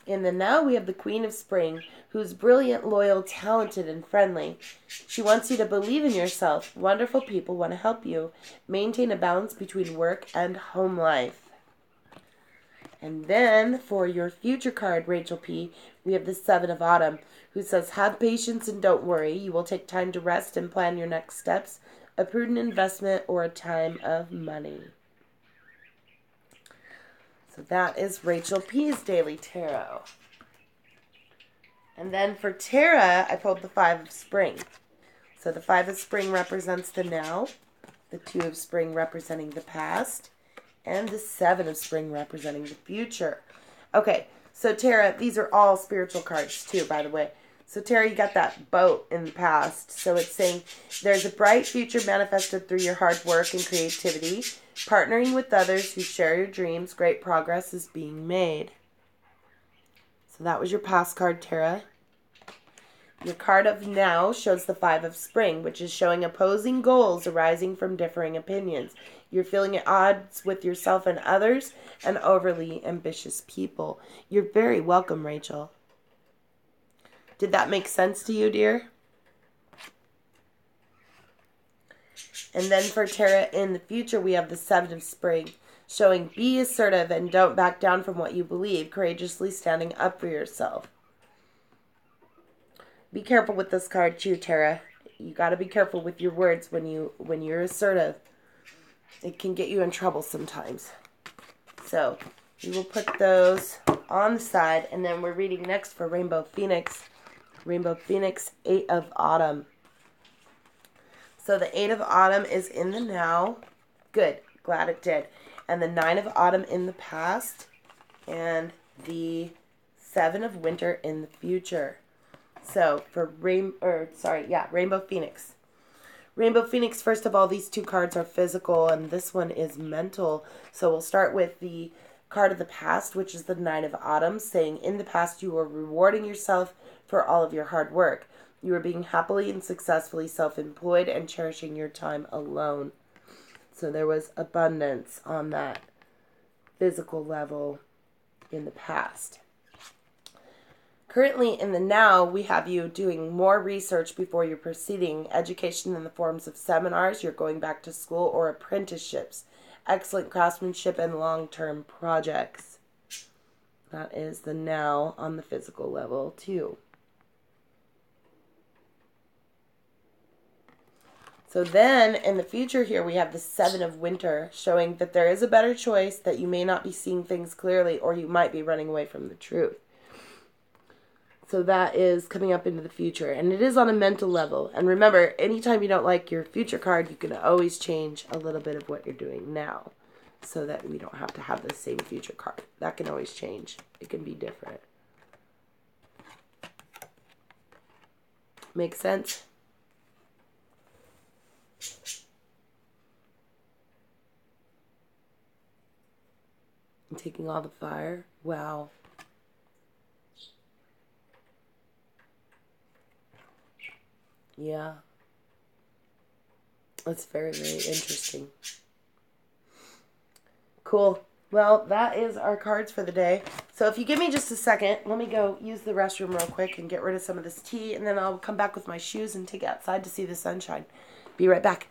A: In the now, we have the Queen of Spring, who's brilliant, loyal, talented, and friendly. She wants you to believe in yourself. Wonderful people want to help you. Maintain a balance between work and home life. And then, for your future card, Rachel P., we have the Seven of Autumn, who says, have patience and don't worry. You will take time to rest and plan your next steps, a prudent investment, or a time of money. So that is Rachel P.'s Daily Tarot. And then for Tara, I pulled the Five of Spring. So the Five of Spring represents the now, the Two of Spring representing the past, and the Seven of Spring representing the future. Okay, so Tara, these are all spiritual cards too, by the way. So Tara, you got that boat in the past. So it's saying there's a bright future manifested through your hard work and creativity. Partnering with others who share your dreams, great progress is being made. So that was your past card, Tara. Your card of now shows the Five of Spring, which is showing opposing goals arising from differing opinions. You're feeling at odds with yourself and others and overly ambitious people. You're very welcome, Rachel. Did that make sense to you, dear? And then for Tara in the future, we have the Seven of Spring, showing be assertive and don't back down from what you believe, courageously standing up for yourself. Be careful with this card too, Tara. You got to be careful with your words when you're assertive. It can get you in trouble sometimes. So we will put those on the side, and then we're reading next for Rainbow Phoenix. Rainbow Phoenix, Eight of Autumn. So the Eight of Autumn is in the now. Good. Glad it did. And the Nine of Autumn in the past. And the Seven of Winter in the future. So for Rainbow Phoenix. Rainbow Phoenix, first of all, these two cards are physical and this one is mental. So we'll start with the card of the past, which is the Nine of Autumn, saying in the past you were rewarding yourself for all of your hard work. You are being happily and successfully self-employed and cherishing your time alone. So there was abundance on that physical level in the past. Currently in the now, we have you doing more research before you're proceeding. Education in the forms of seminars, you're going back to school, or apprenticeships. Excellent craftsmanship and long-term projects. That is the now on the physical level too. So then, in the future here, we have the Seven of Winter, showing that there is a better choice, that you may not be seeing things clearly, or you might be running away from the truth. So that is coming up into the future, and it is on a mental level. And remember, anytime you don't like your future card, you can always change a little bit of what you're doing now, so that we don't have to have the same future card. That can always change. It can be different. Make sense? I'm taking all the fire. Wow. Yeah. That's very, very interesting. Cool. Well, that is our cards for the day. So if you give me just a second, let me go use the restroom real quick and get rid of some of this tea, and then I'll come back with my shoes and take it outside to see the sunshine. Be right back.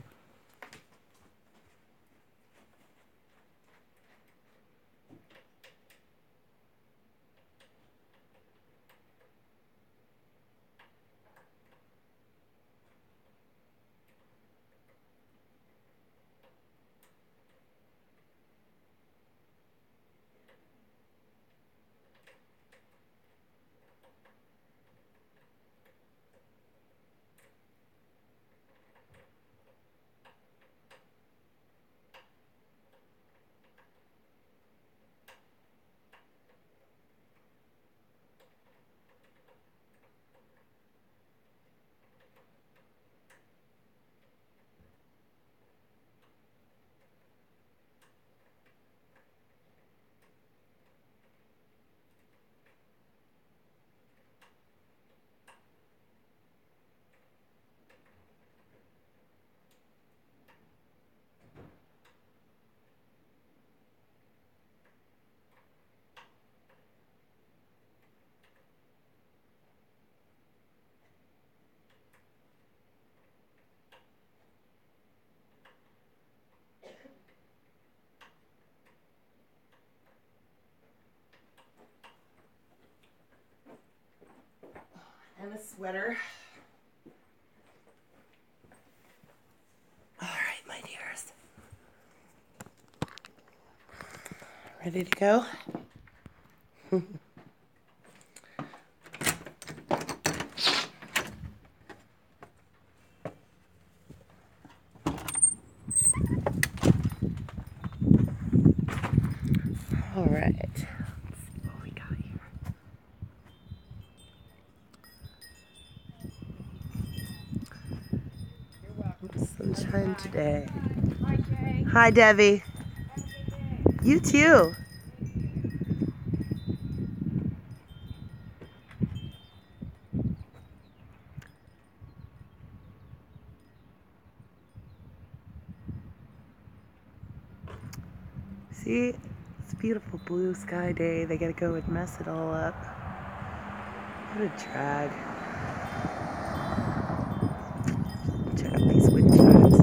A: sweater. All right, my dears. Ready to go? All right. Let's see what we got here. Sunshine today.
B: Hi, Jay.
A: Hi, Debbie. You too. See, it's a beautiful blue sky day. They gotta go and mess it all up. What a drag. Check out these wind chimes.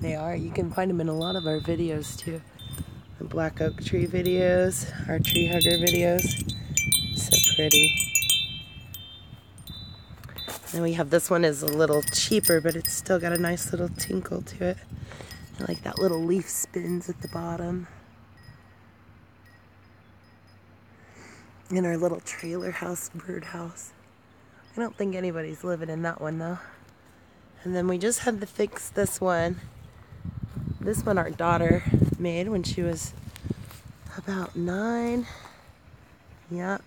A: They are. You can find them in a lot of our videos too. The black oak tree videos, our tree hugger videos. So pretty. And we have this one is a little cheaper, but it's still got a nice little tinkle to it. I like that little leaf spins at the bottom. And our little trailer house, birdhouse. I don't think anybody's living in that one though. And then we just had to fix this one. This one our daughter made when she was about 9. Yep.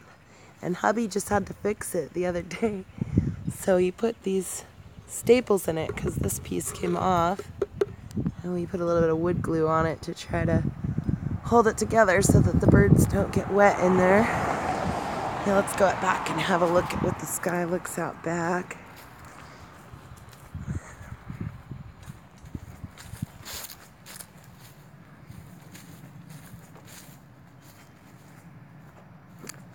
A: And hubby just had to fix it the other day. So he put these staples in it because this piece came off. And we put a little bit of wood glue on it to try to hold it together so that the birds don't get wet in there. Now let's go back and have a look at what the sky looks out back.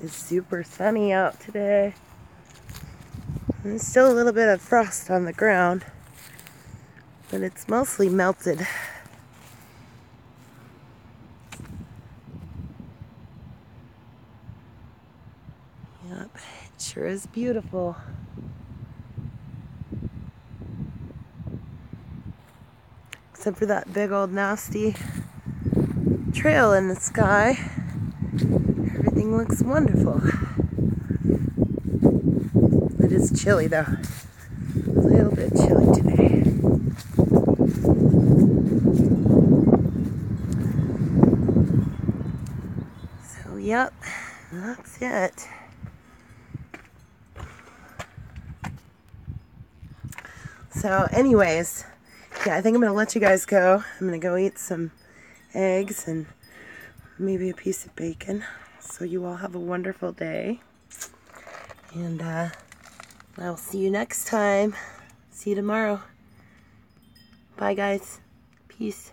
A: It's super sunny out today. And there's still a little bit of frost on the ground, but it's mostly melted. Yep, it sure is beautiful. Except for that big old nasty trail in the sky. Everything looks wonderful. It is chilly though. A little bit chilly today. So yep, that's it. So anyways, yeah, I think I'm gonna let you guys go. I'm gonna go eat some eggs and maybe a piece of bacon. So you all have a wonderful day. And I'll see you next time. See you tomorrow. Bye guys. Peace.